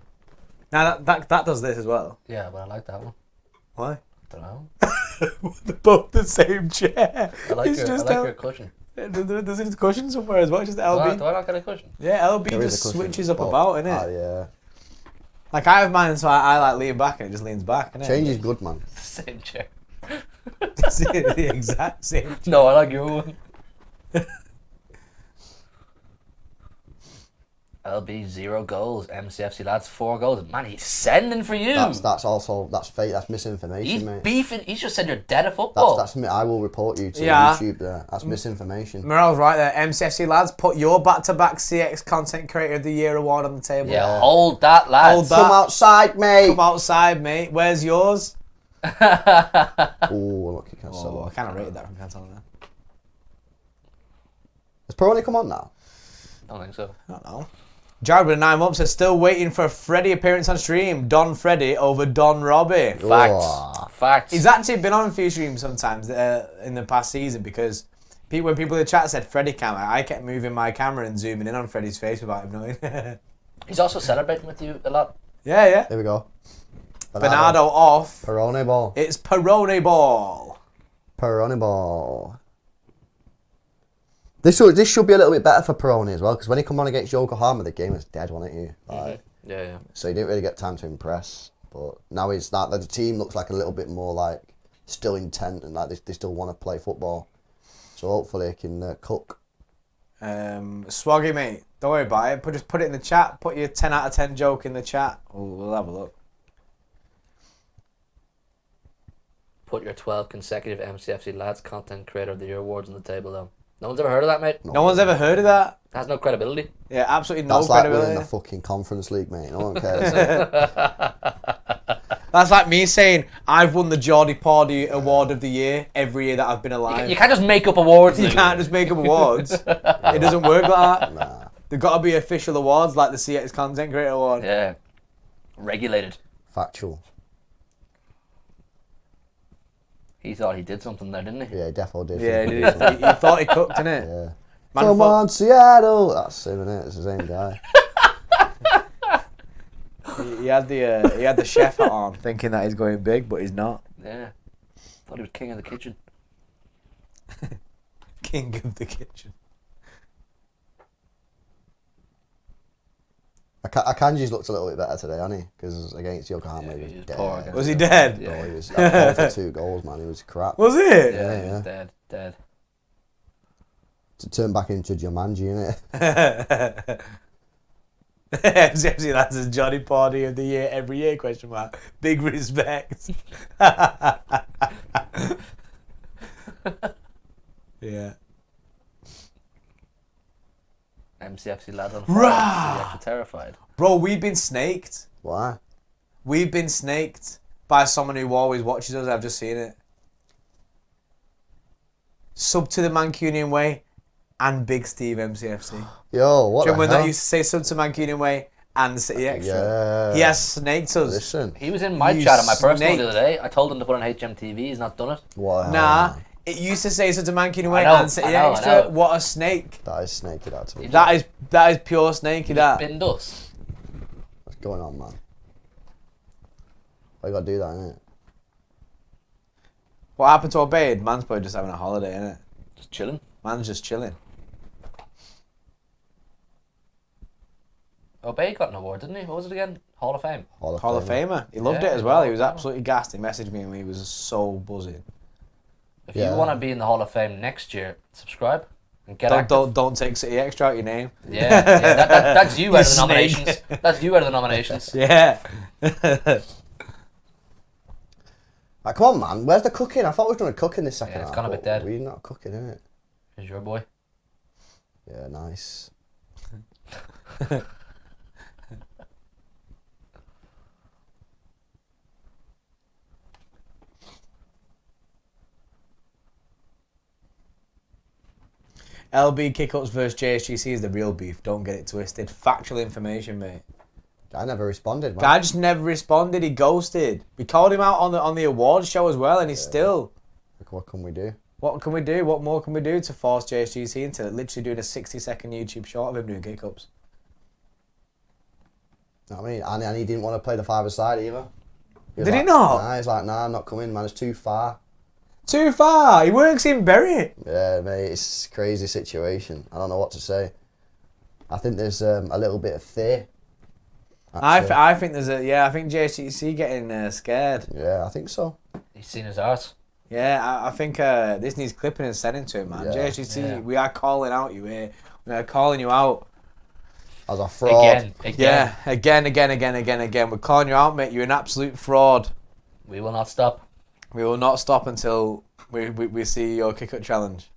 Now that does this as well. Yeah, but I like that one. Why? I don't know. They're both the same chair. I like, It's your, I just like L- your cushion. There's a cushion somewhere as well. It's just Do I LB. not get a cushion? Yeah, LB There is just a cushion. switches up Oh, about, innit? yeah. Like I have mine, so I like lean back and it just leans back, innit? Change is good, man. The same chair. It's the exact same. No, I like your one. LB 0 goals, MCFC lads 4 goals. Man, he's sending for you. That's also fake. That's misinformation, He's mate. beefing. He's just said you're dead at football. That's I will report you to Yeah. YouTube. There. That's misinformation. Morale's right there. MCFC lads, put your back-to-back CX Content Creator of the Year award on the table. Yeah, hold that, lads. Hold that. Come outside, mate. Come outside, mate. Where's yours? Oh, lucky Cancelo. I kind of rated that from Cancelo there. Has Peroni come on now? I don't think so. I don't know. Jared with a 9 months says still waiting for a Freddie appearance on stream. Don Freddie over Don Robbie. Facts. Oh. Facts. He's actually been on a few streams sometimes in the past season because when people in the chat said Freddie cam, I kept moving my camera and zooming in on Freddie's face without him knowing. He's also celebrating with you a lot. Yeah. Here we go. Bernardo off. Peroni ball. It's Peroni ball. Peroni ball. This should be a little bit better for Peroni as well, because when he come on against Yokohama, the game was dead, wasn't it? Like, Yeah. so he didn't really get time to impress. But now he's that. The team looks like a little bit more like still intent and like they still want to play football. So hopefully he can cook. Swaggy mate, don't worry about it. Just put it in the chat. Put your 10 out of 10 joke in the chat. We'll have a look. Put your 12 consecutive MCFC lads content creator of the year awards on the table though. No one's ever heard of that, mate. No one's ever heard of that. It has no credibility. Yeah, absolutely no That's like credibility. winning the fucking Conference League, mate. No one cares. That's like me saying I've won the Geordie Pardy Award of the Year every year that I've been alive. You can't just make up awards. You Luke. can't just make up awards. It doesn't work like that. Nah. They've got to be official awards like the CX Content Creator Award. Yeah. Regulated. Factual. He thought he did something there, didn't he? Yeah, he definitely did. Yeah, he thought he cooked, innit? Yeah. Man Come thought- on, Seattle. That's him, innit? It's the same guy. He had the chef hat on, thinking that he's going big, but he's not. Yeah. Thought he was king of the kitchen. King of the kitchen. Akanji's looked a little bit better today, hasn't he? Because against Yokohama, he was dead. poor against Was he dead? Yeah. No, he was at 4 for 2 goals, man. He was crap. Was it? Yeah, he yeah. was dead. To turn back into Jumanji, innit? MCFC, that's a Johnny Party of the year every year, question mark. Big respect. Yeah. MCFC lad on Rah! fire. You're actually terrified. Bro, we've been snaked. Why? We've been snaked by someone who always watches us. I've just seen it. Sub to the Mancunian way and Big Steve MCFC. Yo, what Do you the remember when hell? that used to say sub to Mancunian way and City Extra? Yeah. He has snaked us. Listen. He was in my You chat on my personal snake. the other day. I told him to put on HMTV. He's not done it. What the hell, Nah, man? it used to say sub to Mancunian way I know, and City I know. Extra. What a snake. That is snaky, that to me. That is pure snakey, that. Binned us. What's going on, man? Why you gotta do that, innit? What happened to Obeyed? Man's probably just having a holiday, innit? Just chilling. Man's just chilling. Obey got an award, didn't he? What was it again? Hall of Fame. Hall Hall of Famer. He loved Yeah, it as well. He Hall was of Famer. absolutely gassed. He messaged me and he was so buzzing. If Yeah. you want to be in the Hall of Fame next year, subscribe and get active. Don't take City Extra out your name. Yeah, that's you out of the snake. nominations. That's you out of the nominations. Yeah. Like, come on, man. Where's the cooking? I thought we were doing cooking this second Yeah, it's half, gone a bit but dead. We're not cooking, innit? Here's your boy. Yeah, nice. LB Kickups versus JSGC is the real beef. Don't get it twisted. Factual information, mate. I never responded, man. Guy just never responded. He ghosted. We called him out on the awards show as well, and he's still. Like, what can we do? What can we do? What more can we do to force JSGC into literally doing a 60-second YouTube short of him doing kick-ups? You know what I mean? And he didn't want to play the 5-a-side either. Was Did he like, not? Nah, he's like, nah, I'm not coming, man. It's too far. Too far. He works in Bury. Yeah, mate, it's a crazy situation. I don't know what to say. I think there's a little bit of fear. actually. I think there's I think JSGC getting scared. Yeah, I think so. He's seen his arse. Yeah, I think this needs clipping and sending to him, man. Yeah. JSGC, Yeah. we are calling out you here. We are calling you out. As a fraud. Again. Yeah, again. We're calling you out, mate. You're an absolute fraud. We will not stop. We will not stop until we see your kick-up challenge.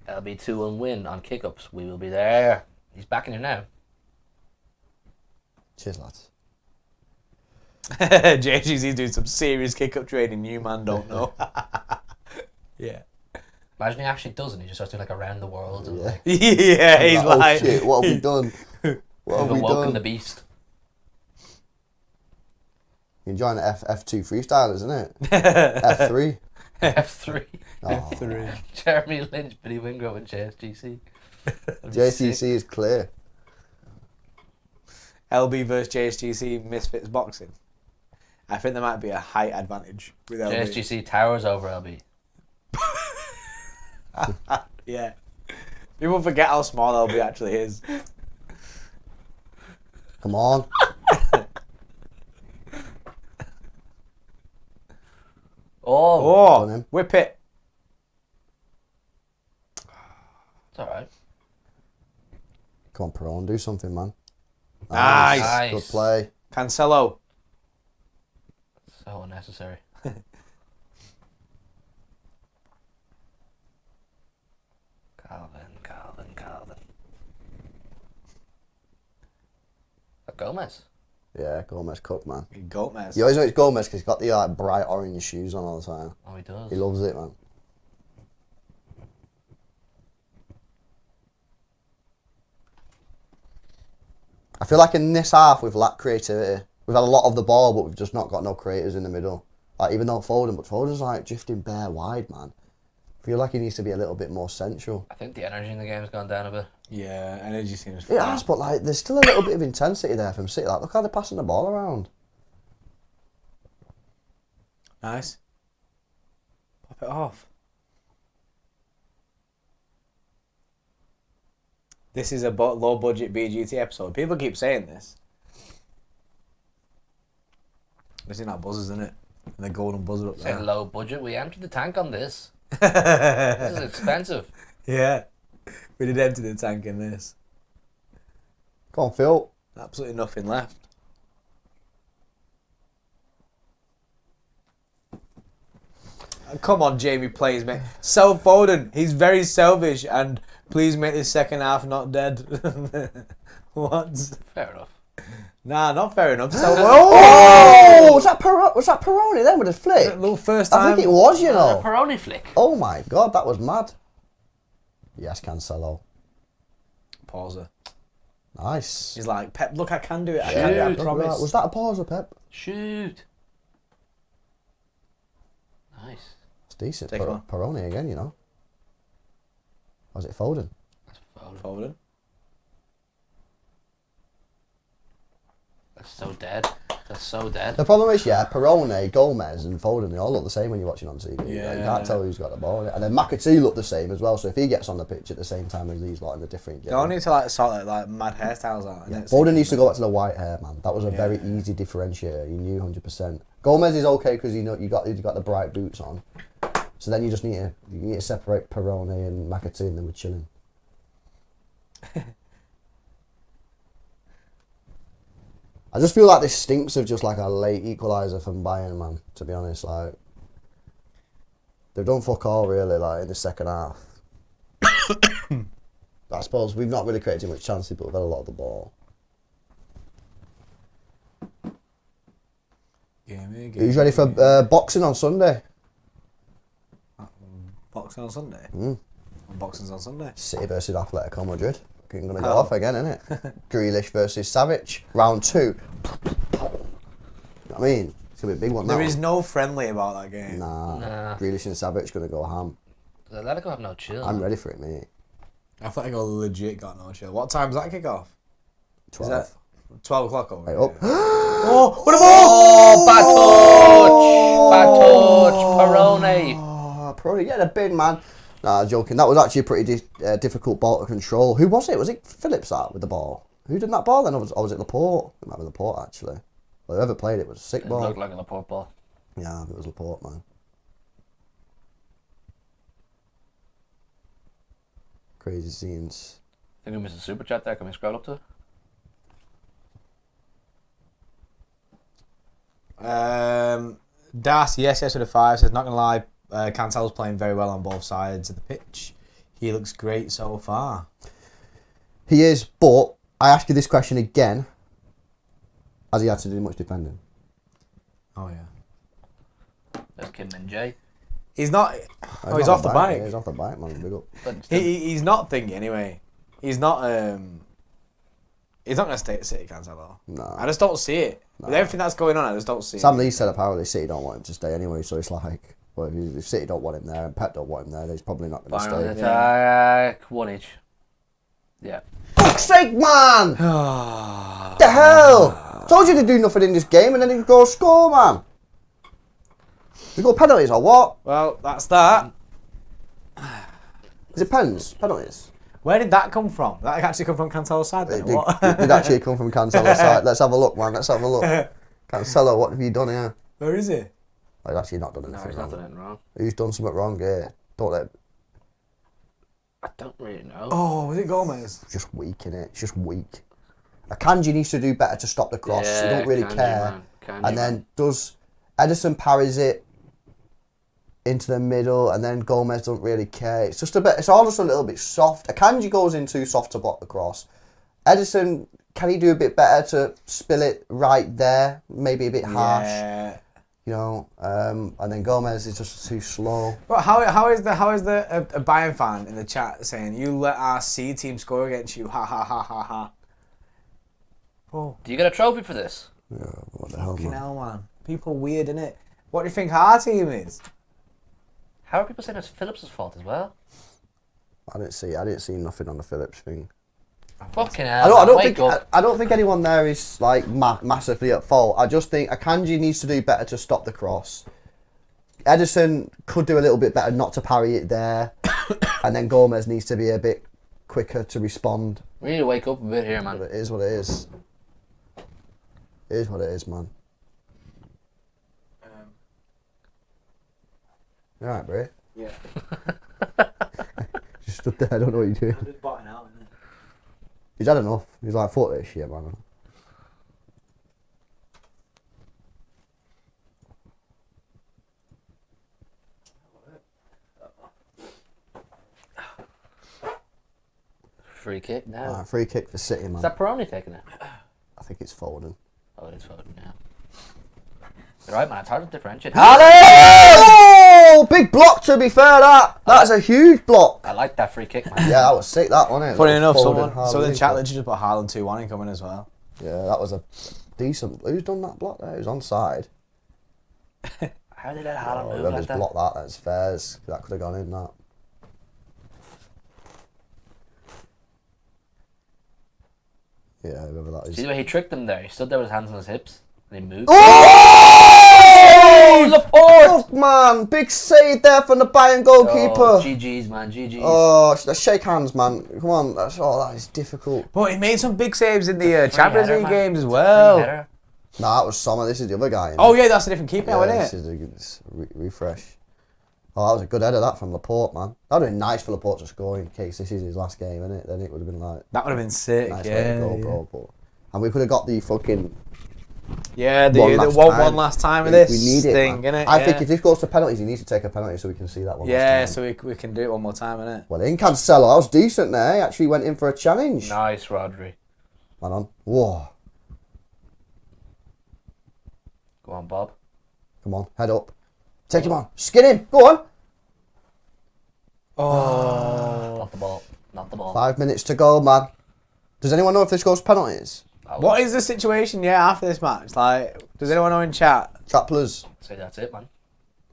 LB2 will win on kick-ups. We will be there. He's backing you now. Cheers, lads. JGC's doing some serious kick-up training you man don't know. Yeah. Imagine he actually does and he just starts doing like around the world. And Yeah. like, Yeah, he's Like, like... oh shit, what have we done? What have we've we awoken done? the beast. You're enjoying the F2 freestyle, isn't it? F3. F3. Oh, F3. Jeremy Lynch, Billy Wingrove and JSGC. That'd be JCC sick. is clear. LB versus JSGC Misfits boxing. I think there might be a height advantage with LB. JSGC towers over LB. Yeah. People forget how small LB actually is. Come on. Oh, Done him. Whip it. it's alright. Come on, Perone, do something, man. Nice. Nice. Good play. Cancelo. So unnecessary. Calvin. Gomez. Yeah, Gomez cook, man. Gomez. You always know it's Gomez because he's got the bright orange shoes on all the time. Oh, he does. He loves it, man. I feel like in this half we've lacked creativity. We've had a lot of the ball, but we've just not got no creators in the middle. Like, even though Foden's like drifting bare wide, man. I feel like he needs to be a little bit more central. I think the energy in the game's gone down a bit. Yeah, energy seems It flat. has, but like there's still a little bit of intensity there from City. Like, look how they're passing the ball around. Nice. Pop it off. This is a low budget BGT episode. People keep saying this. We've seen that buzzers, isn't it? And the golden buzzer up Say there. low budget. We emptied the tank on this. This is expensive. Yeah. We did empty the tank in this. Come on, Phil. Absolutely nothing left. Come on, Jamie, please, mate. Self Foden, he's very selfish, and please make this second half not dead. What? Fair enough. Nah, not fair enough. Oh! Was that Peroni then with his flick? Little first I time. think it was, you know. Peroni flick. Oh my god, that was mad. Yes, Cancelo. Pauser. Nice. He's like, Pep, look, I can do it. I Shoot. can do it, I promise. Was that a pause, Pep? Shoot. Nice. It's decent. Take one. Peroni again, you know. Or was it Foden? That's Foden. Foden. That's so dead. That's so dead. The problem is, yeah, Peroni, Gomez and Foden, they all look the same when you're watching on TV. Yeah. You can't tell who's got the ball. And then McAtee look the same as well, so if he gets on the pitch at the same time as these lot in a different game. They all need to like sort like mad hairstyles out. Yeah. And it's- Foden needs to go back to the white hair, man. That was a Yeah. very easy differentiator. You knew 100%. Gomez is okay because you got the bright boots on. So then you just need to separate Peroni and McAtee, and then we're chilling. I just feel like this stinks of just like a late equaliser from Bayern, man. To be honest, like they've done fuck all really, like in the second half. I suppose we've not really created too much chances, but we've had a lot of the ball. Who's ready for boxing on Sunday? Boxing on Sunday? Boxing's on Sunday. City versus Atletico Madrid. Fucking gonna go off again, isn't it? Grealish versus Savic. Round 2. You know what I mean? It's gonna be a big one. There that is one. no friendly about that game. Nah. Grealish and Savic gonna go ham. Does Atletico have no chill? I'm ready for it, mate. Atletico legit got no chill. What time's that kick off? 12. Is that 12 o'clock over? Right up. Oh, what a Oh, bad touch! Bad touch! Peroni! Oh, probably get a bin, man. Nah, joking. That was actually a pretty difficult ball to control. Who was it? Was it Phillips that with the ball? Who did that ball then? Or was it Laporte? It might have been Laporte, actually. Well, whoever played it was a sick It ball. looked like a Laporte ball. Yeah, it was Laporte, man. Crazy scenes. I think we missed a super chat there. Can we scroll up to it? Das, yes with a 5, says, not going to lie, Cancelo's playing very well on both sides of the pitch. He looks great so far. He is, but I ask you this question again. Has he had to do much defending? Oh, yeah. There's Kim Min Jae. He's not... Oh, he's off the bike. Yeah, he's off the bike, man. Big up. But still, He's not thinking anyway. He's not... He's not going to stay at City, Cancelo. No. I just don't see it. With everything that's going on, I just don't see Sam it. Lee said apparently City don't want him to stay anyway, so it's like, well, if City don't want him there and Pep don't want him there, then he's probably not going to Bayern on stay. attack. 1 each. Yeah. Fuck's sake, man! The hell! Told you to do nothing in this game and then you go score, man. You got penalties or what? Well, that's that. Is it penalties? Where did that come from? That actually come from Cancelo's side then? It or did, what? it did actually come from Cancelo's side. Let's have a look, man. Let's have a look. Cancelo, what have you done here? Where is he? I've actually not done No, anything he's wrong. not done anything wrong. Who's done something wrong here? Don't let... I don't really know. Oh, was it Gomez? It's just weak, innit? It's just weak. Akanji needs to do better to stop the cross. Yeah, You don't really Kanji, care. man. Kanji, And man. then does Edison parries it into the middle, and then Gomez doesn't really care. It's just a bit. It's all just a little bit soft. Akanji goes in too soft to block the cross. Edison, can he do a bit better to spill it right there? Maybe a bit harsh, Yeah. you know. And then Gomez is just too slow. But how is a Bayern fan in the chat saying you let our C team score against you? Ha ha ha ha ha. Oh, Do you get a trophy for this? Yeah, what the hell, fucking man? hell, man. People weird, innit? What do you think our team is? How are people saying it's Phillips' fault as well? I didn't see nothing on the Phillips thing. Fucking hell. I don't think anyone there is like massively at fault. I just think Akanji needs to do better to stop the cross. Edison could do a little bit better not to parry it there, and then Gomez needs to be a bit quicker to respond. We need to wake up a bit here, man. But it is what it is. It is what it is, man. You alright, Bray? Yeah. Just stood there, I don't know what you're doing. I'm just botting out, innit? He's had enough. He's like, fuck this shit, man. Free kick now. Free kick for City, man. Is that Peroni taking it? I think it's Foden. Oh, it is Foden, yeah. You're right, man. It's hard to differentiate. Oh, big block to be fair. That's a huge block. I like that free kick, man. Yeah, that was sick. That wasn't it? Funny enough, Foden, someone in the chat literally just put Haaland 2-1 incoming as well. Yeah, that was a decent. Who's done that block there? Who's onside? How did that Haaland move Whoever's like that? blocked that, that's fairs. That could have gone in, that. Yeah, whoever that is. See the way he tricked him there? He stood there with his hands on his hips and he moved. Oh! Laporte! Fuck, man. Big save there from the Bayern goalkeeper. Oh, GG's, man. GG's. Oh, let's shake hands, man. Come on. That is difficult. But he made some big saves in the Champions header, League man. games as Free well. header. Nah, that was Sommer. This is the other guy. Oh yeah, that's a different keeper now, this isn't it? is a refresh. Oh, that was a good header, that, from Laporte, man. That would have been nice for Laporte to score in case this is his last game, innit? Then it would have been like... That would have been sick, Nice way yeah. to go, bro. But, and we could have got the fucking... Yeah, the one last time of this we need it, thing, man. innit? I think if this goes to penalties, he needs to take a penalty so we can see that one Yeah, last time. so we can do it one more time, innit? Well, in Cancelo, that was decent there. He actually went in for a challenge. Nice, Rodri. Man on. Whoa. Go on, Bob. Come on, head up. Take him on. Skin him. Go on. Oh. Not the ball. Not the ball. 5 minutes to go, man. Does anyone know if this goes to penalties? What is the situation, after this match? Like, does anyone know in chat? Chaplers. Say that's it, man.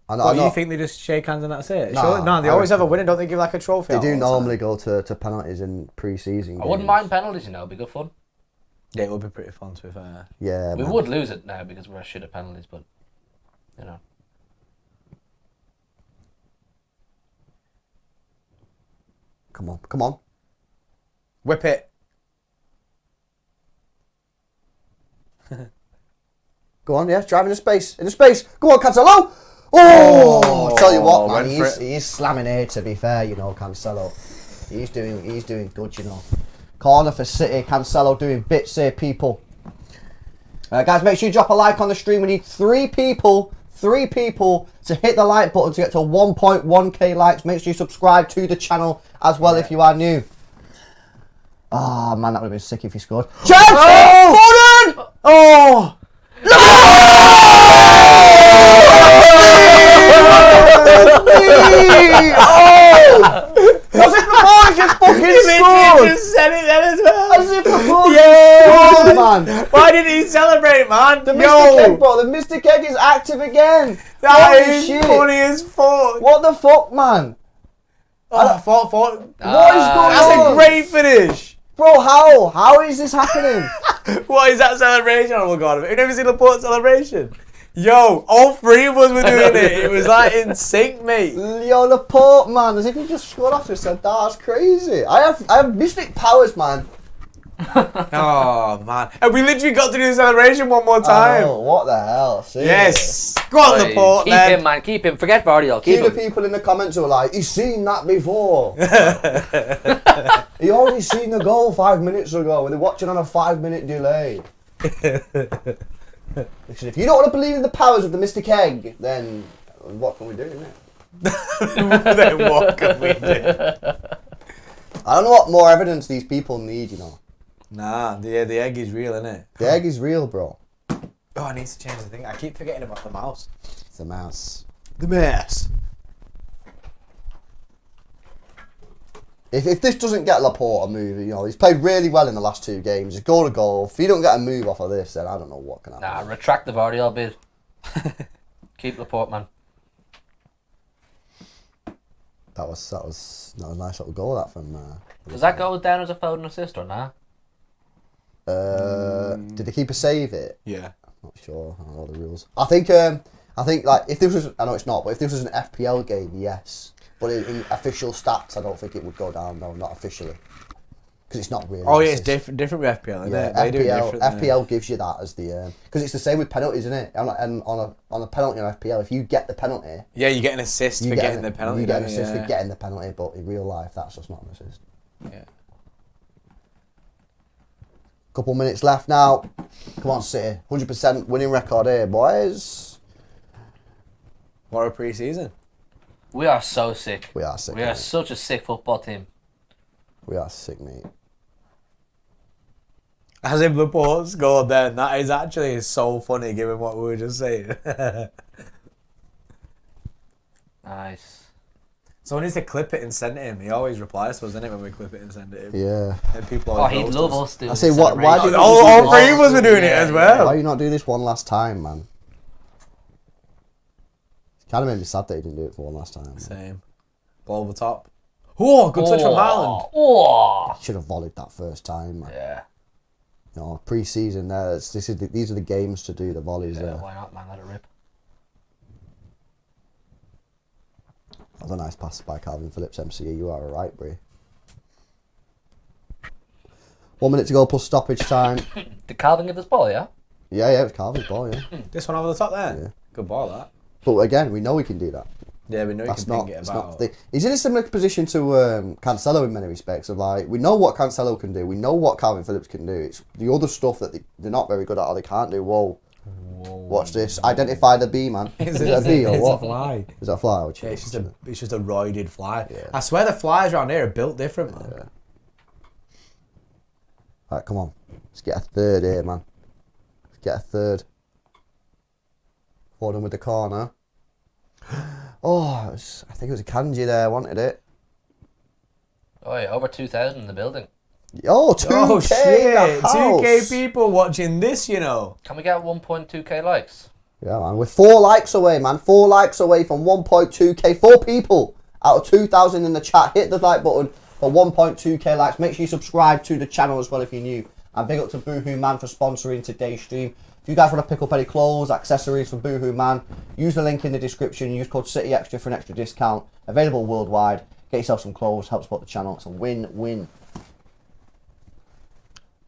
I know. What, you think they just shake hands and that's it? Nah, Surely, no, they I always have a reckon- winner, don't they give like a trophy? They out do all the normally time? go to penalties in pre-season I wouldn't games. mind penalties, it'd be good fun. Yeah, it would be pretty fun to be fair. Yeah, We man. would lose it now because we're shit at penalties, but, you know. Come on, come on. Whip it. Go on, yeah, drive in the space. Go on, Cancelo. Oh, tell you what, man, went for he's slamming here, to be fair, you know, Cancelo. He's doing good, you know. Corner for City, Cancelo doing bits here, people. Guys, make sure you drop a like on the stream. We need 3 people to hit the like button to get to 1.1k likes. Make sure you subscribe to the channel as well if you are new. Oh, man, that would have been sick if he scored. Chance! Foden! Oh! As if the boy just fucking scored! just said it then as well. As if the boy Yeah. scored, man! Why didn't he celebrate, man? The Mr. Keg, bro, the Mr. Keg is active again! That Holy is shit. funny as fuck. What the fuck, man? Oh, thought. What is going That's on? a great finish. Bro, how? How is this happening? What is that celebration? Oh my god, have you never seen Laporte celebration? Yo, all 3 of us were doing it. It was like in sync, mate. Yo, Laporte, man, as if he just scored after said that. That's crazy. I have mystic powers, man. Oh man, and we literally got to do the celebration one more time. Oh, what the hell? Seriously. Yes, go on, Oi, Laporte, keep then. him, man. Keep him. Forget Vardy, See keep the him. people in the comments who are like, he's seen that before. He already seen the goal 5 minutes ago and they're watching on a 5-minute delay. Listen, if you don't want to believe in the powers of the Mystic Egg, then what can we do, innit? Then what can we do? I don't know what more evidence these people need, you know. Nah, the egg is real, innit? The egg is real, bro. Oh, I need to change the thing. I keep forgetting about the mouse. It's a mouse. The mouse. If this doesn't get Laporte a move, you know, he's played really well in the last 2 games. He's goal to goal. If you don't get a move off of this, then I don't know what can happen. Nah, retract the Vardy bid. Keep Laporte, man. That was a nice little goal that from. Does that go down as a Foden assist or nah? Did the keeper save it? Yeah. I'm not sure. I don't know all the rules. I think like if this was, I know it's not, but if this was an FPL game, yes. But in official stats, I don't think it would go down. No, not officially, because it's not really. Oh yeah, it's different with FPL. Isn't Yeah, it? They do it FPL, different. FPL gives you that as the because it's the same with penalties, isn't it? And on a penalty on FPL, if you get the penalty, Yeah, you get an assist for getting the penalty. You get an don't assist you? for getting the penalty, but in real life, that's just not an assist. Yeah. Couple minutes left now. Come on, City, 100% winning record here, boys. What a pre-season. We are so sick. We are sick. We are mate. such a sick football team. We are sick, mate. As if Laporte scored then. That is actually so funny given what we were just saying. Nice. Someone needs to clip it and send it him. He always replies to us, doesn't it, when we clip it and send it him? Yeah. And people Oh, always he'd roast love us. us doing I say, the why do celebration. you- All three of us were doing it as well. Why you not do this one last time, man? Kind of made me sad that he didn't do it for one last time. Same. Ball over the top. Oh, good touch from Haaland. Oh. Should have volleyed that first time, man. Yeah. You know, pre-season there. These are the games to do the volleys Yeah, there. why not, man? Let it rip. That was a nice pass by Calvin Phillips, MCE. You are alright, Brie. 1 minute to go plus stoppage time. Did Calvin give this ball, yeah? Yeah, it was Calvin's ball, yeah. This one over the top there. Yeah. Good ball, that. But again, we know we can do that. Yeah, we know you That's can not. ping it It's about. not he's in a similar position to Cancelo in many respects. Of like, we know what Cancelo can do. We know what Calvin Phillips can do. It's the other stuff that they're not very good at or they can't do. Whoa. Watch this. Identify the bee, man. Is it a bee or It's what? a fly. Is that a fly? Or Yeah, it's just a roided fly. Yeah. I swear the flies around here are built different, man. Yeah. Right, come on. Let's get a third here, man. Let's get a third. Fordham with the corner. Oh, I think it was a Kanji there. Wanted it. Oh, yeah, over 2,000 in the building. Oh, 2K Oh in shit! the 2K house. people watching this, you know. Can we get 1.2k likes? Yeah, man. We're 4 likes away, man. 4 likes away from 1.2k. 4 people out of 2,000 in the chat. Hit the like button for 1.2k likes. Make sure you subscribe to the channel as well if you're new. And big up to Boohoo Man for sponsoring today's stream. If you guys want to pick up any clothes, accessories from Boohoo Man, use the link in the description. Use code CityExtra for an extra discount. Available worldwide. Get yourself some clothes. Help support the channel. It's a win-win.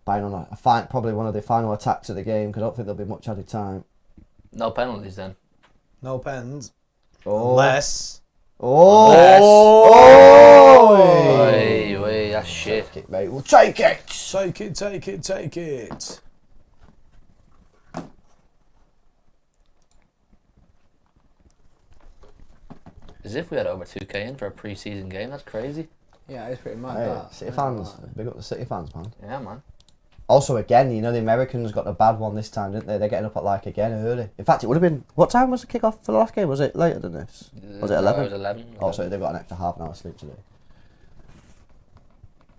Buying on probably one of the final attacks of the game because I don't think there'll be much added time. No penalties then. No pens. Oh. Unless. Oh! Oh! Wait, that's shit. Take it, mate. We'll take it. Take it, take it, take it. As if we had over 2k in for a pre-season game. That's crazy. Yeah, it's pretty mad. Hey, that. City fans. Big up the City fans, man. Yeah, man. Also, again, you know, the Americans got the bad one this time, didn't they? They're getting up at like again early. In fact, it would have been. What time was the kickoff for the last game? Was it later than this? Was it 11? No, it was 11. Oh, so they've got an extra half an hour sleep today.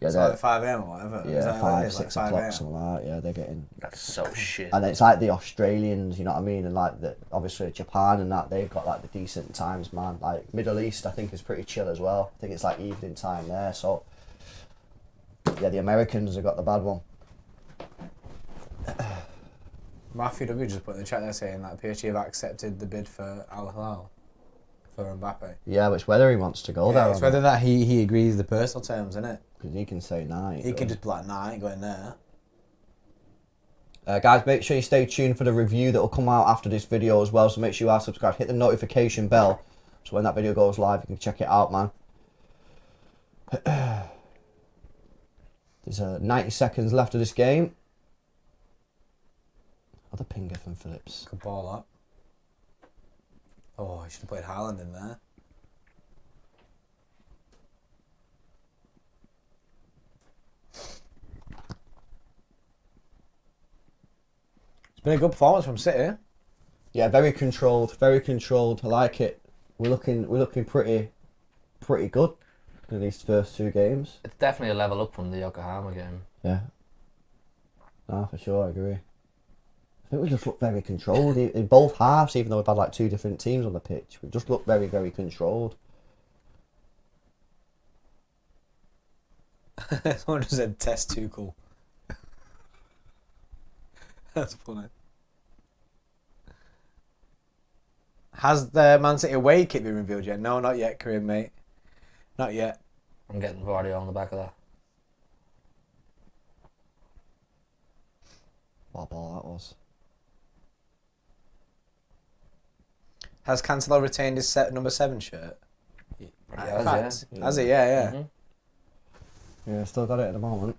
Yeah, It's like 5 a.m. or whatever. Is yeah, that what it 5, is? 6 like 5 o'clock, a.m.? something like that. Yeah, they're getting. That's so shit. And it's like the Australians, you know what I mean, and like obviously Japan and that they've got like the decent times, man. Like Middle East, I think is pretty chill as well. I think it's like evening time there. So yeah, the Americans have got the bad one. Matthew W just put in the chat there saying that PSG have accepted the bid for Al Hilal for Mbappe. Yeah, but it's whether he wants to go Yeah, there. it's whether that he agrees the personal terms, isn't it? Because he can say nah. He can just be like, nah, I ain't going there. Guys, make sure you stay tuned for the review that will come out after this video as well. So make sure you are subscribed. Hit the notification bell so when that video goes live, you can check it out, man. There's 90 seconds left of this game. Other pinger from Phillips. Good ball up. Oh, I should have played Haaland in there. It's been a good performance from City. Yeah, very controlled. Very controlled. I like it. We're looking pretty good in these first 2 games. It's definitely a level up from the Yokohama game. Yeah. No, for sure, I agree. I think we just look very controlled in both halves, even though we've had like 2 different teams on the pitch. We just look very, very controlled. Someone just said test too cool. That's funny. Has the Man City away kit been revealed yet? No, not yet, Kareem, mate. Not yet. I'm getting Vardy on the back of that. What a ball that was. Has Cancelo retained his number 7 shirt? Has, yeah. Has he? Yeah. Mm-hmm. Yeah, still got it at the moment.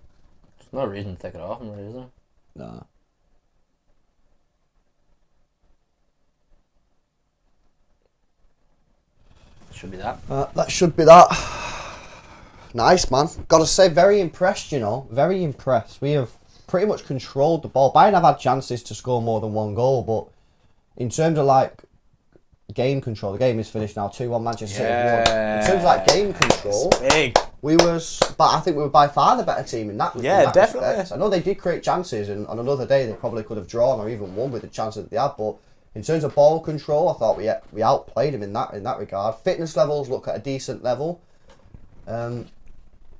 There's no reason to take it off him, really, is there? No. Should be that. That should be that. Nice, man. Gotta say, very impressed, you know. Very impressed. We have pretty much controlled the ball. Bayern have had chances to score more than one goal, but in terms of, like, game control, the game is finished now. 2-1 Manchester City. In terms of, like, game control, Big. but I think we were by far the better team in that. Yeah, in that definitely. respect. I know they did create chances, and on another day they probably could have drawn or even won with the chances that they had. But in terms of ball control, I thought we outplayed them in that regard. Fitness levels look at a decent level.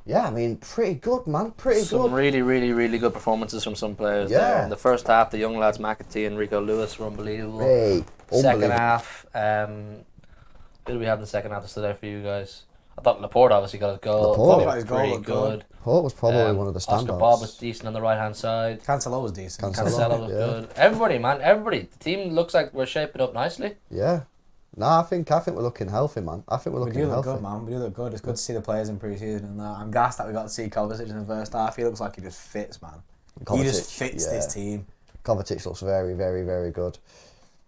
Yeah, I mean, pretty good, man. Pretty Some good. really, really, really good performances from some players Yeah. there. In the first half, the young lads, McAtee and Rico Lewis, were unbelievable. Hey, Second unbelievable. half, who did we have in the second half that stood out for you guys? I thought Laporte obviously got his goal. Laporte got his goal, Pretty looked good. good. Port was probably one of the Oscar standouts. Bob was decent on the right hand side. Cancelo was decent. Cancelo was good. Everybody, man, everybody. The team looks like we're shaping up nicely. Yeah. No, I think we're looking healthy, man. I think we're We looking do look healthy. good, man. We do look good. It's good to see the players in pre-season and that. I'm gassed that we got to see Kovacic in the first half. He looks like he just fits, man. He just Kovacic, fits yeah. this team. Kovacic looks very, very, very good.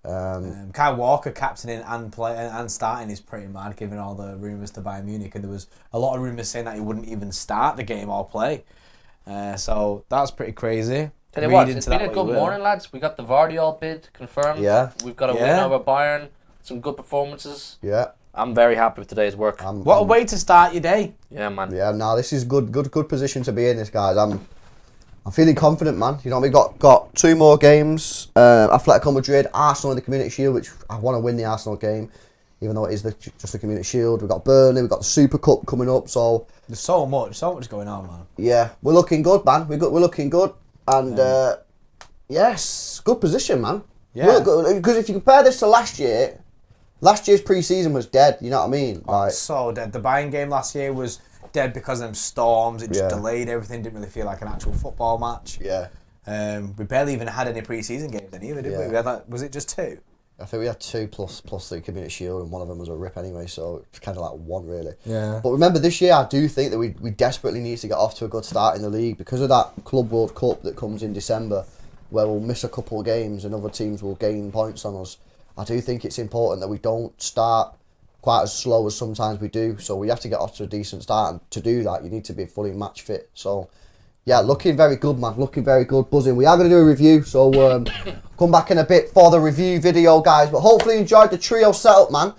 Kyle Walker captaining and starting is pretty mad, given all the rumours to Bayern Munich, and there was a lot of rumours saying that he wouldn't even start the game or play. So that's pretty crazy. Tell you Read what, into it's been that a what good you will. morning, lads. We got the Vardy bid confirmed. Yeah. We've got a win Yeah. over Bayern. Some good performances. Yeah. I'm very happy with today's work. What a way to start your day. Yeah, man. Yeah, no, this is good position to be in, this, guys. I'm feeling confident, man. You know, we got 2 more games. Atletico Madrid, Arsenal in the Community Shield, which I want to win the Arsenal game, even though it is just the Community Shield. We've got Burnley, we've got the Super Cup coming up, so There's so much going on, man. yeah, we're looking good, man. We're looking good, and yes, good position, man. Yeah. Because if you compare this to last year's pre-season was dead. You know what I mean? Like, So dead. The Bayern game last year was dead because of them storms. It just Yeah. delayed everything. Didn't really feel like an actual football match. yeah, We barely even had any pre-season games then either, did we? Yeah. We had like, was it just 2? I think we had 2 plus the Community Shield, and one of them was a rip anyway, so it's kind of like 1 really. Yeah. But remember, this year I do think that we desperately need to get off to a good start in the league because of that Club World Cup that comes in December, where we'll miss a couple of games and other teams will gain points on us. I do think it's important that we don't start quite as slow as sometimes we do, so we have to get off to a decent start, and to do that you need to be fully match fit. So yeah, looking very good, man. Looking very good, buzzing. We are going to do a review, so come back in a bit for the review video, guys. But hopefully you enjoyed the trio setup, man.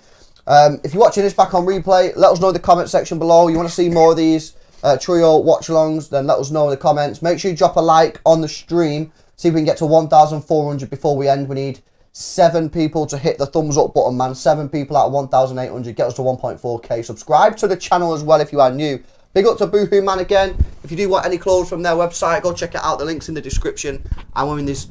If you're watching this back on replay, let us know in the comment section below. You want to see more of these trio watch-alongs, then let us know in the comments. Make sure you drop a like on the stream. See if we can get to 1,400 before we end. We need 7 people to hit the thumbs up button, man. 7 people out of 1,800. Get us to 1.4k. Subscribe to the channel as well if you are new. Big up to Boohoo Man again. If you do want any clothes from their website, go check it out. The link's in the description. I'm wearing this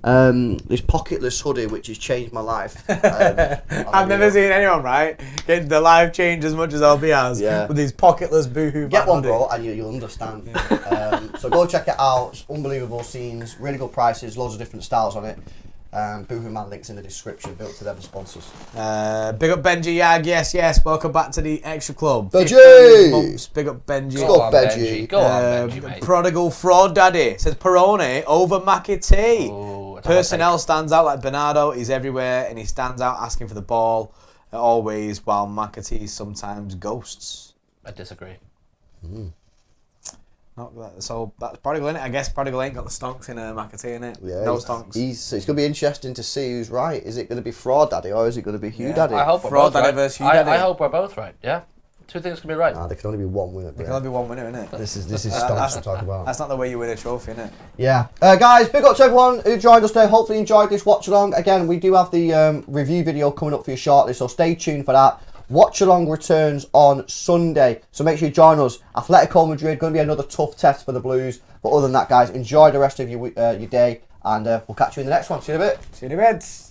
pocketless hoodie, which has changed my life. I've never seen anyone, right, get the life change as much as LB has with these pocketless Boohoo. Get one, bro, and you'll understand. So go check it out. It's unbelievable scenes, really good prices, loads of different styles on it. Boohoo Man links in the description. Built to them as sponsors. Big up Benji Yag, yes. Welcome back to the Xtra Club. Benji! 15 months. Big up Benji. Go on, Benji. Go on, Benji, mate. Prodigal fraud daddy says Perone over McAtee. Ooh, it's a hot Personnel stands out like Bernardo. He's everywhere and he stands out asking for the ball always, while McAtee sometimes ghosts. I disagree. Not that, so that's Prodigal, innit? I guess Prodigal ain't got the stonks in McAtee, innit? Yeah, No stonks. It's going to be interesting to see who's right. Is it going to be Fraud Daddy or is it going to be Hugh Yeah, Daddy? I hope we're Fraud both daddy right. versus Hugh daddy. I hope we're both right. Yeah, 2 things can be right. Nah, there can only be one winner. There can only be one winner, innit? This is stonks to talk about. That's not the way you win a trophy, innit? Yeah. Guys, big up to everyone who joined us today. Hopefully you enjoyed this watch along. Again, we do have the review video coming up for you shortly, so stay tuned for that. Watch along returns on Sunday, so make sure you join us. Atletico Madrid, going to be another tough test for the Blues. But other than that, guys, enjoy the rest of your day, and we'll catch you in the next one. See you in a bit. See you in a bit.